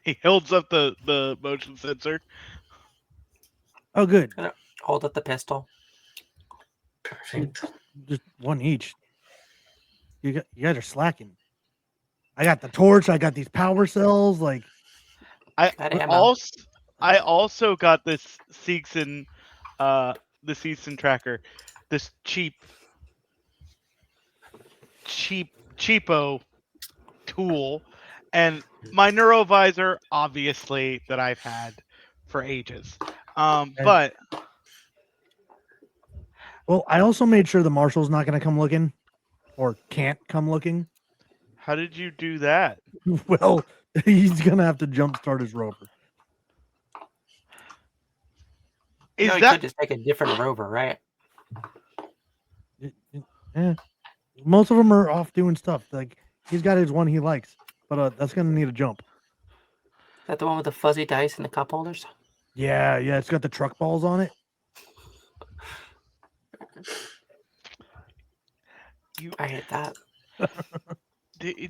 He holds up the motion sensor. Oh, good. Hold up the pistol. Perfect. Just one each. You guys are slacking. I got the torch. I got these power cells. Like, Got ammo. I also got this Seegson tracker. This cheapo tool, and my neurovisor, obviously, that I've had for ages. But well, I also made sure the marshal's not going to come looking, or can't come looking. how did you do that? Well, he's going to have to jumpstart his rover. You Is know, you that could just take a different rover, right? Yeah. Most of them are off doing stuff. Like, he's got his one he likes, but that's going to need a jump. Is that the one with the fuzzy dice and the cup holders? Yeah, it's got the truck balls on it. I hate that.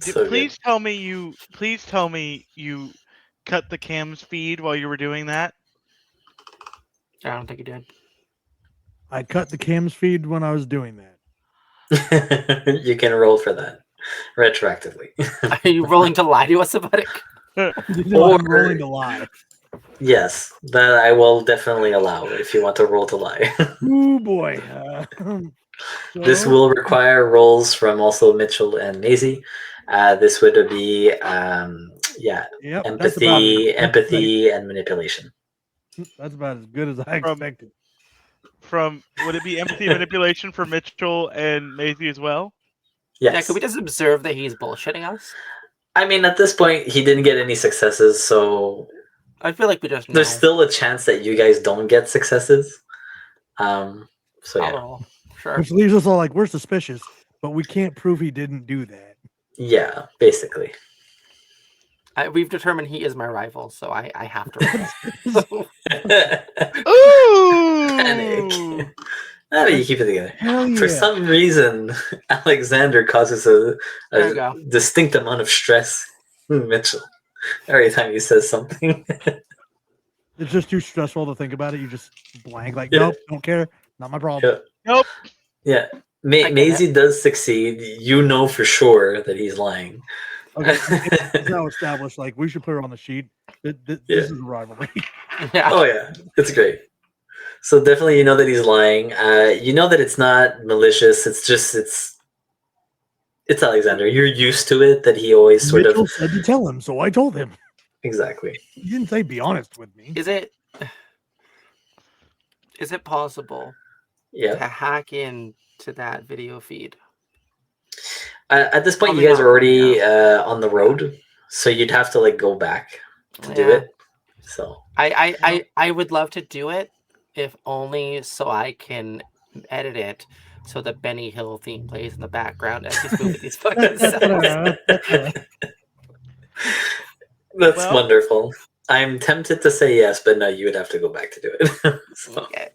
So please tell me you cut the cam speed while you were doing that. I don't think you did. I cut the cams feed when I was doing that. You can roll for that retroactively. Are you rolling to lie to us about it? No, I'm Or- rolling to lie. Yes, that I will definitely allow if you want to roll to lie. Oh boy. This So- will require rolls from also Mitchell and Maisie. This would be Yep, that's empathy, and manipulation. That's about as good as I expected. Would it be empathy manipulation for Mitchell and Maisie as well? Yeah, Yes. could we just observe that he's bullshitting us? I mean, at this point, he didn't get any successes, so I feel like we just know. there's still a chance that you guys don't get successes. So I'll yeah, roll. Sure. Which leaves us all like, we're suspicious, but we can't prove he didn't do that. yeah, basically. We've determined he is my rival, so I have to roll. Ooh! Panic. How do you keep it together? Hell yeah. For some reason, Alexander causes a There you go. distinct amount of stress in Mitchell every time he says something. It's just too stressful to think about it. You just blank, like, Yeah. nope, don't care. Not my problem. Yeah. Nope. Yeah. get it. Maisie does succeed. You know for sure that he's lying. Okay, it's now established. Like we should put her on the sheet. This is a rivalry. Yeah. Oh yeah, it's great. So definitely, you know that he's lying. You know that it's not malicious. It's just it's Alexander. You're used to it. That he always sort Mitchell of said to tell him, so I told him. exactly. He didn't say be honest with me. Is it possible Yeah. to hack into that video feed? At this point, Probably you guys not are already right on the road, so you'd have to like go back to do Yeah. it. So I would love to do it, if only so I can edit it so the Benny Hill theme plays in the background as he's moving these fucking cells. that's Well- wonderful. I'm tempted to say yes, but no, you would have to go back to do it. So, Okay.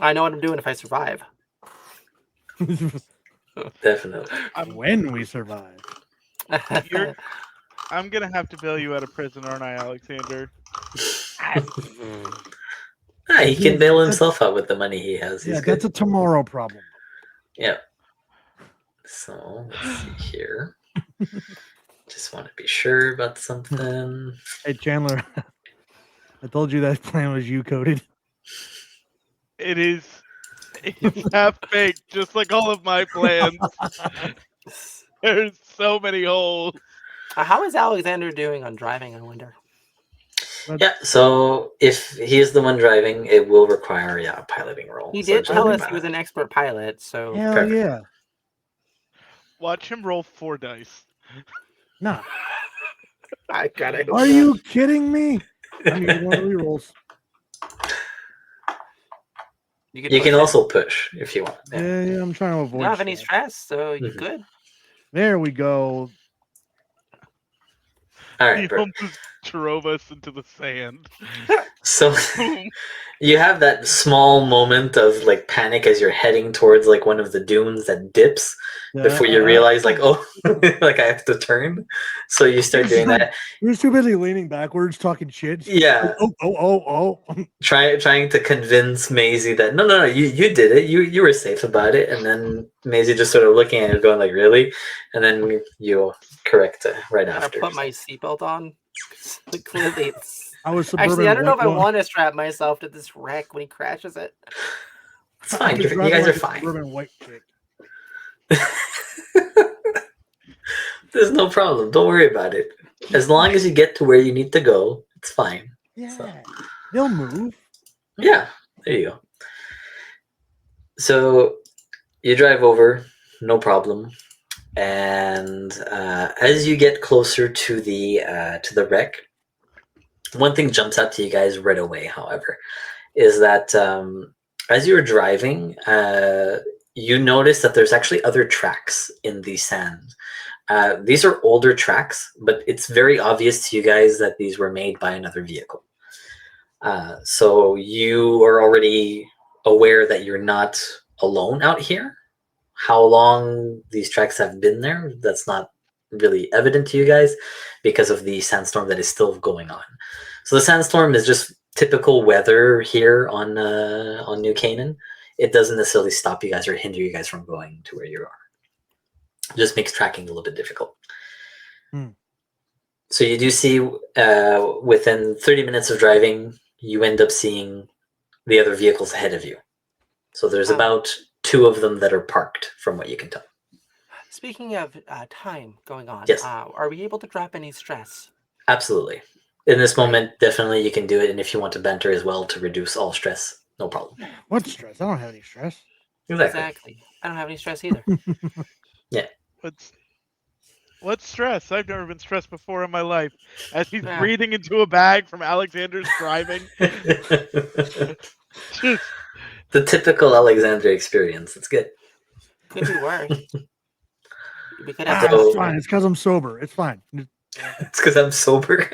I know what I'm doing if I survive. definitely. When we survive. I'm gonna have to bail you out of prison, aren't I, Alexander? He can bail himself out with the money he has. He's Yeah, good. that's a tomorrow problem. Yeah. So let's see here. Just want to be sure about something. Hey Chandler, I told you that plan was you coded. It's half baked, just like all of my plans. There's so many holes. How is Alexander doing on driving, I wonder? Yeah, so if he is the one driving, it will require a piloting roll. He So did just tell roll us he pilot. was an expert pilot, so Hell Perfect. yeah. Watch him roll 4 dice. Nah. I gotta. Are you kidding me? I'm using one of the rerolls. You, could You push can it. also push if you want. Yeah. Yeah, I'm trying to You avoid. don't have any stress. stress, so you Mhm. could. There we go. All He right, perfect. almost drove us into the sand. So you have that small moment of like panic as you're heading towards like one of the dunes that dips before you realize like, oh, like I have to turn. So you start doing that. You're too busy leaning backwards, talking shit. Yeah, Oh. trying to convince Maisie that no, you did it. You were safe about it. And then Maisie just sort of looking at you, going like, really? And then you correct it right I after. put my seatbelt on. Clearly, it's I was suburban. actually. I don't know if I white- want to strap myself to this wreck when he crashes it. It's I fine. was You driving guys like are a fine. Suburban white chick. There's no problem. Don't worry about it. As long as you get to where you need to go, it's fine. Yeah, So. they'll move. Yeah, there you go. So you drive over, no problem. And as you get closer to the wreck, one thing jumps out to you guys right away. However, is that as you were driving, you notice that there's actually other tracks in the sand. These are older tracks, but it's very obvious to you guys that these were made by another vehicle. So you are already aware that you're not alone out here. How long these tracks have been there, that's not really evident to you guys because of the sandstorm that is still going on. So the sandstorm is just typical weather here on New Canaan. It doesn't necessarily stop you guys or hinder you guys from going to where you are. It just makes tracking a little bit difficult. So you do see within 30 minutes of driving, you end up seeing the other vehicles ahead of you. So there's about 2 of them that are parked from what you can tell. Speaking of time going on, Yes. Are we able to drop any stress? Absolutely. In this moment, definitely you can do it. And if you want to banter as well to reduce all stress, no problem. What stress? I don't have any stress. Exactly. I don't have any stress either. What's stress? I've never been stressed before in my life. As he's Yeah. breathing into a bag from Alexander's driving. Just The typical Alexander experience. It's good. Could be worse. We could Ah, have. So- it's fine. It's because I'm sober. It's fine. It's because I'm sober.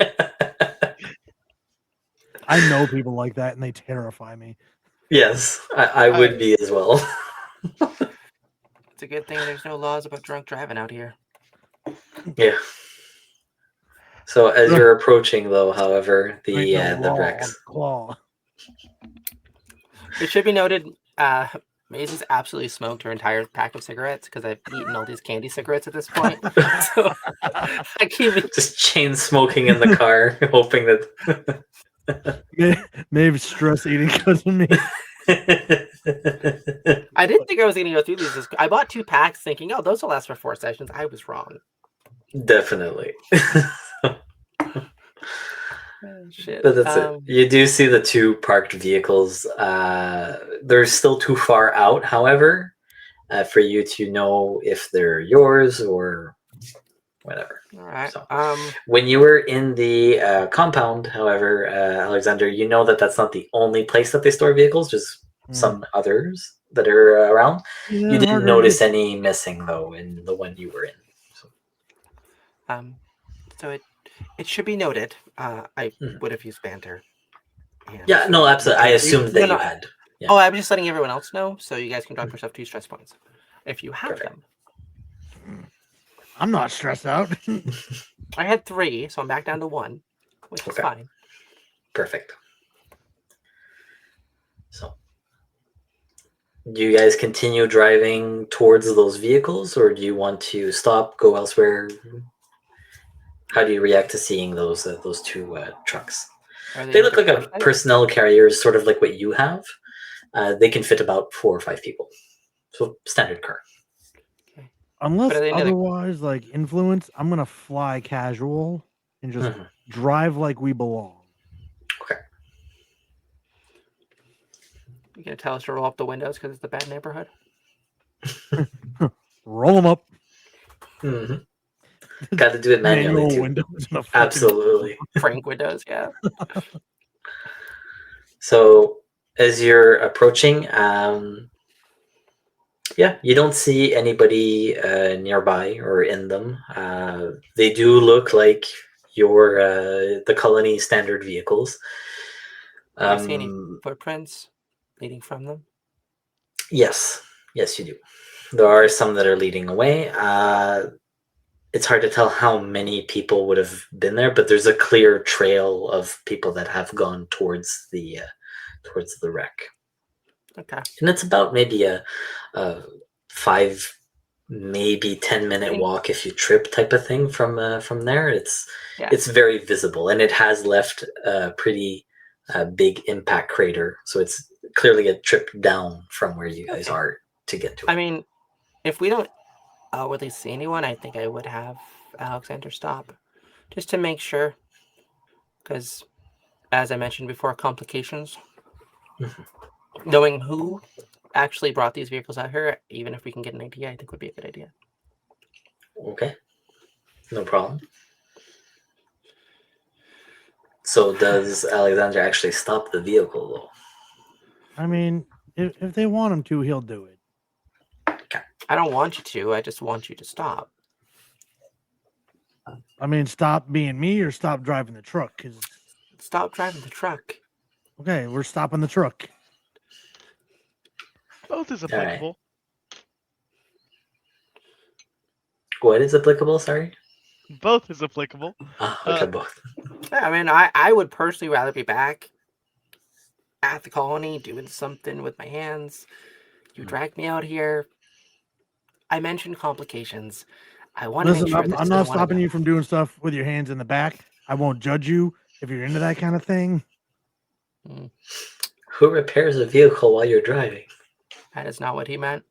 I know people like that, and they terrify me. Yes, I would be as well. It's a good thing there's no laws about drunk driving out here. Yeah. So as you're approaching, though, however, Ain't no the law on wrecks. claw. It should be noted, Maisie's absolutely smoked her entire pack of cigarettes because I've eaten all these candy cigarettes at this point. So I keep it. Just chain smoking in the car, hoping that. Maybe stress eating because of me. I didn't think I was going to go through these. I bought 2 packs thinking, oh, those will last for 4 sessions. I was wrong. Definitely. Shit. But that's it. You do see the 2 parked vehicles. They're still too far out, however, for you to know if they're yours or whatever. All right. So, when you were in the compound, however, Alexander, you know that that's not the only place that they store vehicles. Just some others that are around. Yeah, You didn't harder notice to- any missing though in the one you were in. So it should be noted. I Mhm. would have used banter. And Yeah, so no, you absolutely. I can- assumed that you had. Yeah. Oh, I'm just letting everyone else know, so you guys can drop yourself 2 stress points if you have Perfect. them. I'm not stressed out. I had 3, so I'm back down to 1, which is Okay. fine. Perfect. So, do you guys continue driving towards those vehicles, or do you want to stop, go elsewhere? How do you react to seeing those 2 trucks? Are They look like different a types? personnel carriers, sort of like what you have. They can fit about 4 or 5 people. So standard car. Unless But are they another- otherwise, like influence, I'm gonna fly casual and just Mhm. drive like we belong. You gonna tell us to roll up the windows because it's a bad neighborhood? Roll them up. Got to do it manually Manual too. windows in a fucking- Absolutely. Frank windows, yeah. So as you're approaching, yeah, you don't see anybody nearby or in them. They do look like your the colony standard vehicles. Do you see any footprints leading from them? Yes, you do. There are some that are leading away. It's hard to tell how many people would have been there, but there's a clear trail of people that have gone towards the wreck. Okay. And it's about maybe a 5, maybe 10-minute walk if you trip type of thing from there. It's very visible, and it has left a pretty big impact crater, so it's clearly a trip down from where you guys are to get to it. I mean, if we don't outwardly see anyone, I think I would have Alexander stop just to make sure. Because, as I mentioned before, complications. Knowing who actually brought these vehicles out here, even if we can get an idea, I think would be a good idea. Okay, no problem. So does Alexander actually stop the vehicle though? I mean, if they want him to, he'll do it. I don't want you to. I just want you to stop. I mean, stop being me or stop driving the truck. Cause Stop driving the truck. okay, we're stopping the truck. Both is applicable. What is applicable? Sorry. Both is applicable. Okay, both. Yeah, I mean, I would personally rather be back at the colony doing something with my hands. You dragged me out here. I mentioned complications. I want to make Listen, sure I'm not stopping you from doing stuff with your hands in the back. I won't judge you if you're into that kind of thing. Who repairs a vehicle while you're driving? That is not what he meant.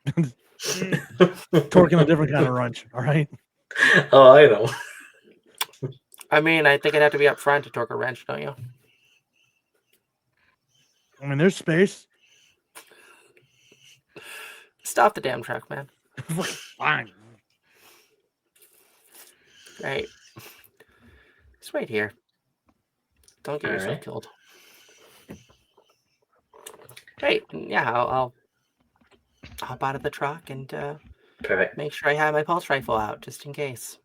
Torquing a different kind of wrench, all right? Oh, I know. I mean, I think I'd have to be up front to torque a wrench, don't you? I mean, there's space. Stop the damn truck, man. Fine. Right. Just wait here. Don't get yourself Alright. killed. Great. Yeah, I'll hop out of the truck and Perfect. make sure I have my pulse rifle out just in case.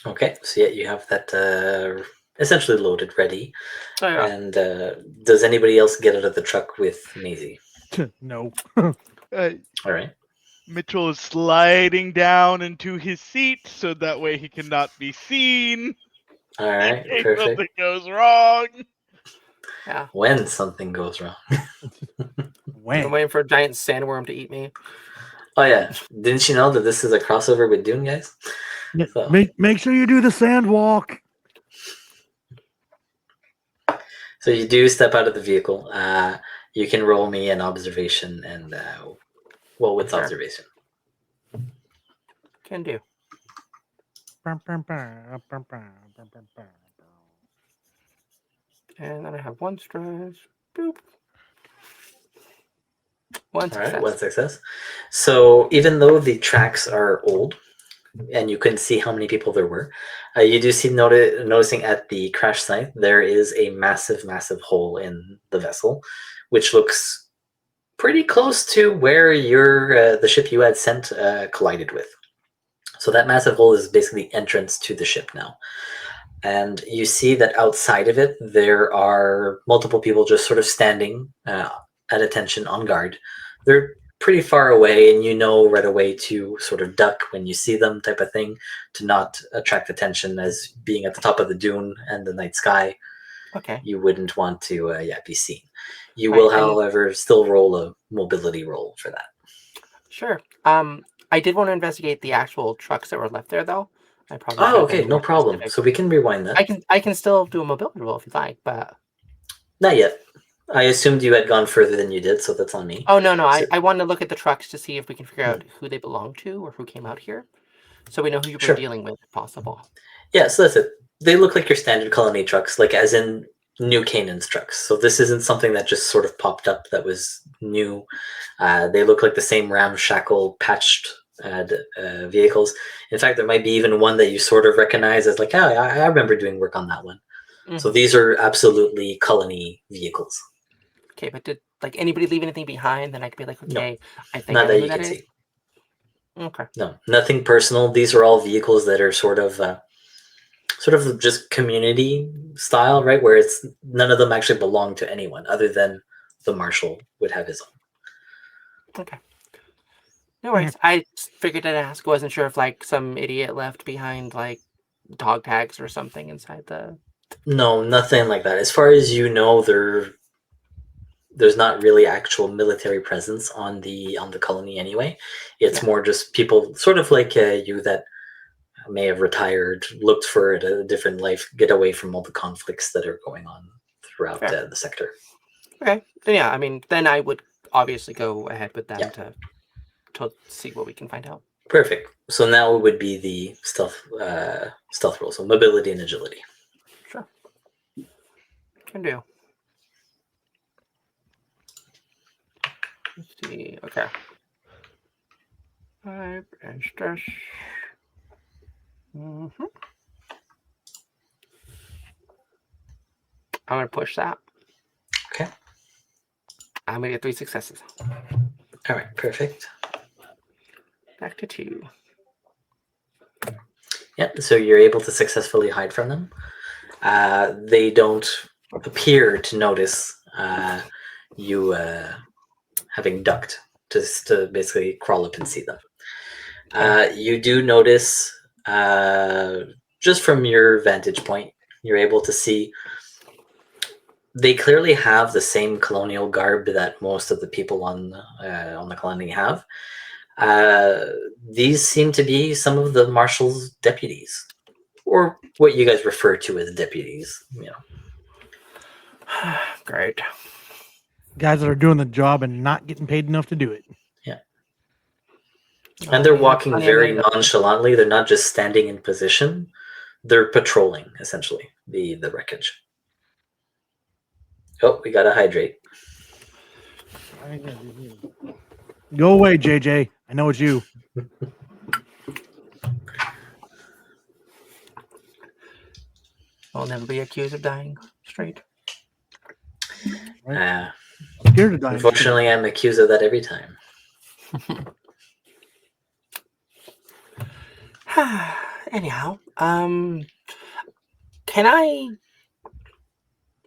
Okay, so yeah, you have that essentially loaded, ready. Oh, yeah. And does anybody else get out of the truck with Maisie? No. All right. Mitchell is sliding down into his seat so that way he cannot be seen All right. in case Perfect. something goes wrong. Yeah. when something goes wrong. I'm When? waiting for a giant sandworm to eat me. Oh yeah, didn't you know that this is a crossover with Dune, guys? Yeah, So- make sure you do the sand walk. So you do step out of the vehicle. You can roll me an observation, and what's Sure. observation? Can do. And then I have one stress. Boop. One All success. right, one success. So even though the tracks are old, and you couldn't see how many people there were, you do see noticing at the crash site there is a massive, massive hole in the vessel, which looks pretty close to where the ship you had sent collided with. So that massive hole is basically the entrance to the ship now. And you see that outside of it, there are multiple people just sort of standing at attention on guard. They're pretty far away, and you know right away to sort of duck when you see them, type of thing, to not attract attention. As being at the top of the dune and the night sky, Okay. you wouldn't want to be seen. You Right, will, and- however, still roll a mobility roll for that. Sure. I did want to investigate the actual trucks that were left there, though. I probably should Oh, have been okay, no more problem. specific. So we can rewind that. I can still do a mobility roll if you'd like, but Not yet. I assumed you had gone further than you did, so that's on me. no, So- I wanted to look at the trucks to see if we can figure out who they belong to or who came out here, so we know who you were Sure. dealing with, if possible. Yeah, so that's it. They look like your standard colony trucks, like as in New Canaan's trucks. So this isn't something that just sort of popped up that was new. They look like the same ramshackle, patched vehicles. In fact, there might be even one that you sort of recognize as like, I remember doing work on that one. So Mhm. these are absolutely colony vehicles. Okay, but did anybody leave anything behind? Then I could be like, No, okay, I think not I know that who you that can is. see. Okay. No, nothing personal. These are all vehicles that are sort of just community style, right? Where it's none of them actually belong to anyone other than the marshal would have his own. Okay. No worries. I just figured I'd ask. Wasn't sure if some idiot left behind dog tags or something inside the. No, nothing like that. As far as you know, there's not really actual military presence on the colony anyway. It's Yeah. more just people sort of like you that may have retired, looked for a different life, get away from all the conflicts that are going on throughout Fair. the sector. Okay. Then yeah, I mean, then I would obviously go ahead with them Yeah. to see what we can find out. Perfect. So now it would be the stealth roll, so mobility and agility. Sure. Can do. Let's see. Okay. 5 and stress. Mm-hmm. I'm gonna push that. Okay. I'm gonna get 3 successes. All right, perfect. Back to 2. Yep, so you're able to successfully hide from them. They don't appear to notice you having ducked to basically crawl up and see them. You do notice, just from your vantage point, you're able to see they clearly have the same colonial garb that most of the people on the colony have. These seem to be some of the marshal's deputies, or what you guys refer to as deputies. Great. Guys that are doing the job and not getting paid enough to do it. And they're We have walking plenty of very money to- nonchalantly. They're not just standing in position. They're patrolling, essentially, the wreckage. Oh, we gotta hydrate. Go away, JJ. I know it's you. I'll never be accused of dying straight. Uh, Scared to die. unfortunately, I'm accused of that every time. Anyhow, can I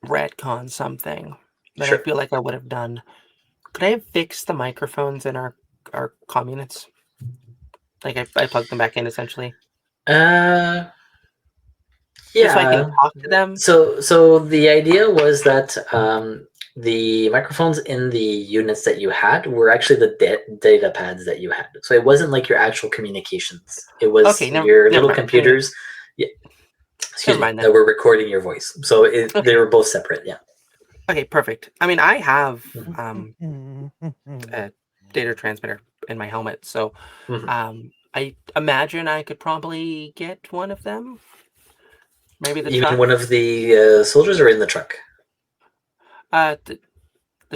retcon something that Sure. I feel like I would have done? Could I have fixed the microphones in our comm units? I plugged them back in essentially. Uh, Just so I can Yeah. talk to them? So the idea was that the microphones in the units that you had were actually the data pads that you had. So it wasn't like your actual communications. It was Okay, your never little mind. computers. Yeah, excuse Never me, mind then. that were recording your voice. So they Okay. were both separate. Yeah. Okay, perfect. I mean, I have Mhm. a data transmitter in my helmet, so Mhm. I imagine I could probably get one of them. Maybe the Even truck. one of the soldiers are in the truck. The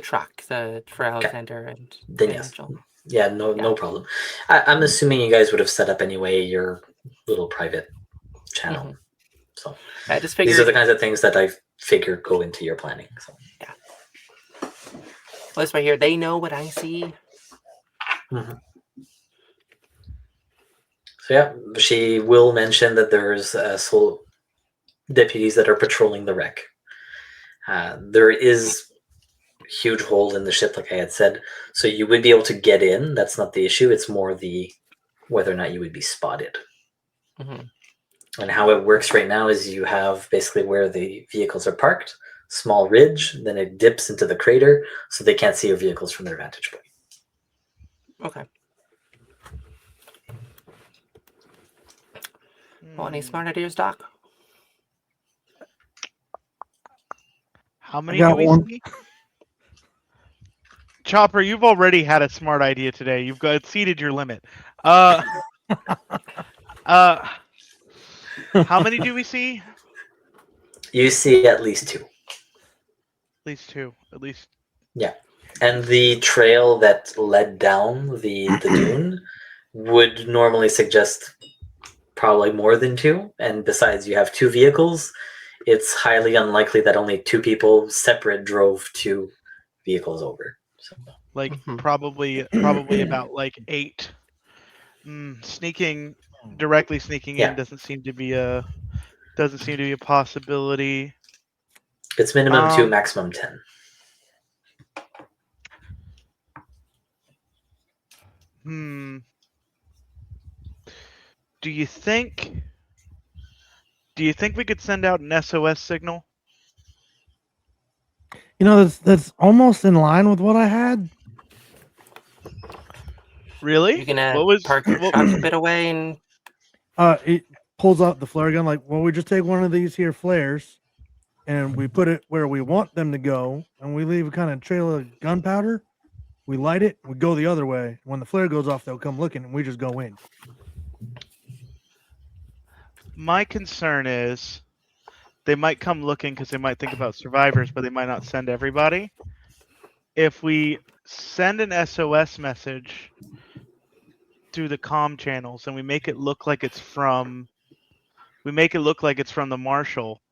truck, for Okay. Alexander and Then yes. Mitchell. Yeah, no Yeah. problem. I'm assuming you guys would have set up anyway your little private channel. Mhm. So I just these are the figured, kinds of things that I figure go into your planning. So. well, this right here, they know what I see. Mhm. So yeah, she will mention that there's deputies that are patrolling the wreck. There is huge hole in the ship, like I had said, so you would be able to get in. That's not the issue. It's more the whether or not you would be spotted. Mhm. And how it works right now is you have basically where the vehicles are parked, small ridge, then it dips into the crater, so they can't see your vehicles from their vantage point. Okay. Well, any smart ideas, Doc? How I many do got we one. see? Chopper, you've already had a smart idea today. You've exceeded your limit. Uh, uh, how many do we see? You see at least two. At least two. At least. Yeah. And the trail that led down the dune would normally suggest probably more than two. And besides, you have two vehicles. It's highly unlikely that only two people separate drove two vehicles over. So. Like Mhm. probably about like 8. Directly sneaking in Yeah, doesn't seem to be a possibility. it's minimum two, Um, maximum 10. hmm. Do you think? Do you think we could send out an SOS signal? That's almost in line with what I had. Really? You're gonna What was? park your truck a bit away and It pulls out the flare gun. Like, well, we just take one of these here flares, and we put it where we want them to go, and we leave a kind of trail of gunpowder. We light it. We go the other way. When the flare goes off, they'll come looking, and we just go in. My concern is they might come looking because they might think about survivors, but they might not send everybody. If we send an SOS message through the comm channels and we make it look like it's from the marshal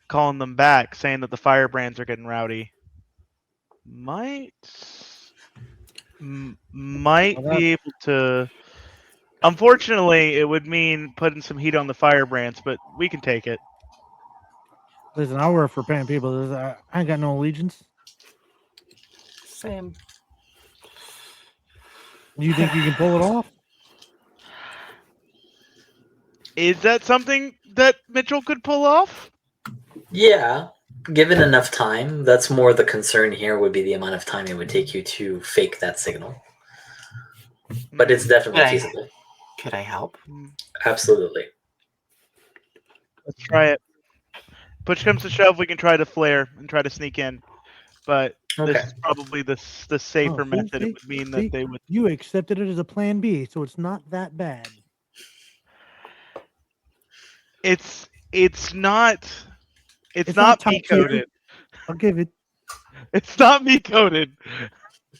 calling them back saying that the firebrands are getting rowdy, might be able to. Unfortunately, it would mean putting some heat on the firebrands, but we can take it. Listen, I work for paying people. I ain't got no allegiance. Sam. You think you can pull it off? Is that something that Mitchell could pull off? Yeah, given enough time. That's more the concern here would be the amount of time it would take you to fake that signal. But it's definitely feasible. Could I help? Absolutely. Let's try it. Push comes to shove, we can try to flare and try to sneak in, but Okay. this is probably the safer method. It would mean that they would. You accepted it as a plan B, so it's not that bad. It's not not me top tier. coded. I'll give it. It's not me coded.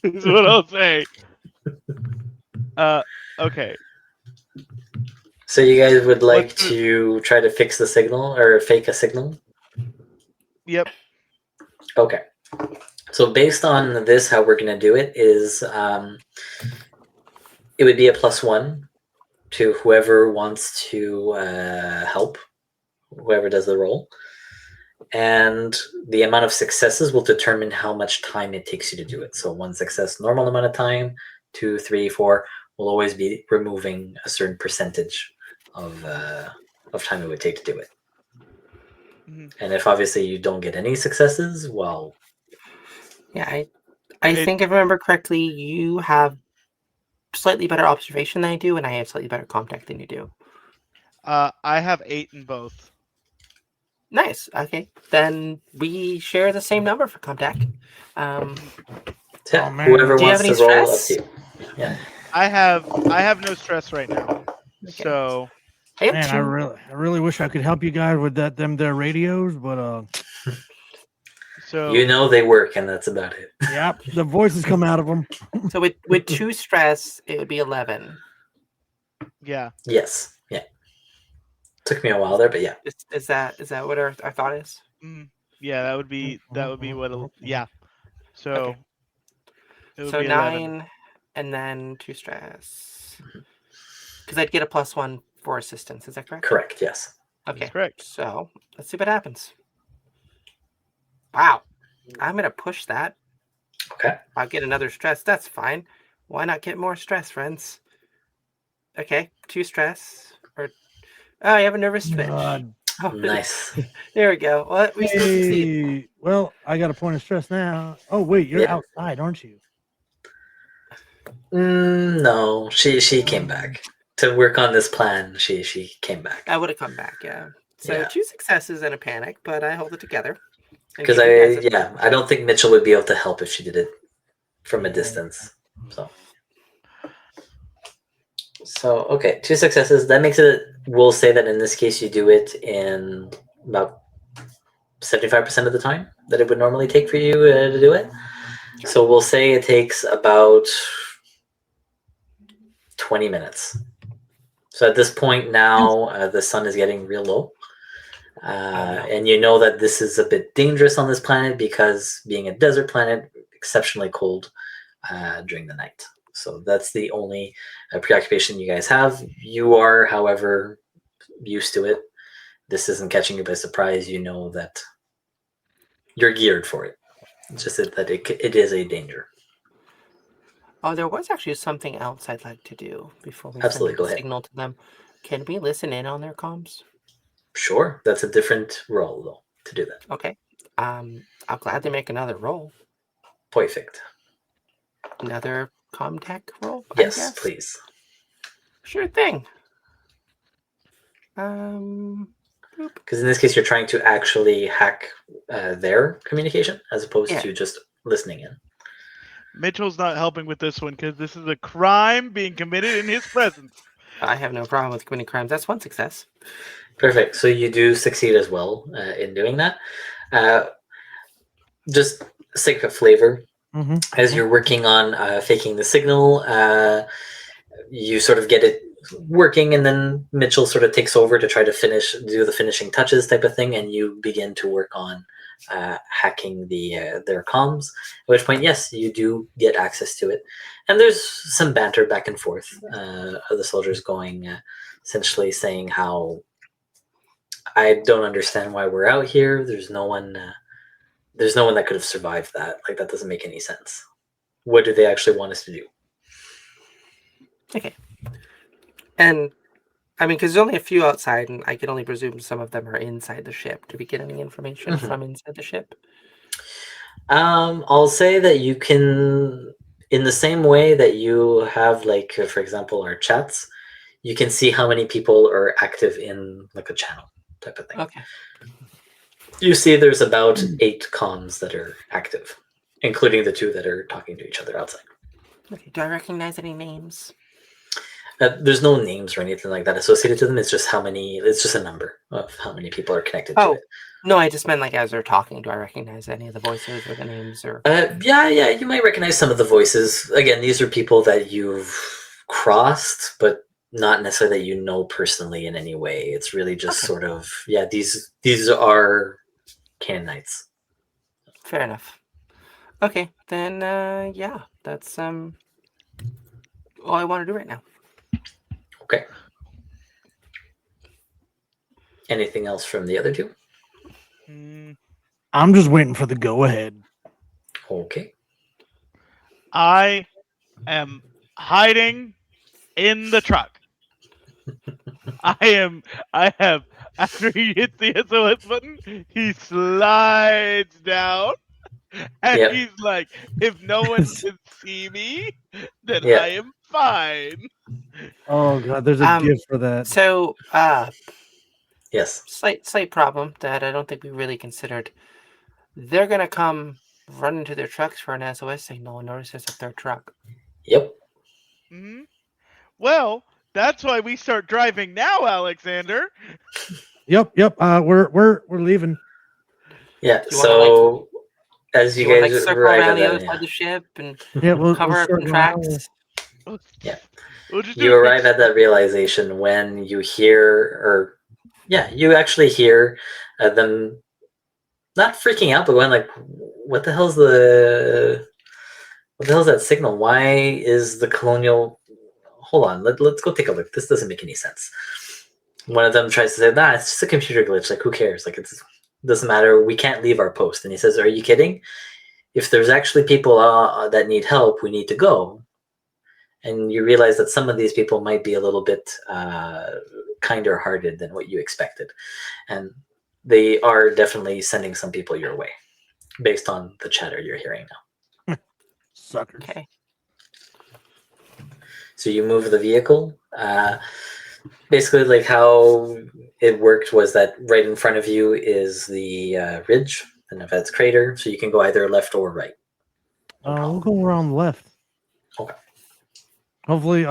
Is what I'll say. Okay. So you guys would like What's the- to try to fix the signal or fake a signal? Yep. Okay. So based on this, how we're going to do it is it would be a +1 to whoever wants to help, whoever does the roll. And the amount of successes will determine how much time it takes you to do it. So 1 success, normal amount of time, 2, 3, 4 will always be removing a certain percentage of time it would take to do it. Mhm. And if obviously you don't get any successes, well, Yeah, I think if I remember correctly, you have slightly better observation than I do, and I have slightly better contact than you do. I have 8 in both. Nice. Okay, then we share the same number for contact. Oh, man. whoever Do you have wants any to roll, up stress? to you. Yeah. I have no stress right now. Okay. So I have Man, 2. I really wish I could help you guys with their radios, but You know they work, and that's about it. yep, the voices come out of them. So with 2 stress, it would be 11. yeah. Yes. Yeah. Took me a while there, but yeah. Is that what our thought is? Yeah, that would be what yeah. So Okay. it would So be 11. 9, and then 2 stress. Because I'd get a +1 for assistance. Is that correct? Correct. Yes. Okay. That's correct. So let's see what happens. Wow. I'm gonna push that. Okay. I'll get another stress. That's fine. Why not get more stress, friends? Okay, 2 stress. Or I have a nervous twitch. God. Oh, Nice. there we go. Well, we still succeed. Hey, well, I got a point of stress now. Oh wait, you're Yeah. outside, aren't you? No, she came back to work on this plan. She came back I would have come back, yeah. So Yeah. 2 successes and a panic, but I hold it together. And because give you guys a- I don't think Mitchell would be able to help if she did it from a Yeah. distance. So okay, 2 successes. That makes it. We'll say that in this case you do it in about 75% of the time that it would normally take for you to do it. Sure. So we'll say it takes about 20 minutes. So at this point now, the sun is getting real low. And you know that this is a bit dangerous on this planet because being a desert planet, exceptionally cold during the night. So that's the only preoccupation you guys have. You are, however, used to it. This isn't catching you by surprise. You know that you're geared for it. It's just that it is a danger. Oh, there was actually something else I'd like to do before we Absolutely, send go a ahead. signal to them. Can we listen in on their comms? Sure, that's a different role though to do that. Okay. I'll gladly make another roll. Perfect. Another comtech roll, I Yes, guess. please. Sure thing. Because in this case, you're trying to actually hack their communication as opposed to just listening in. Mitchell's not helping with this one because this is a crime being committed in his presence. I have no problem with committing crimes. That's 1 success. Perfect. So you do succeed as well in doing that. Just sake of flavor, as you're working on faking the signal, you sort of get it working, and then Mitchell sort of takes over to try to do the finishing touches type of thing, and you begin to work on hacking their comms. At which point, yes, you do get access to it, and there's some banter back and forth of the soldiers going, essentially saying how I don't understand why we're out here. There's no one that could have survived that. Like, that doesn't make any sense. What do they actually want us to do? Okay. And I mean, because there's only a few outside, and I can only presume some of them are inside the ship. Do we get any information from inside the ship? I'll say that you can, in the same way that you have, like, for example, our chats, you can see how many people are active in, like, a channel type of thing. Okay. You see there's about 8 comms that are active, including the 2 that are talking to each other outside. Okay. Do I recognize any names? There's no names or anything like that associated to them. It's just it's just a number of how many people are connected to it. No, I just meant like as they're talking. Do I recognize any of the voices or the names? Or yeah, you might recognize some of the voices. Again, these are people that you've crossed, but not necessarily that you know personally in any way. It's really just sort of, these are Canaanites. Fair enough. Okay, then yeah, that's all I want to do right now. Okay. Anything else from the other 2? I'm just waiting for the go ahead. Okay. I am hiding in the truck. I have after he hits the SOS button, he slides down, and Yep. he's like, "If no one can see me, then Yeah. I am fine." Oh god, there's a GIF for that. So, Yes. slight problem that I don't think we really considered. They're gonna come run into their trucks for an SOS signal and notice there's a third truck. Yep. Hmm. Well, that's why we start driving now, Alexander. Yep. We're leaving. Yeah. Do you wanna, like- So as Do you you want to guys circle arrive around at the other that, side of the ship and Yeah, we'll cover up some circle around. tracks? Yeah. We'll just do you a quick arrive at that realization when you hear, or yeah, you actually hear them not freaking out, but going like, "What the hell's that signal? Why is the colonial? Hold on, let's go take a look. This doesn't make any sense." One of them tries to say, "Nah, it's just a computer glitch. Like, who cares? Like, it doesn't matter. We can't leave our post." And he says, "Are you kidding? If there's actually people that need help, we need to go." And you realize that some of these people might be a little bit kinder hearted than what you expected. And they are definitely sending some people your way based on the chatter you're hearing now. Suckers. Okay. So you move the vehicle. Basically, like how it worked was that right in front of you is the ridge, the Neved's crater, so you can go either left or right. We'll go around left. Okay. Hopefully,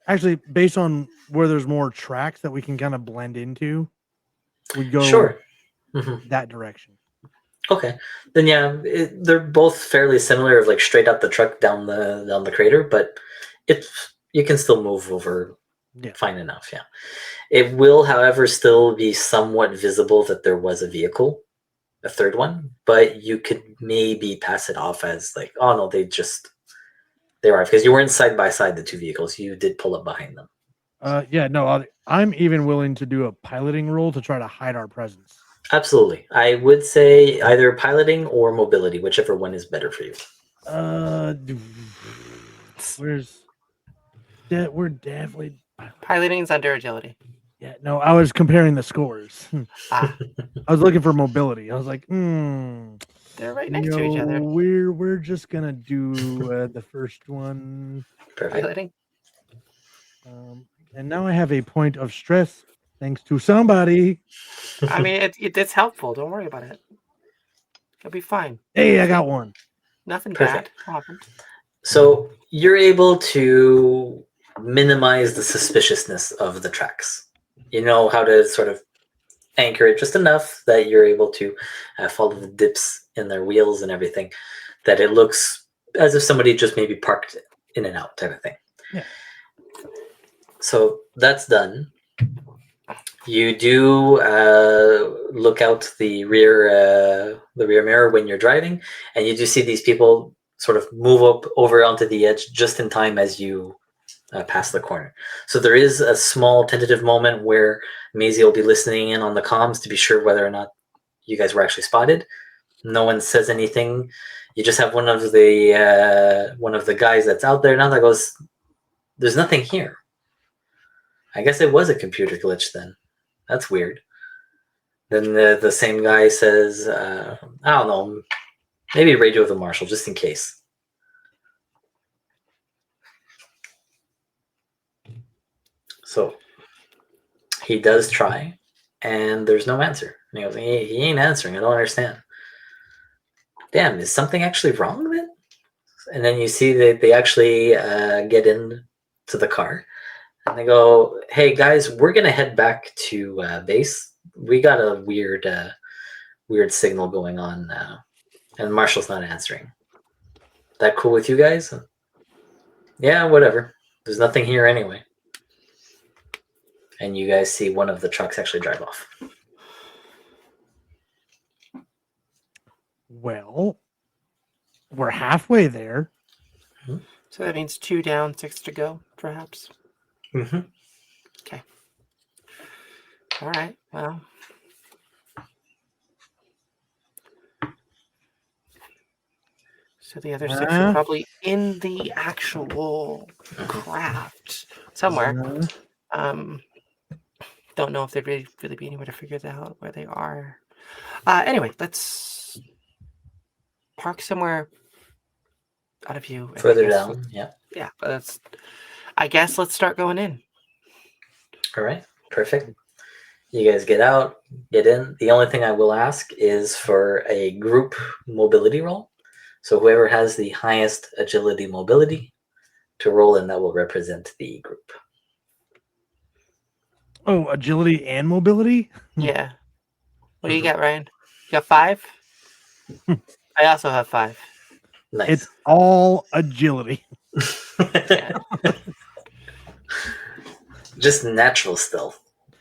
actually, based on where there's more tracks that we can kind of blend into, we go Sure. Mm-hmm. that direction. Okay, then yeah, they're both fairly similar, of like straight up the truck down the crater, but you can still move over fine enough. Yeah, it will, however, still be somewhat visible that there was a vehicle, a third one, but you could maybe pass it off as like, oh no, they arrived, because you weren't side by side the two vehicles. You did pull up behind them. I'm even willing to do a piloting roll to try to hide our presence. Absolutely. I would say either piloting or mobility, whichever one is better for you. We're definitely Piloting's under agility. Yeah, no, I was comparing the scores. Ah. I was looking for mobility. I was like, they're right next to each other. We're just gonna do the first one. Perfect. Piloting. And now I have a point of stress thanks to somebody. I mean, it's helpful. Don't worry about it. It'll be fine. Hey, I got one. Nothing Perfect. bad happened. So you're able to minimize the suspiciousness of the tracks. You know how to sort of anchor it just enough that you're able to follow the dips in their wheels and everything, that it looks as if somebody just maybe parked in and out type of thing. Yeah. So that's done. You do look out the rear mirror when you're driving, and you do see these people sort of move up over onto the edge just in time as you pass the corner. So there is a small tentative moment where Maisie will be listening in on the comms to be sure whether or not you guys were actually spotted. No one says anything. You just have one of the guys that's out there now that goes, "There's nothing here. I guess it was a computer glitch then. That's weird." Then the same guy says, "I don't know, maybe radio the marshal just in case." So he does try, and there's no answer. And he goes, he ain't answering. I don't understand. Damn, is something actually wrong then? And then you see that they actually get in to the car, and they go, "Hey guys, we're gonna head back to base. We got a weird signal going on now." And Marshall's not answering. That cool with you guys? Yeah, whatever. There's nothing here anyway. And you guys see one of the trucks actually drive off. Well, we're halfway there. So that means 2 down, 6 to go, perhaps. Mm-hmm. Okay. All right. Well. So the other 6 are probably in the actual craft somewhere. don't know if there'd really be anywhere to figure out where they are. Anyway, let's park somewhere out of view. And Further down, yeah. Yeah, but I guess let's start going in. All right, perfect. You guys get out, get in. The only thing I will ask is for a group mobility roll. So whoever has the highest agility mobility to roll in, that will represent the group. Oh, agility and mobility? Yeah. What do you got, Ryan? You got 5? I also have 5. Nice. It's all agility. Yeah. Just natural stealth,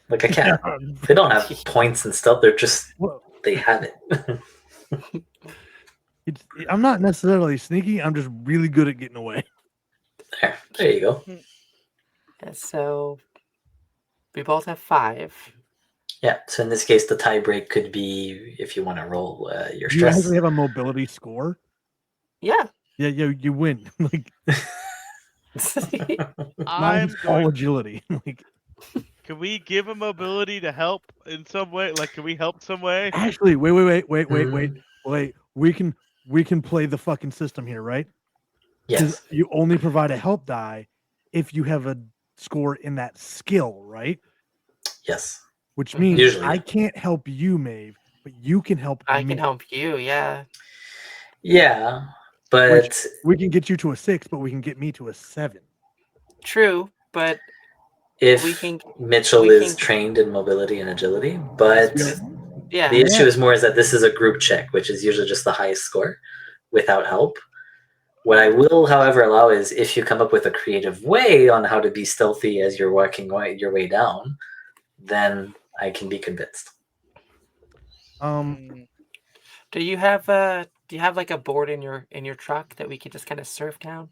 like a cat. They don't have points and stuff. They're just they have it. I'm not necessarily sneaky. I'm just really good at getting away. There you go. And so we both have 5. Yeah. So in this case, the tie break could be if you want to roll your Do you stress. actually have a mobility score? Yeah. Yeah, you win. Like I'm mine's all going. agility. Like Can we give him mobility to help in some way? Like, can we help some way? actually, wait. Mhm. We can play the fucking system here, right? Yes. You only provide a help die if you have a score in that skill, right? Yes. Which means Usually. I can't help you, Maeve, but you can help I me. can help you, yeah. Yeah, but We can get you to a 6, but we can get me to a 7. True, but if we can- Mitchell we is can- trained in mobility and agility, but yeah. the issue is more is that this is a group check, which is usually just the highest score without help. What I will, however, allow is if you come up with a creative way on how to be stealthy as you're walking your way down, then I can be convinced. Do you have like a board in your truck that we could just kind of surf down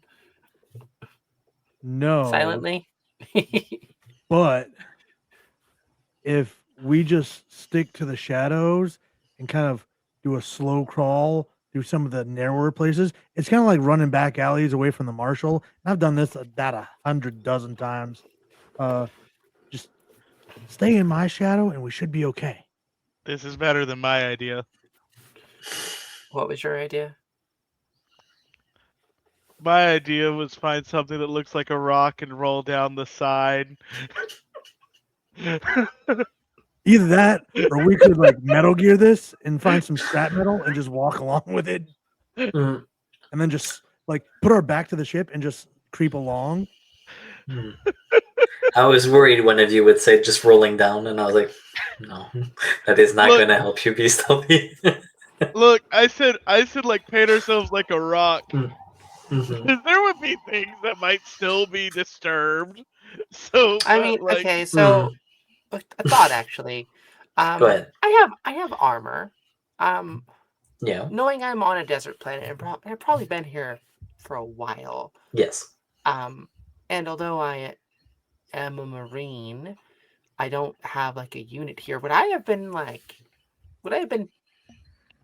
No. silently? But if we just stick to the shadows and kind of do a slow crawl through some of the narrower places, it's kind of like running back alleys away from the marshal. And I've done this about 100 dozen times. Just stay in my shadow and we should be okay. This is better than my idea. What was your idea? My idea was find something that looks like a rock and roll down the side. Either that or we could like Metal Gear this and find some scrap metal and just walk along with it. Mm. And then just like put our back to the ship and just creep along. I was worried one of you would say just rolling down, and I was like, no, that is not going to help you be stealthy. Look, I said like paint ourselves like a rock. Mm-hmm. There would be things that might still be disturbed. So I mean, like, okay, so a thought actually. Go ahead. I have armor. Yeah. Knowing I'm on a desert planet and I've probably been here for a while. Yes. And although I am a Marine, I don't have like a unit here. Would I have been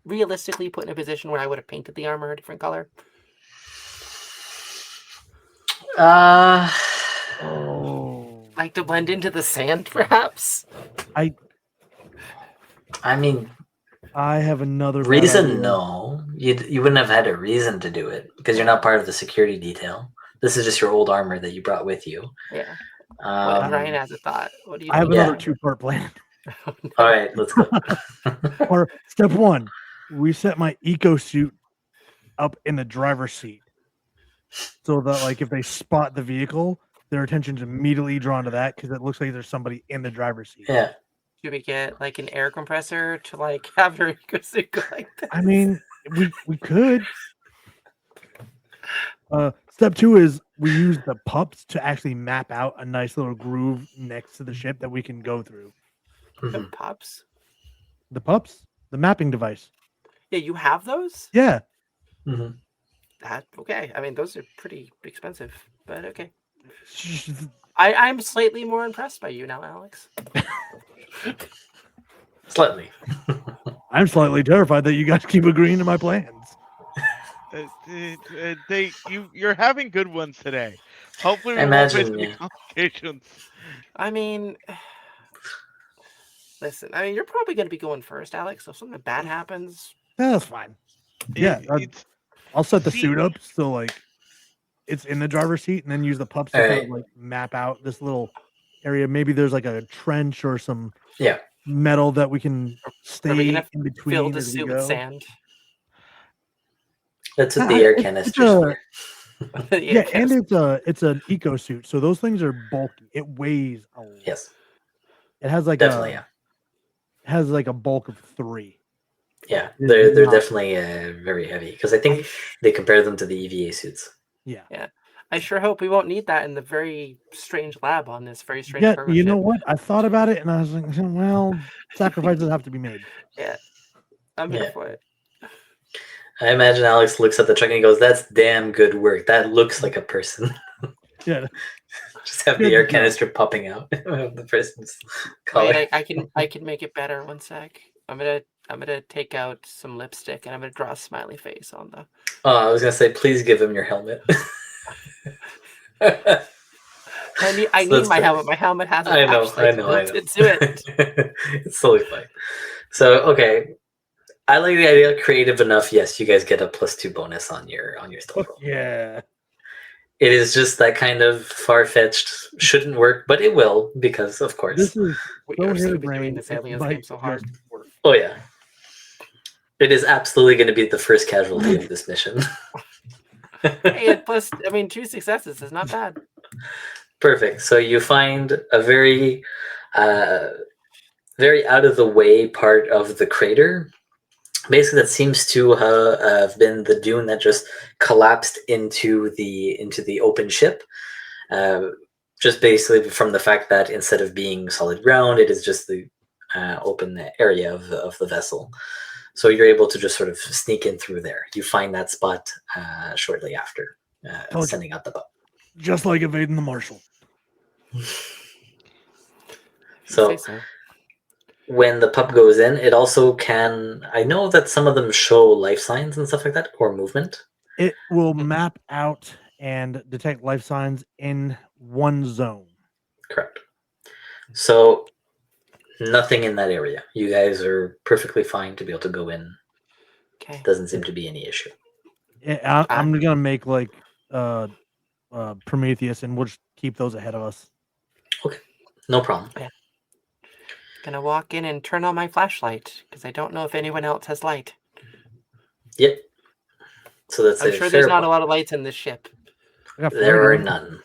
realistically put in a position where I would have painted the armor a different color? Like to blend into the sand, perhaps? I mean, I have another reason. No, you wouldn't have had a reason to do it because you're not part of the security detail. This is just your old armor that you brought with you. Yeah. Well, Ryan has a thought. What do you? I have another 2-part plan. Oh, no. All right, let's go. Or step 1, we set my eco suit up in the driver's seat, so that like if they spot the vehicle, their attention's immediately drawn to that because it looks like there's somebody in the driver's seat. Yeah. Should we get like an air compressor to like have your eco suit go like this? I mean, we could. Step 2 is we use the pups to actually map out a nice little groove next to the ship that we can go through. The pups? The pups? The mapping device. Yeah, you have those? Yeah. Mm-hmm. Okay. I mean, those are pretty expensive, but okay. I'm slightly more impressed by you now, Alex. Slightly. I'm slightly terrified that you guys keep agreeing to my plans. You're having good ones today. Hopefully, we won't face any complications. I mean, Listen, I mean, you're probably going to be going first, Alex. So if something bad happens, That's fine. Yeah, It's I'll set the See- suit up so like it's in the driver's seat, and then use the pups to kind of like map out this little area. Maybe there's like a trench or some Yeah. metal that we can are we stay going to in fill between the as we suit with go. sand? That's what Yeah, the air it's canisters a- for. Yeah, and it's an eco suit, so those things are bulky. It weighs a lot. Yes, It has like definitely. has like a bulk of 3. Yeah, It they're is not- definitely very heavy because I think they compare them to the EVA suits. Yeah. I sure hope we won't need that in the very strange lab on this very strange Yeah, cargo you know ship. what? I thought about it and I was like, well, sacrifices have to be made. I'm here Yeah. for it. I imagine Alex looks at the truck and he goes, "That's damn good work. That looks like a person." Yeah. Just have the Good air job. canister popping out of the person's collar. Wait, I can make it better. One sec. I'm gonna take out some lipstick and I'm gonna draw a smiley face on the. Oh, I was gonna say, please give him your helmet. I need that's my fair. helmet. My helmet has a I know. Let's do it. It's totally fine. So, okay, I like the idea. Creative enough. Yes, you guys get a +2 bonus on your stealth roll. Yeah. It is just that kind of far-fetched. Shouldn't work, but it will because, of course. This is We so are so harebrained, doing this it aliens might game so hard. just work. Oh yeah, it is absolutely going to be the first casualty of this mission. Hey, plus, I mean, 2 successes is not bad. Perfect. So you find a very, very out of the way part of the crater. Basically, that seems to have been the dune that just collapsed into the open ship. Just basically from the fact that instead of being solid ground, it is just the open area of the vessel. So you're able to just sort of sneak in through there. You find that spot shortly after sending out the boat. Just like evading the marshal. So when the pup goes in, it also can. I know that some of them show life signs and stuff like that, or movement. It will map out and detect life signs in one zone. Correct. So nothing in that area. You guys are perfectly fine to be able to go in. Okay. Doesn't seem to be any issue. I'm gonna make like Prometheus, and we'll just keep those ahead of us. Okay, no problem. Gonna walk in and turn on my flashlight because I don't know if anyone else has light. Yep. So that's I'm sure there's not a lot of lights in this ship. There are none.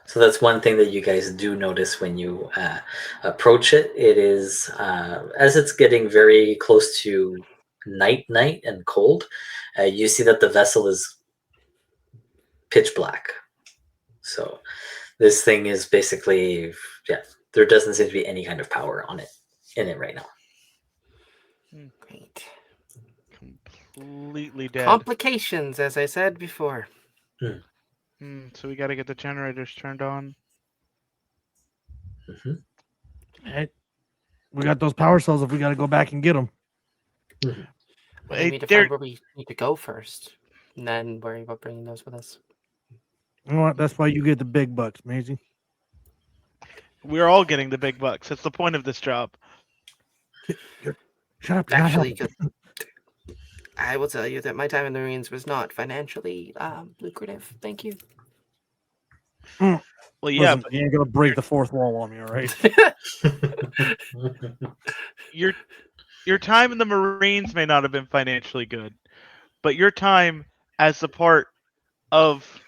So that's one thing that you guys do notice when you approach it. It is as it's getting very close to night and cold, you see that the vessel is pitch black. So this thing is basically, there doesn't seem to be any kind of power in it right now. Great. Completely dead. Complications, as I said before. So we got to get the generators turned on. Mm-hmm. Hey, we got those power cells if we got to go back and get them. Mm-hmm. We need to find where we need to go first, and then worry about bringing those with us. You know what? That's why you get the big bucks, Maisie. We're all getting the big bucks. That's the point of this job. Shut up. Actually, I will tell you that my time in the Marines was not financially lucrative. Thank you. Well, yeah, listen, you ain't gonna break the fourth wall on me, all right? Your time in the Marines may not have been financially good, but your time as a part of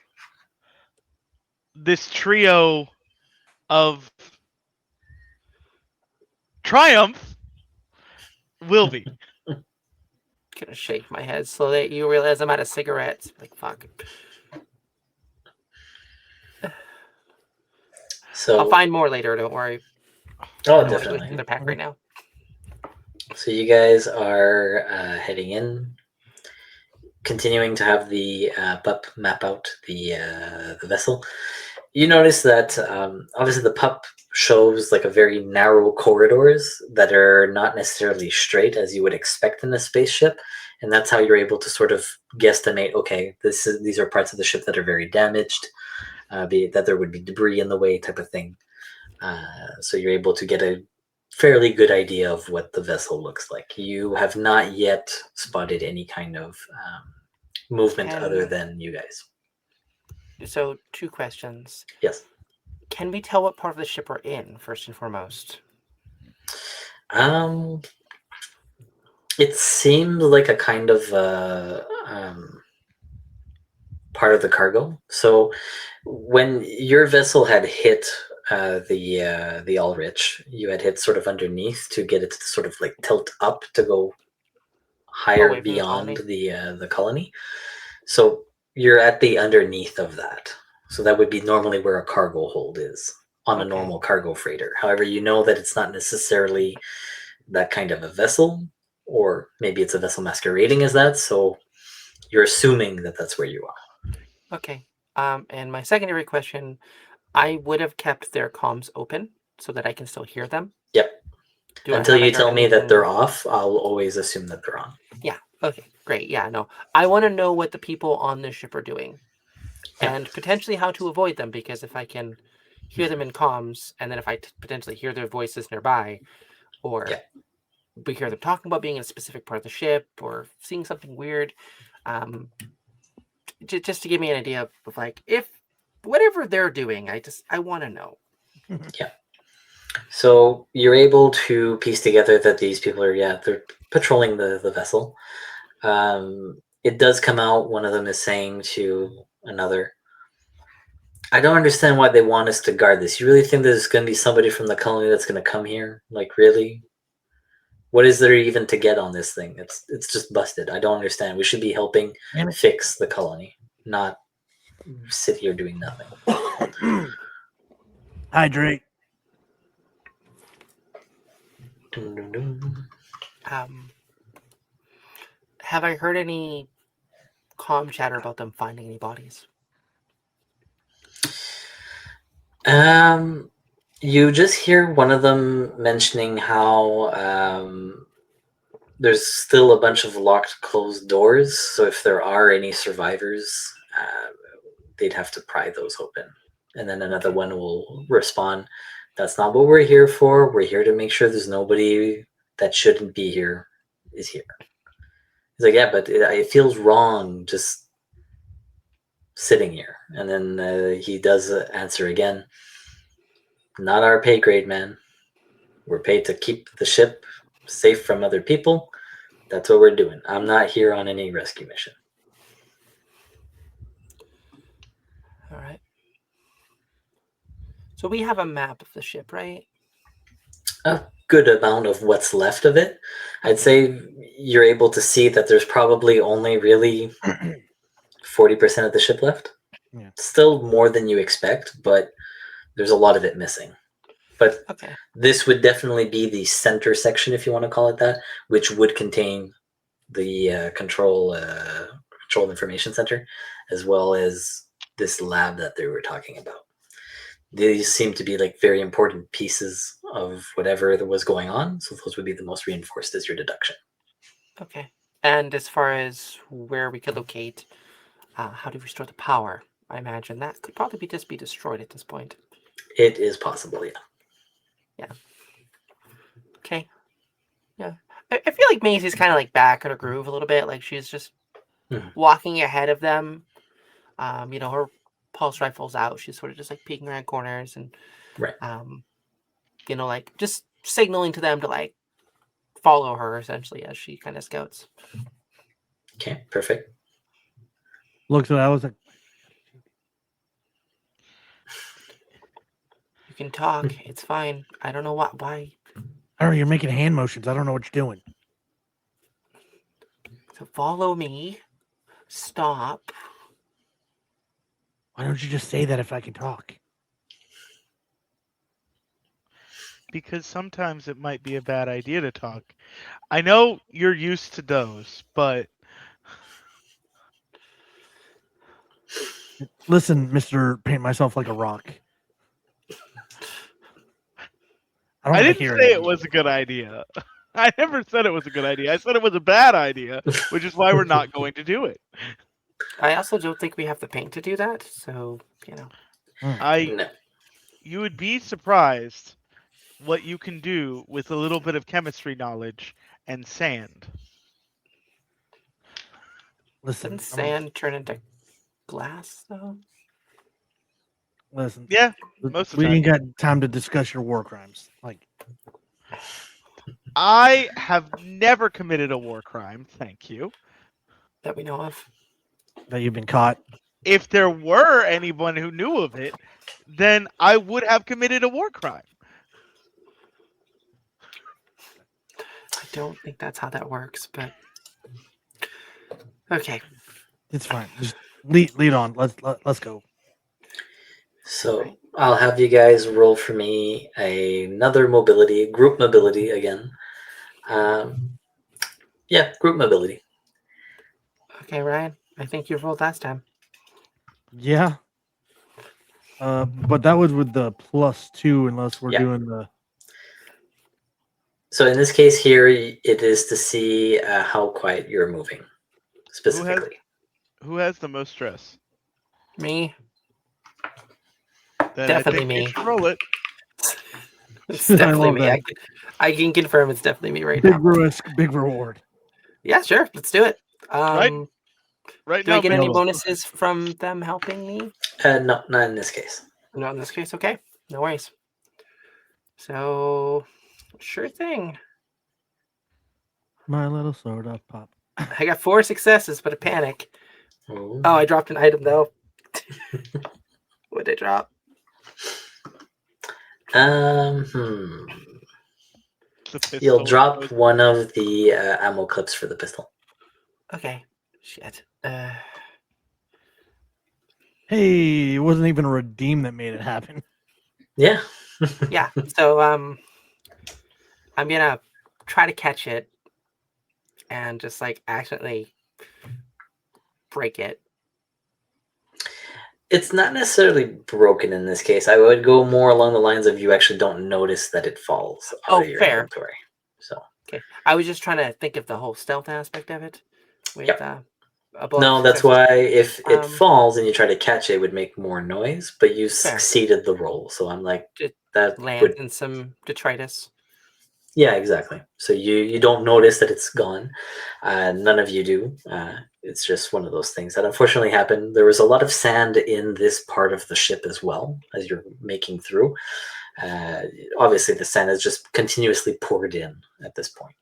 this trio of triumph will be. Gonna shake my head so that you realize I'm out of cigarettes. Like, fuck. So I'll find more later. Don't worry. Oh, definitely. In the pack right now. So you guys are heading in, continuing to have the pup map out the vessel. You notice that obviously the pup shows like a very narrow corridors that are not necessarily straight as you would expect in a spaceship, and that's how you're able to sort of guesstimate. Okay, these are parts of the ship that are very damaged, be it that there would be debris in the way, type of thing. So you're able to get a fairly good idea of what the vessel looks like. You have not yet spotted any kind of movement other than you guys. So, 2 questions. Yes. Can we tell what part of the ship we're in, first and foremost? It seemed like a kind of part of the cargo. So when your vessel had hit the Ulrich, you had hit sort of underneath to get it to sort of like tilt up to go higher Away from the beyond colony? the colony. So you're at the underneath of that. So that would be normally where a cargo hold is on a Okay. normal cargo freighter. However, you know that it's not necessarily that kind of a vessel, or maybe it's a vessel masquerading as that. So you're assuming that that's where you are. Okay. And my secondary question, I would have kept their comms open so that I can still hear them. Yep. Until you tell me that they're off, I'll always assume that they're on. Yeah. Okay. Great. Yeah. No. I want to know what the people on this ship are doing, Yeah. and potentially how to avoid them. Because if I can hear them in comms, and then if I potentially hear their voices nearby, or Yeah. we hear them talking about being in a specific part of the ship, or seeing something weird, just to give me an idea of like if whatever they're doing, I want to know. Yeah. So you're able to piece together that these people are, they're patrolling the vessel. It does come out, one of them is saying to another, I don't understand why they want us to guard this. You really think there's going to be somebody from the colony that's going to come here? Like, really? What is there even to get on this thing? It's just busted. I don't understand. We should be helping fix the colony, not sit here doing nothing. Hydrate. Have I heard any comm chatter about them finding any bodies? You just hear one of them mentioning how there's still a bunch of locked, closed doors. So if there are any survivors, they'd have to pry those open. And then another one will respond, that's not what we're here for. We're here to make sure there's nobody that shouldn't be here is here. He's like, yeah, but it feels wrong just sitting here. And then he does answer again, not our pay grade, man. We're paid to keep the ship safe from other people. That's what we're doing. I'm not here on any rescue mission. All right. So we have a map of the ship, right? A good amount of what's left of it. I'd say you're able to see that there's probably only really 40% of the ship left. Yeah. Still more than you expect, but there's a lot of it missing. But Okay. this would definitely be the center section, if you want to call it that, which would contain the control information center, as well as this lab that they were talking about. These seem to be like very important pieces of whatever there was going on, so those would be the most reinforced as your deduction. Okay. And as far as where we could locate, how to restore the power, I imagine that could probably just be destroyed at this point. It is possible, yeah. Yeah. Okay. Yeah. I feel like Maisie's kind of like back in her groove a little bit. Like she's just walking ahead of them. Her pulse rifle's out. She's sort of just like peeking around corners and, right. Like just signaling to them to like follow her essentially as she kind of scouts. Okay, perfect. Looks at I was like, you can talk. It's fine. I don't know why. I don't know. You're making hand motions. I don't know what you're doing. So follow me. Stop. Why don't you just say that if I can talk? Because sometimes it might be a bad idea to talk. I know you're used to those, but... Listen, Mr. Paint Myself Like a Rock. I didn't say it was a good idea. I never said it was a good idea. I said it was a bad idea, which is why we're not going to do it. I also don't think we have the paint to do that, so, You would be surprised what you can do with a little bit of chemistry knowledge and sand. Listen, Didn't sand turn into glass though? listen. Yeah, most of the We time. ain't got time to discuss your war crimes. Like, I have never committed a war crime, thank you. That we know of. that you've been caught. If there were anyone who knew of it, then I would have committed a war crime. I don't think that's how that works, but okay. It's fine. Just lead on. Let's go. So I'll have you guys roll for me another mobility, group mobility again. Yeah, group mobility. Okay, Ryan. I think you rolled last time. Yeah. But that was with the +2, unless we're Yeah. doing the. So in this case here, it is to see how quiet you're moving, specifically. Who has the most stress? Me. Then Definitely I think me. you should roll it. It's definitely love me. that. I can confirm it's definitely me right Big now. risk, big reward. Yeah, sure. Let's do it. Right Do now, I get any Mitchell. bonuses from them helping me? No, not in this case. No, in this case, okay. No worries. So, sure thing. My little soda pop. I got 4 successes, but a panic. Ooh. Oh, I dropped an item though. What did I drop? the pistol. You'll drop one of the ammo clips for the pistol. Okay. Shit. Hey, it wasn't even a redeem that made it happen. Yeah. Yeah. So I'm gonna try to catch it and just like accidentally break it. It's not necessarily broken in this case. I would go more along the lines of you actually don't notice that it falls out of your fair. inventory. So Okay. I was just trying to think of the whole stealth aspect of it. With Yep. above no, that's successes. why if it Um, falls and you try to catch it, it would make more noise, but you Fair. succeeded the roll. So I'm like, It that land would in some detritus. Yeah, exactly. So you don't notice that it's gone. None of you do. It's just one of those things that unfortunately happened. There was a lot of sand in this part of the ship as well as you're making through. Obviously, the sand is just continuously poured in at this point.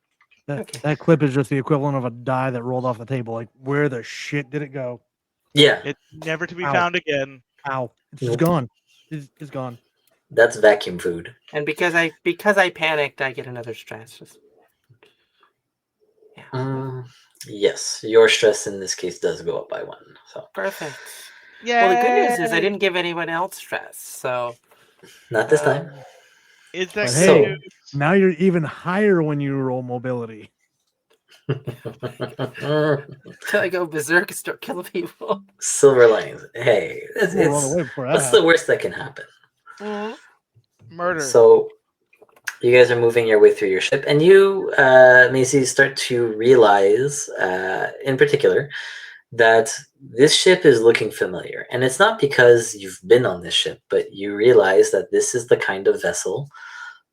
That clip is just the equivalent of a die that rolled off the table. Like, where the shit did it go? Yeah, It's never to be Ow. found again. Ow! It's just Nope. gone. It's gone. That's vacuum food. And because I panicked, I get another stress. Just, yeah. Yes, your stress in this case does go up by 1. So Perfect. Yeah. Well, the good news is I didn't give anyone else stress, so not this time. Is that But good hey, news? now you're even higher when you roll mobility. till I go berserk and start killing people. Silver linings. Hey, We'll run away before that what's the worst that can happen? Murder. So you guys are moving your way through your ship, and you, Macy, start to realize, in particular, that this ship is looking familiar. And it's not because you've been on this ship, but you realize that this is the kind of vessel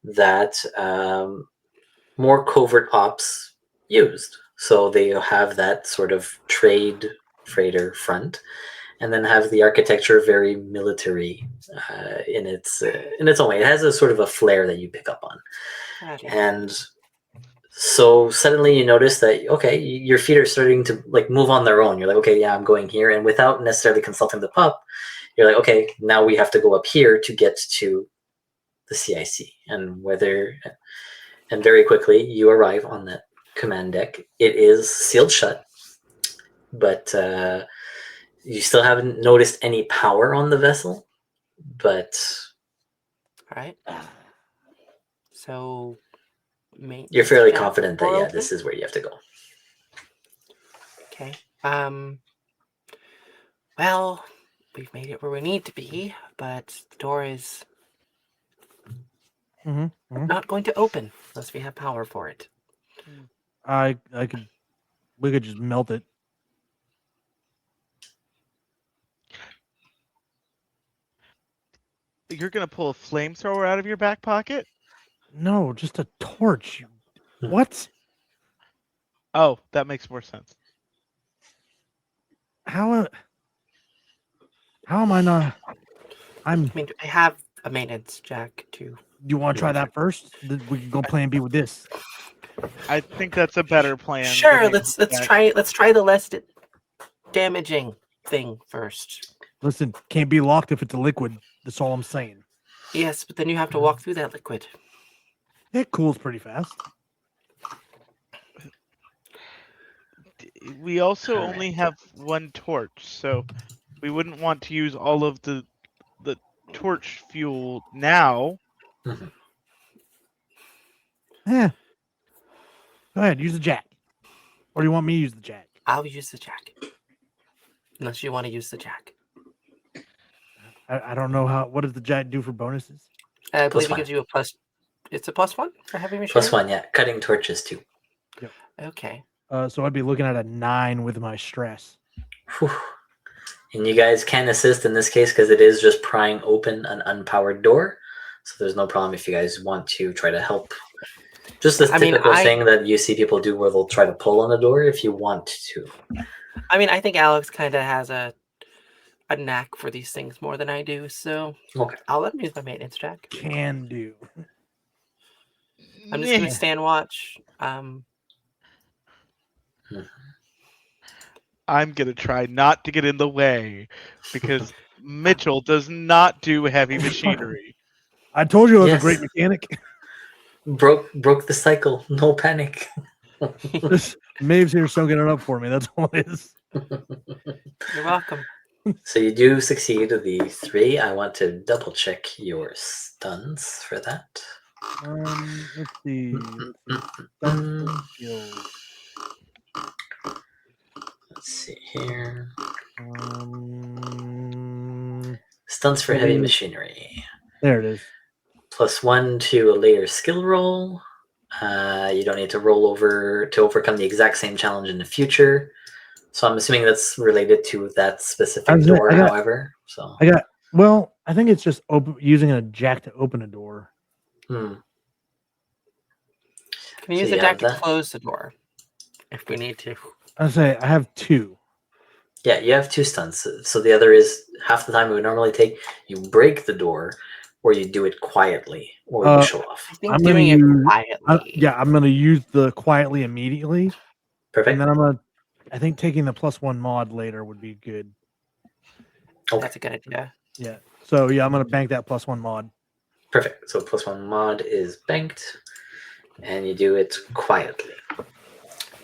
that more covert ops used. So they have that sort of trade freighter front, and then have the architecture very military in its own way. It has a sort of a flair that you pick up on, and so suddenly you notice that okay, your feet are starting to like move on their own. You're like, okay, yeah, I'm going here, and without necessarily consulting the pup, you're like, okay, now we have to go up here to get to the CIC, and very quickly you arrive on that command deck. It is sealed shut, but you still haven't noticed any power on the vessel, but All right. So you're fairly confident that yeah, this is where you have to go. Okay. Well, we've made it where we need to be, but the door is not going to open unless we have power for it. We could just melt it. You're gonna pull a flamethrower out of your back pocket? No, just a torch. Hmm. What? Oh, that makes more sense. How am I not? I mean, I have a maintenance jack too. You want to try that first? We can go plan B with this. I think that's a better plan. the Sure, maintenance let's jack. try the less damaging thing first. Listen, can't be locked if it's a liquid. That's all I'm saying. Yes, but then you have to walk through that liquid. It cools pretty fast. We also All only right. have one torch, so we wouldn't want to use all of the torch fuel now. Mhm. Yeah. Go ahead, use the jack. Or do you want me to use the jack? I'll use the jack. Unless you want to use the jack. I don't know how. What does the jack do for bonuses? I believe it +1. gives you a plus. It's a +1 for heavy machinery. +1, yeah. Cutting torches too. Okay. So I'd be looking at a 9 with my stress. Whew. And you guys can assist in this case because it is just prying open an unpowered door. So there's no problem if you guys want to try to help. Just this I mean, typical thing that you see people do where they'll try to pull on a door if you want to. I mean, I think Alex kind of has a knack for these things more than I do, so Okay. I'll let him use my maintenance jack. Can do. I'm just gonna stand watch. I'm gonna try not to get in the way because Mitchell does not do heavy machinery. I told you I was a Yes. great mechanic. Broke the cycle. No panic. Maeve's here soaking it up for me. That's all it is. You're welcome. So you do succeed the 3. I want to double check your stuns for that. Let's see. Stuns and skills. Let's see here. Um, Stunts for heavy Heavy- machinery. there it is. +1 to a later skill roll. You don't need to roll over to overcome the exact same challenge in the future. So I'm assuming that's related to that specific door, however. So Well, I think it's just using a jack to open a door. Can So you use you the jack have to that. close the door if we need to? I say I have 2. Yeah, you have 2 stunts. So the other is half the time it would normally take. You break the door, or you do it quietly, or you show off. I think I'm gonna doing it use. quietly. I'm gonna use the quietly immediately, Perfect. and then I think taking the +1 mod later would be good. Okay. That's a good idea. Yeah. So yeah, I'm gonna bank that +1 mod. Perfect. So +1 mod is banked, and you do it quietly.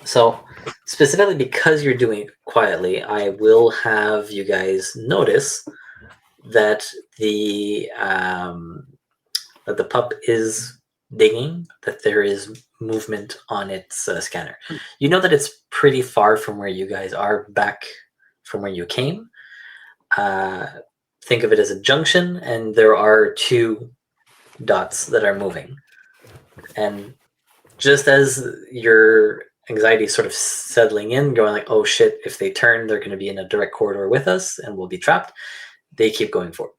So specifically because you're doing it quietly, I will have you guys notice that the pup is digging, that there is movement on its scanner. You know that it's pretty far from where you guys are, back from where you came. Think of it as a junction, and there are 2 dots that are moving. And just as your anxiety is sort of settling in, going like, oh shit, if they turn, they're going to be in a direct corridor with us and we'll be trapped, they keep going forward.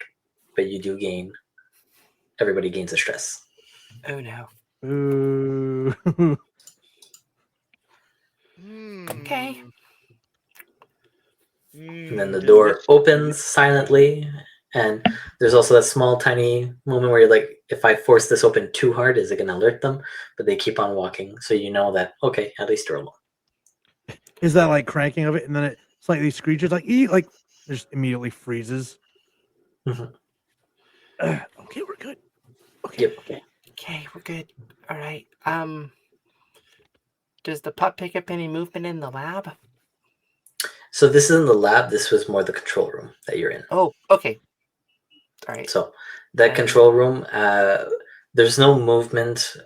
But you do everybody gains a stress. Oh no. Ooh. Okay. And then the door opens silently, and there's also that small tiny moment where you're like, if I force this open too hard, is it going to alert them? But they keep on walking, so you know that, okay, at least they're alone. Is that like cranking of it, and then it slightly screeches like it just immediately freezes. Mhm. Okay, we're good. Okay. Yep. Okay, we're good. All right. Does the pup pick up any movement in the lab? So this isn't the lab, this was more the control room that you're in. Oh, okay. All right. So that control room, there's no movement.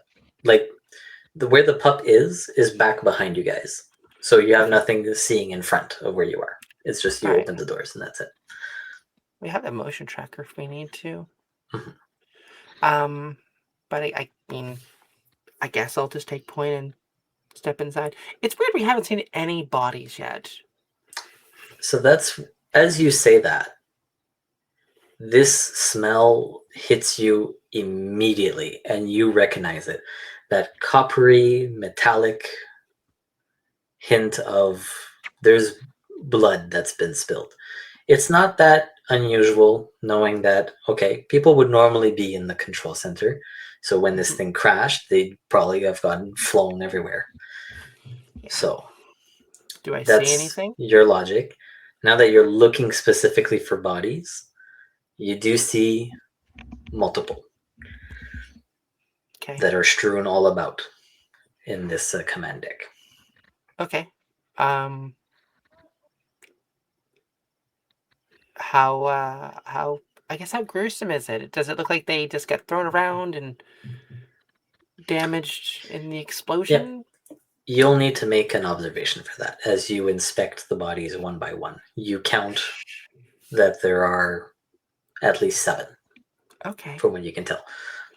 Like where the pup is back behind you guys. So you have nothing seeing in front of where you are. It's just you open the doors and that's it. We have a motion tracker if we need to. Mhm. But I mean, I guess I'll just take point and step inside. It's weird we haven't seen any bodies yet. So that's, as you say that, this smell hits you immediately, and you recognize it. That coppery, metallic hint of there's blood that's been spilled. It's not that unusual knowing that, okay, people would normally be in the control center. So when this thing crashed, they'd probably have gotten flown everywhere. Yeah. So Do I see that's anything? your logic. Now that you're looking specifically for bodies, you do see multiple Okay. that are strewn all about in this command deck. Okay. How I guess how gruesome is it? Does it look like they just get thrown around and damaged in the explosion? You'll need to make an observation for that as you inspect the bodies one by one. You count that there are at least 7, Okay. from what you can tell.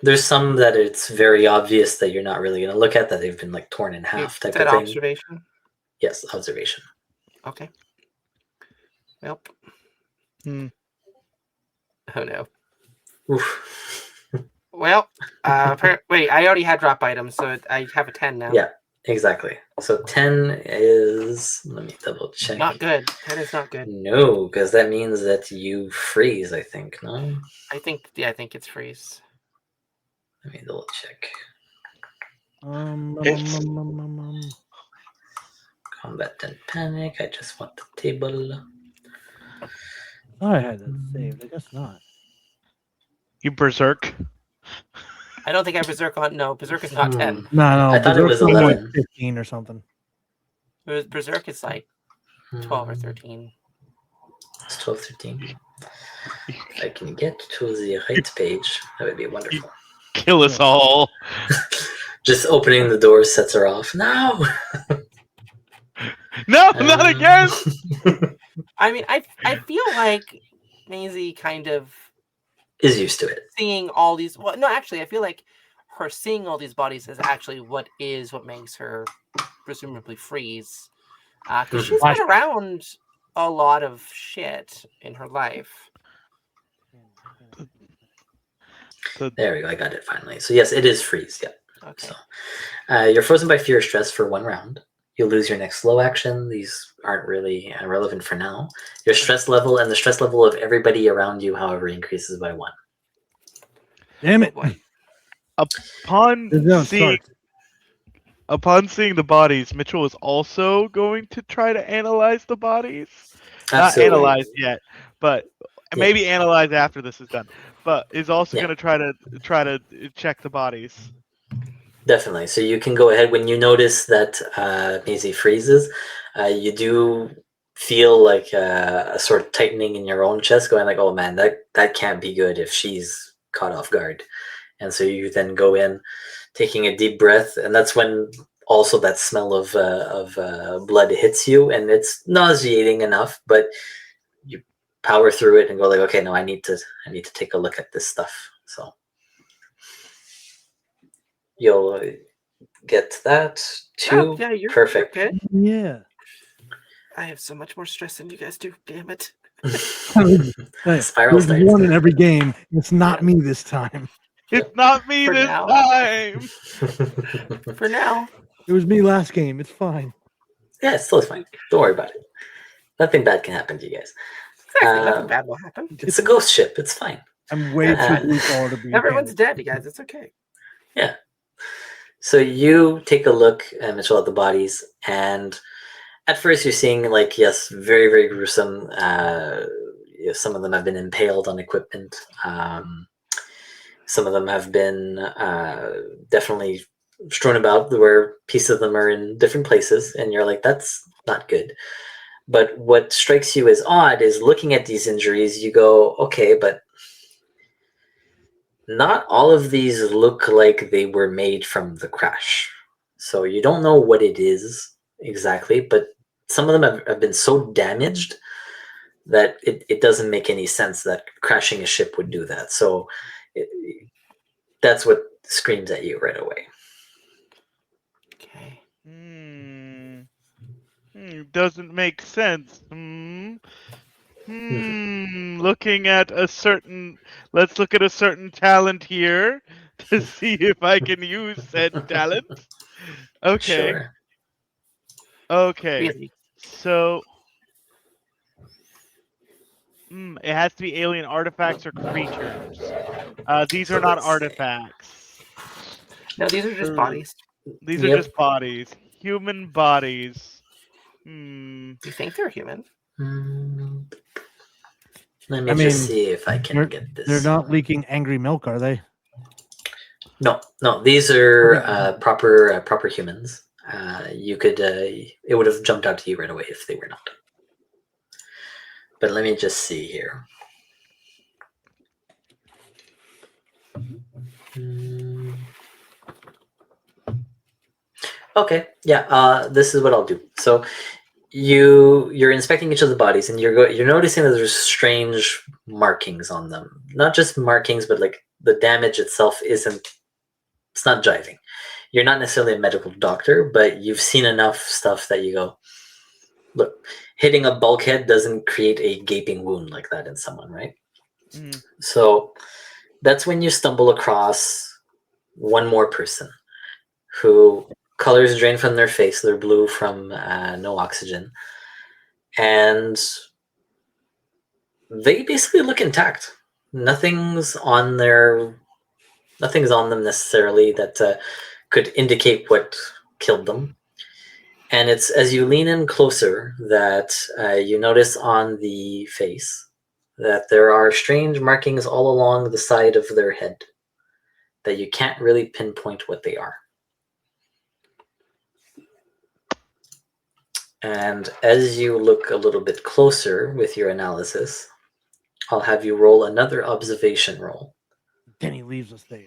There's some that it's very obvious that you're not really going to look at, that they've been like torn in half type That of thing. observation? Yes, observation. Okay. Well. Hmm. Oh no. Oof. Well, wait, I already had drop items, so I have a 10 now. Yeah, exactly. So 10 is, let me double check. Not good. 10 is not good. No, because that means that you freeze, I think, no? I think it's freeze. Let me double check. Combat and panic. I just want the table. I had that saved. I guess not. You berserk. I don't think I berserk on. No, berserk is not 10. No. I thought it was Berserk's only 11. 15 or something. Berserk is like 12 or 13. It's 12, 13. If I can get to the right page, that would be wonderful. Kill us all. Just opening the door sets her off. No! No, not again. I mean, I feel like Maisie kind of is used to it. seeing all these. Well, no, actually, I feel like her seeing all these bodies is actually what makes her presumably freeze. Because she's been around a lot of shit in her life. There we go. I got it finally. So yes, it is freeze. Yeah. Okay. So, you're frozen by fear or stress for 1 round. You'll lose your next slow action. These aren't really relevant for now. Your stress level and the stress level of everybody around you, however, increases by 1. Damn it! Upon seeing the bodies, Mitchell is also going to try to analyze the bodies. Absolutely. Not analyze yet, but maybe analyze after this is done. But is also going to try to check the bodies. Definitely. So you can go ahead when you notice that Maisie freezes. You do feel like a sort of tightening in your own chest, going like, "Oh man, that can't be good if she's caught off guard." And so you then go in, taking a deep breath, and that's when also that smell of blood hits you, and it's nauseating enough, but you power through it and go like, "Okay, no, I need to take a look at this stuff." So you'll get that too. Yeah, you're perfect. You're good. Yeah. I have so much more stress than you guys do. Damn it. Spiral There's one in every game. It's not me this time. It's not me For this now. time. For now. It was me last game. It's fine. Yeah, it's totally fine. Don't worry about it. Nothing bad can happen to you guys. Exactly. Nothing bad will happen. It's a ghost ship. It's fine. I'm way too blue collar to be. Everyone's dead, you guys. It's okay. Yeah. So you take a look, Mitchell, at the bodies, and at first you're seeing like, yes, very, very gruesome. Some of them have been impaled on equipment. Some of them have been definitely strewn about, where pieces of them are in different places, and you're like, that's not good. But what strikes you as odd is looking at these injuries, you go, okay, but not all of these look like they were made from the crash. So you don't know what it is exactly, but some of them have been so damaged that it doesn't make any sense that crashing a ship would do that. So that's what screams at you right away. Okay. Doesn't make sense. Looking at a certain. Let's look at a certain talent here to see if I can use said talent. Okay. Sure. Okay. Really? So. It has to be alien artifacts or creatures. These So are not let's see. artifacts. No, these are just Ooh, bodies. these are Yep. just bodies. Human bodies. Hmm. You think they're human? Mm, let me I just mean, see if I can get they're this. not leaking angry milk, are they? No, no, these are Okay. proper humans. You could it would have jumped out to you right away if they were not. But let me just see here. Hmm. Okay, yeah. This is what I'll do. So you're inspecting each of the bodies, and you're noticing that there's strange markings on them. Not just markings, but like the damage itself isn't. It's not jiving. You're not necessarily a medical doctor, but you've seen enough stuff that you go, look, hitting a bulkhead doesn't create a gaping wound like that in someone, right? Mm. So that's when you stumble across one more person who colors drain from their face. They're blue from no oxygen. And they basically look intact. Nothing's on their, nothing's on them necessarily that could indicate what killed them. And it's as you lean in closer that you notice on the face that there are strange markings all along the side of their head that you can't really pinpoint what they are. And as you look a little bit closer with your analysis, I'll have you roll another observation roll. Then he leaves us there.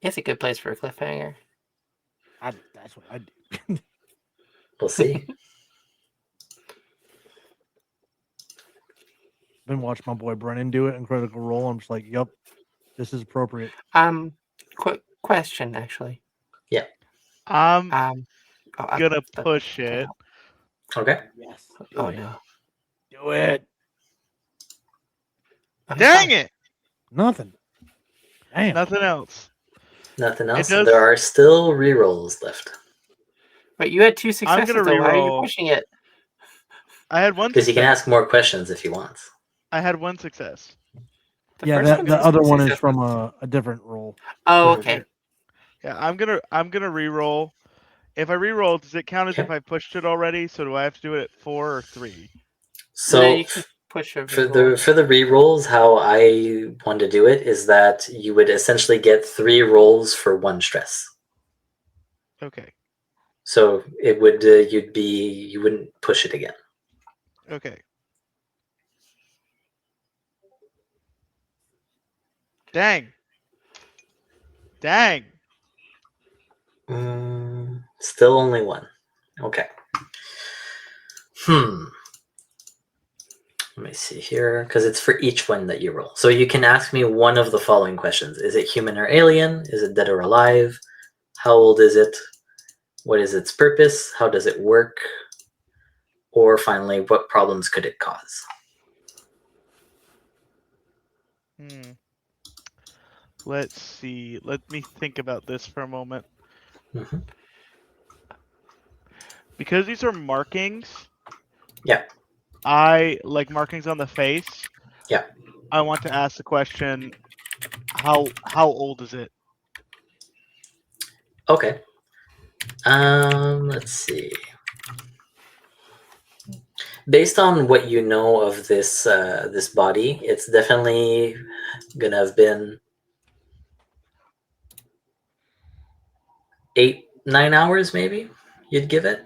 It's a good place for a cliffhanger. That's what I do. We'll see. Been watching my boy Brennan do it in Critical Role. I'm just like, yep, this is appropriate. Quick question, actually. Yeah. I'm gonna that- push that it. helped. Okay. Yes. Oh no. Do it. Okay, Dang fine. it! Nothing. Damn. Nothing else. Nothing else. does- There are still rerolls left But you had 2 successes, gonna though. Why are you reroll. pushing it? I had one because he can success. ask more questions if he wants. I had one success. The Yeah, first that one's the a other one is success. from a different role. Oh, okay. Yeah, I'm gonna re-roll. If I re-roll, does it count as if Okay. I pushed it already? So do I have to do it at 4 or 3? No, So you can push a for reroll. the rerolls, how I want to do it is that you would essentially get 3 rolls for 1 stress. Okay. So it would you wouldn't push it again. Okay. Dang. Still only 1. Okay. Let me see here, because it's for each one that you roll. So you can ask me one of the following questions. Is it human or alien? Is it dead or alive? How old is it? What is its purpose? How does it work? Or finally, what problems could it cause? Let's see. Let me think about this for a moment. Mm-hmm. Because these are markings. Yeah. I like markings on the face. Yeah. I want to ask the question, how old is it? Okay. Let's see. Based on what you know of this this body, it's definitely gonna have been 8-9 hours, maybe you'd give it.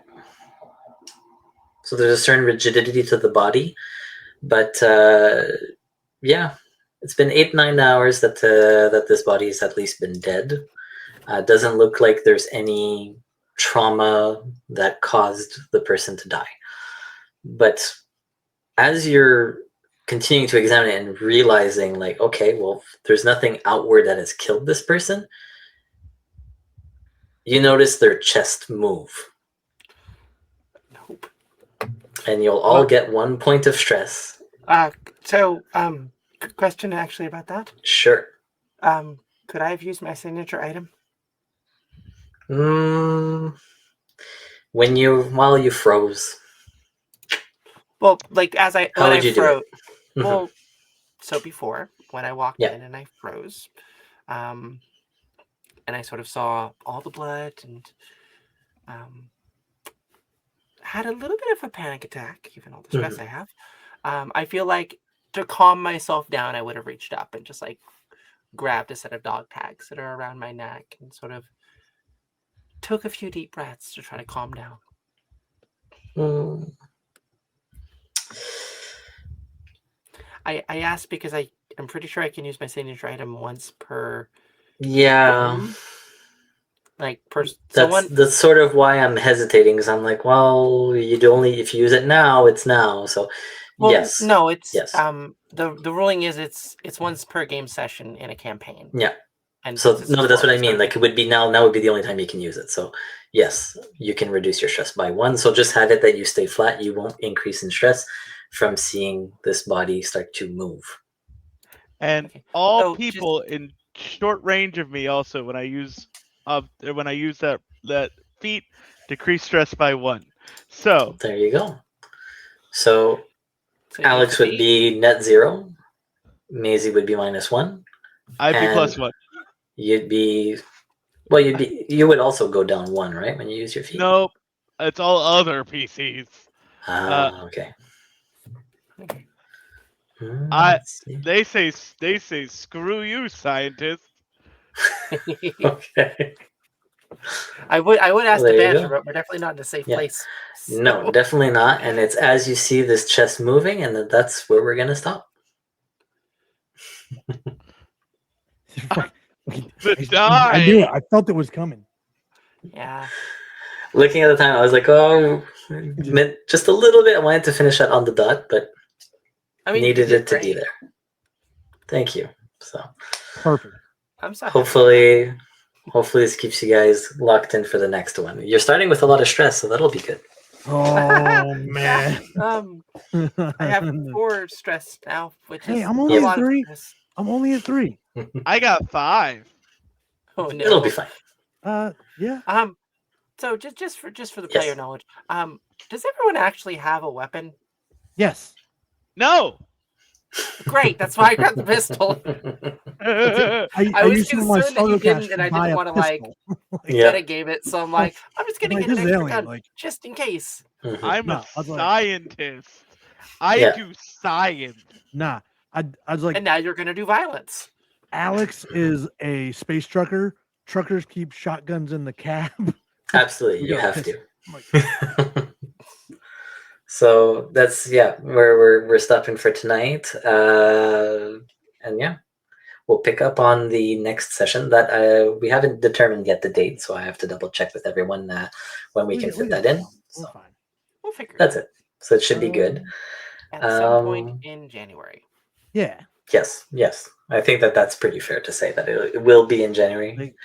So there's a certain rigidity to the body, but yeah, it's been 8-9 hours that that this body has at least been dead. Doesn't look like there's any trauma that caused the person to die. But as you're continuing to examine it and realizing, like, okay, well, there's nothing outward that has killed this person, you notice their chest move. Nope. and you'll all get 1 point of stress. Question actually about that. Sure. Could I have used my signature item? While you froze. Well, like as I How when would I you do froze. it? Well, so before when I walked Yeah. in and I froze, and I sort of saw all the blood and had a little bit of a panic attack, given all the stress I have. I feel like to calm myself down, I would have reached up and just like grabbed a set of dog tags that are around my neck and sort of took a few deep breaths to try to calm down. I asked because I'm pretty sure I can use my signature item once per game. Like that's sort of why I'm hesitating, because I'm like, well, you'd only if you use it now, it's now. So yes. No, it's yes. The ruling is it's once per game session in a campaign. Yeah. And so that's what I mean. Like it would be now would be the only time you can use it. So yes, you can reduce your stress by 1. So just have it that you stay flat. You won't increase in stress from seeing this body start to move. And all people in short range of me also, when I use that feat, decrease stress by 1. So there you go. So Alex would be net 0. Maisie would be -1. I'd be +1. You'd be you would also go down 1, right, when you use your feet? Nope. It's all other PCs. Okay. They say screw you, scientist. Okay. I would ask the banter, but we're definitely not in a safe place. So. No, definitely not. And it's as you see this chest moving, and that's where we're gonna stop. I knew it. I felt it was coming. Yeah. Looking at the time, I was like, oh, just a little bit. I wanted to finish that on the dot, but needed it to be there. Thank you. So perfect. I'm sorry. Hopefully this keeps you guys locked in for the next one. You're starting with a lot of stress, so that'll be good. Oh man. I have 4 stress now, which is I'm only at 3. I'm only at 3. I got 5. Oh no. It'll be fine. Yeah. So just for the player knowledge, does everyone actually have a weapon? Yes. No. Great. That's why I grabbed the pistol. I was concerned that you didn't, and I didn't want to metagame it. So I'm like, I'm just gonna get an extra gun just in case. I'm a scientist. I do science. Nah. I was like, and now you're gonna do violence. Alex is a space trucker. Truckers keep shotguns in the cab. Absolutely, you have to. So that's where we're stopping for tonight. And we'll pick up on the next session that we haven't determined yet the date, so I have to double check with everyone when we can fit that in. So we'll figure that's it. So it should be good. At some point in January. Yeah. Yes. I think that's pretty fair to say that it will be in January.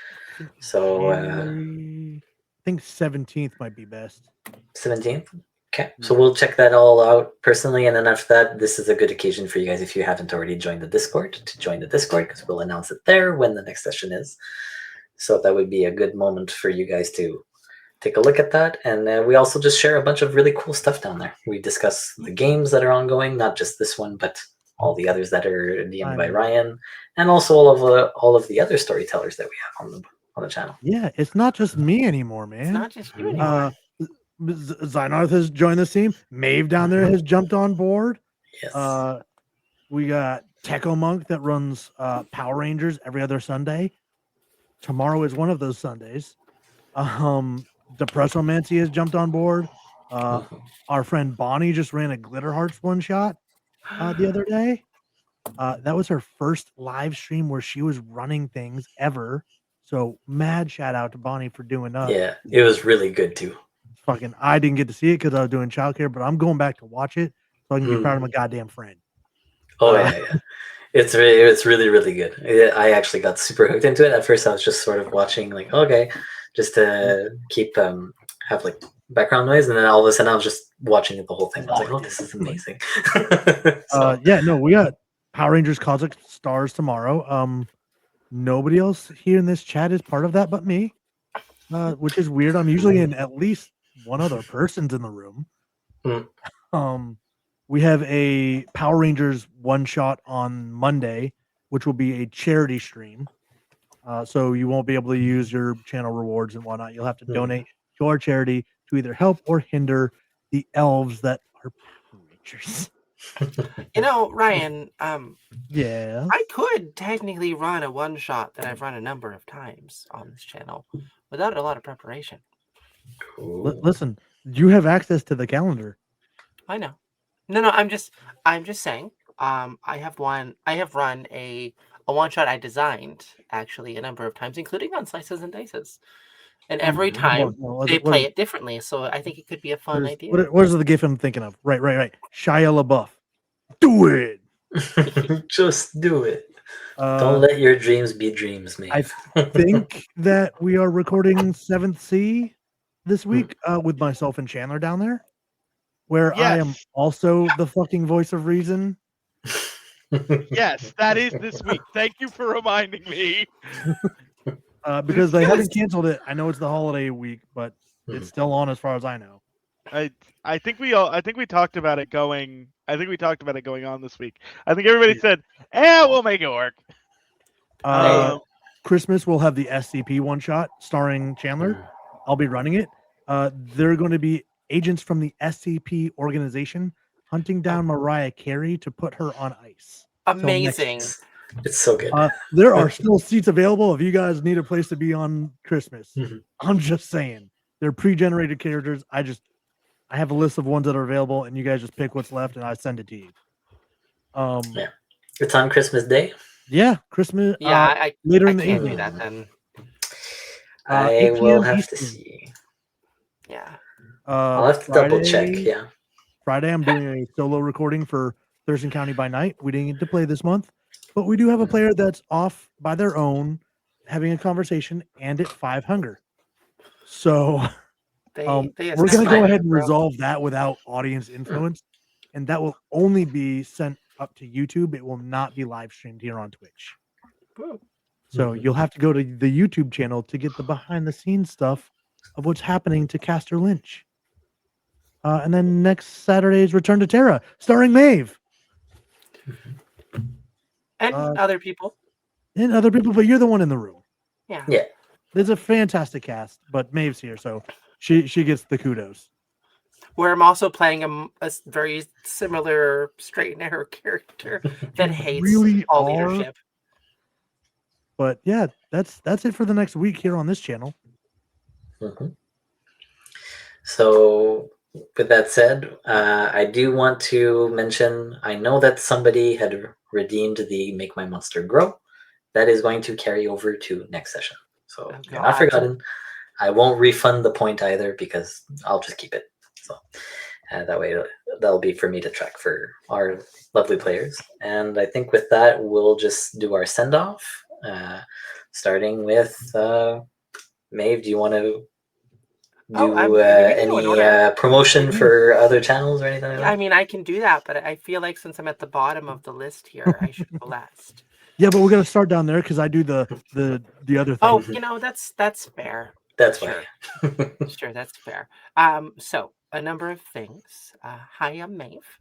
So I think 17th might be best. 17th? Okay. So we'll check that all out personally, and then after that, this is a good occasion for you guys, if you haven't already joined the Discord, to join the Discord, because we'll announce it there when the next session is. So that would be a good moment for you guys to take a look at that. And we also just share a bunch of really cool stuff down there. We discuss the games that are ongoing, not just this one, but all the others that are DM'd by Ryan, and also all of the other storytellers that we have on the channel. Yeah, it's not just me anymore, man. It's not just you anymore. Zynarth has joined the team. Maeve down there has jumped on board. Yes. We got Techo Monk that runs Power Rangers every other Sunday. Tomorrow is one of those Sundays. Depressomancy has jumped on board. Our friend Bonnie just ran a Glitter Hearts one shot the other day. That was her first live stream where she was running things ever. So mad shout out to Bonnie for doing that. Yeah, it was really good too. I didn't get to see it because I was doing childcare, but I'm going back to watch it so I can be proud of my goddamn friend. Oh yeah. It's really, really good. I actually got super hooked into it. At first I was just sort of watching, like, okay, just to keep have like background noise, and then all of a sudden I was just watching the whole thing. I was like, "Oh, this is amazing." So, Yeah, no, we got Power Rangers Cosmic Stars tomorrow. Nobody else here in this chat is part of that but me, which is weird. I'm usually in at least one other person's in the room. Mm. We have a Power Rangers one shot on Monday, which will be a charity stream. So you won't be able to use your channel rewards and whatnot. You'll have to donate to our charity to either help or hinder the elves that are Power Rangers. You know, Ryan, Yeah. I could technically run a one shot that I've run a number of times on this channel without a lot of preparation. Cool. Listen, you have access to the calendar. I know. No, I'm just saying. I have run a one shot I designed actually a number of times, including on Slices and Dices. And every time they play it differently, so I think it could be a fun idea. What is the GIF I'm thinking of? Right. Shia LaBeouf. Do it. Just do it. Don't let your dreams be dreams, man. I think that we are recording 7th Sea this week with myself and Chandler down there, where I am also the fucking voice of reason. Yes, that is this week. Thank you for reminding me. Because they haven't canceled it. I know it's the holiday week, but it's still on as far as I know. I think we talked about it going. I think we talked about it going on this week. I think everybody said, we'll make it work." Christmas we'll have the SCP one shot starring Chandler. I'll be running it. They're going to be agents from the SCP organization hunting down Mariah Carey to put her on ice. Amazing. It's so good. There are still seats available if you guys need a place to be on Christmas. I'm just saying. They're pre-generated characters. I have a list of ones that are available, and you guys just pick what's left, and I send it to you. Yeah. It's on Christmas Day? Yeah, Christmas. Yeah, later I in the can't evening. do that then. I will have to see. Yeah. I'll have to double check, yeah. Friday, I'm doing a solo recording for Thurston County by Night. We didn't get to play this month, but we do have a player that's off by their own, having a conversation, and at 5 hunger. So we're going to go ahead and resolve that without audience influence, and that will only be sent up to YouTube. It will not be live streamed here on Twitch. So you'll have to go to the YouTube channel to get the behind the scenes stuff of what's happening to Caster Lynch. And then next Saturday's Return to Terra, starring Maeve. And other people. And other people, but you're the one in the room. Yeah. There's a fantastic cast, but Maeve's here, so she gets the kudos. Where I'm also playing a very similar straight and narrow character that hates all leadership. But yeah, that's it for the next week here on this channel. So with that said, I do want to mention, I know that somebody had redeemed the Make My Monster Grow. That is going to carry over to next session. So you're not forgotten. I won't refund the point either because I'll just keep it. So that way that'll be for me to track for our lovely players. And I think with that, we'll just do our send-off, starting with Maeve. Do you want to do any promotion for other channels or anything like that? I mean, I can do that, but I feel like since I'm at the bottom of the list here, I should go last. Yeah, but we're gonna start down there because I do the other thing. Oh, that's fair. That's sure. Sure, that's fair. So a number of things. Hi, I'm Maeve.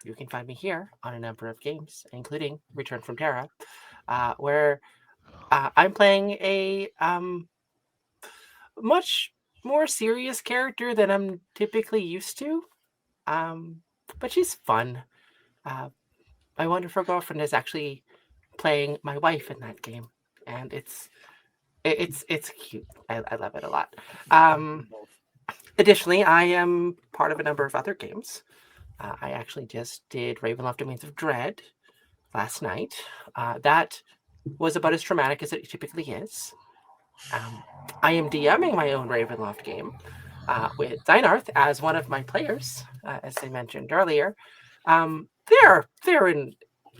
You can find me here on a number of games, including Return from Terra, where I'm playing a much more serious character than I'm typically used to. But she's fun. My wonderful girlfriend is actually playing my wife in that game, and it's cute. I love it a lot. Additionally, I am part of a number of other games. I actually just did Ravenloft Domains of Dread last night. That was about as traumatic as it typically is. I am DMing my own Ravenloft game with Dynarth as one of my players, as I mentioned earlier. They're fine.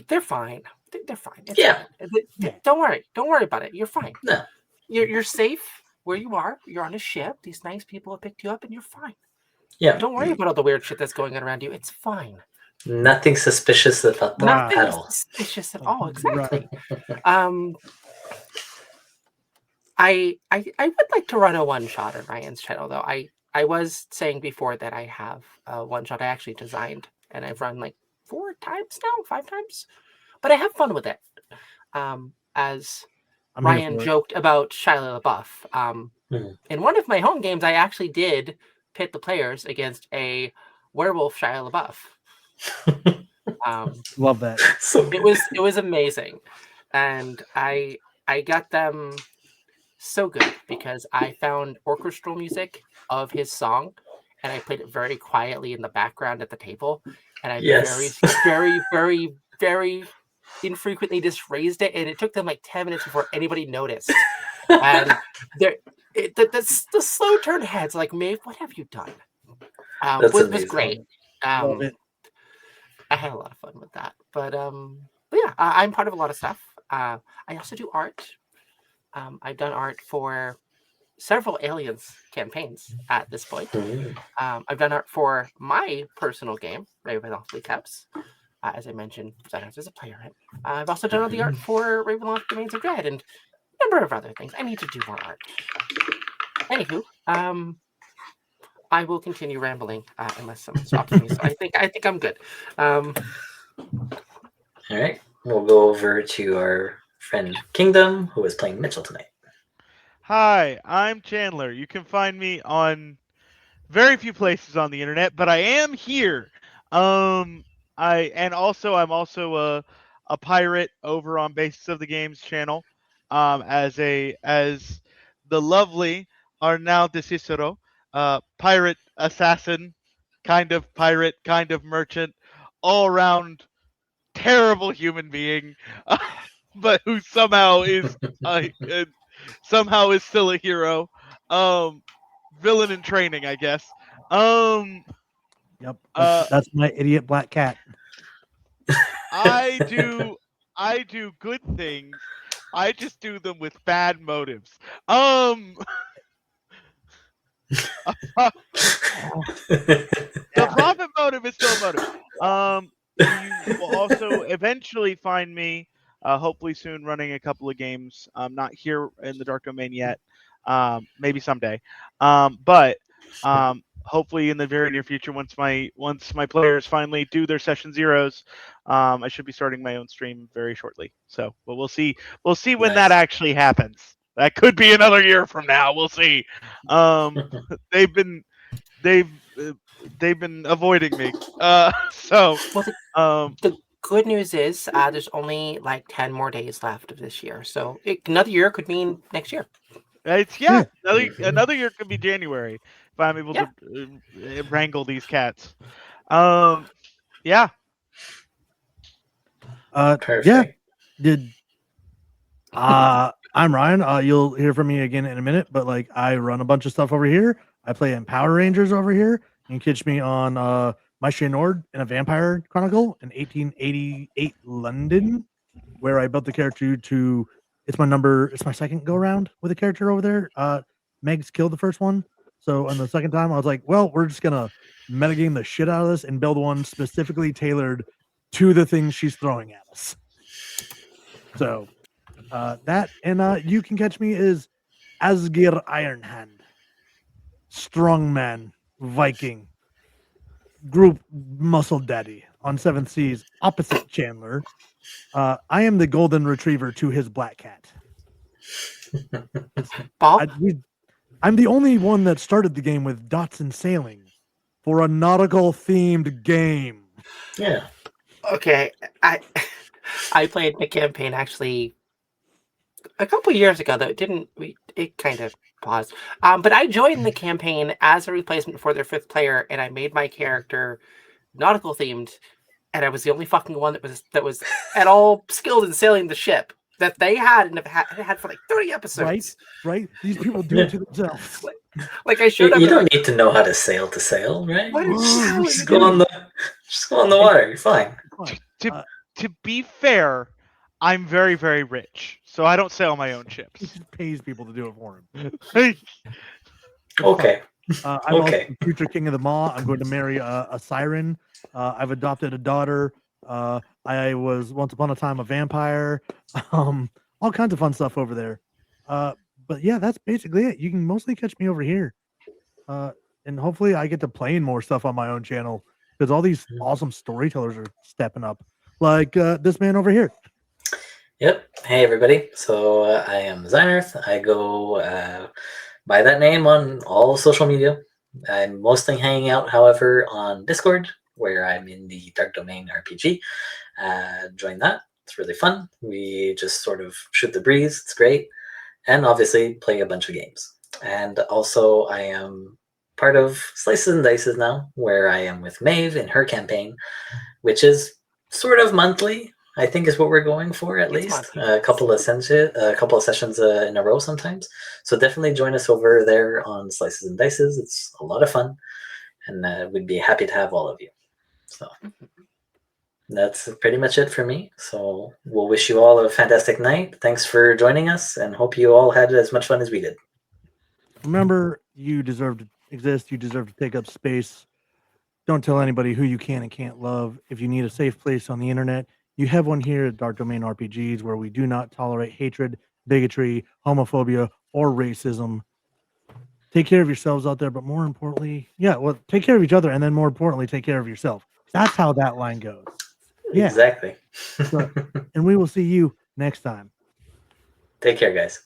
They're fine. It's fine. Don't worry about it. You're fine. No. You're safe. where you are. You're on a ship. These nice people have picked you up, and you're fine. Yeah. Don't worry about all the weird shit that's going on around you. It's fine. Nothing suspicious about that Nothing at is all. suspicious at all. Right. Exactly. I would like to run a one shot on Ryan's channel though. I was saying before that I have a one shot I actually designed, and I've run like 4 times now, 5 times, but I have fun with it. As I'm here Ryan for it. joked about Shia LaBeouf. In one of my home games, I actually did pit the players against a werewolf Shia LaBeouf. Love that. So It was amazing, and I got them so good because I found orchestral music of his song, and I played it very quietly in the background at the table, and I yes. very infrequently just raised it, and it took them like 10 minutes before anybody noticed. And the slow turn heads like, Maeve, what have you done? That's Was amazing. great. Love it. I had a lot of fun with that, but yeah, I'm part of a lot of stuff. I also do art. I've done art for several Aliens campaigns at this point. I've done art for my personal game, Ravenloft Recaps. As I mentioned, sometimes as a player. I've also done all the art for Ravenloft Domains of Dread and a number of other things. I need to do more art. Anywho, I will continue rambling unless someone stops me. So I think I'm good. All right, we'll go over to our friend Kingdom, who is playing Mitchell tonight. Hi, I'm Chandler. You can find me on very few places on the internet, but I am here. I'm also a pirate over on Basis of the Games channel. As the lovely Arnal de Cicero, pirate assassin, kind of pirate, kind of merchant, all around terrible human being, but who somehow is still a hero. Villain in training, I guess. Yep. That's my idiot black cat. I do good things. I just do them with bad motives. The profit motive is still a motive. You will also eventually find me, hopefully soon, running a couple of games. I'm not here in the Dark Domain yet. Maybe someday. But hopefully in the very near future, once my players finally do their session zeros, I should be starting my own stream very shortly. So, but we'll see. We'll see when that Nice. actually happens. That could be another year from now. We'll see. They've been avoiding me. So The good news is there's only like 10 more days left of this year. So another year could mean next year. it's another year could be January if I'm able to wrangle these cats. Yeah. Perfect. Yeah. I'm Ryan. You'll hear from me again in a minute, but like I run a bunch of stuff over here. I play in Power Rangers over here. You can catch me on Maestria Nord in a Vampire Chronicle in 1888 London, where I built the character to it's my second go around with a character over there. Meg's killed the first one. So on the second time, I was like, well, we're just gonna metagame the shit out of this and build one specifically tailored to the things she's throwing at us. So that and you can catch me as Asgir Ironhand, strongman, Viking, group muscle daddy on Seventh Seas, opposite Chandler. I am the golden retriever to his black cat. Bob? I'm the only one that started the game with dots and sailing for a nautical themed game. Yeah. Okay, I played the campaign actually a couple years ago. Though it kind of paused. But I joined the campaign as a replacement for their 5th player, and I made my character nautical themed, and I was the only fucking one that was at all skilled in sailing the ship that they had and have had for like 30 episodes. Right? These people do it to themselves. Like I showed up. You don't need to know how to sail, right? What is Just go on the water. You're fine. To be fair, I'm very, very rich, so I don't sell my own He chips. just pays people to do it for him. It's Okay. fine. I'm also Okay. the future king of the maw. I'm going to marry a siren. I've adopted a daughter. I was once upon a time a vampire. All kinds of fun stuff over there. But yeah, that's basically it. You can mostly catch me over here. And hopefully I get to playing more stuff on my own channel because all these awesome storytellers are stepping up, like this man over here. Yep. Hey, everybody. So I am Zynarth. I go by that name on all social media. I'm mostly hanging out, however, on Discord, where I'm in the Dark Domain RPG. Join that. It's really fun. We just sort of shoot the breeze. It's great. And obviously play a bunch of games. And also, I am part of Slices and Dices now, where I am with Maeve in her campaign, which is sort of monthly. I think is what we're going for at It's least. monthly. A couple of sessions in a row sometimes. So definitely join us over there on Slices and Dices. It's a lot of fun, and we'd be happy to have all of you. So that's pretty much it for me. So we'll wish you all a fantastic night. Thanks for joining us, and hope you all had as much fun as we did. Remember, you deserve to exist. You deserve to take up space. Don't tell anybody who you can and can't love. If you need a safe place on the internet, you have one here at Dark Domain RPGs, where we do not tolerate hatred, bigotry, homophobia, or racism. Take care of yourselves out there, but more importantly, take care of each other, and then more importantly, take care of yourself. That's how that line goes. Yeah. Exactly. And we will see you next time. Take care, guys.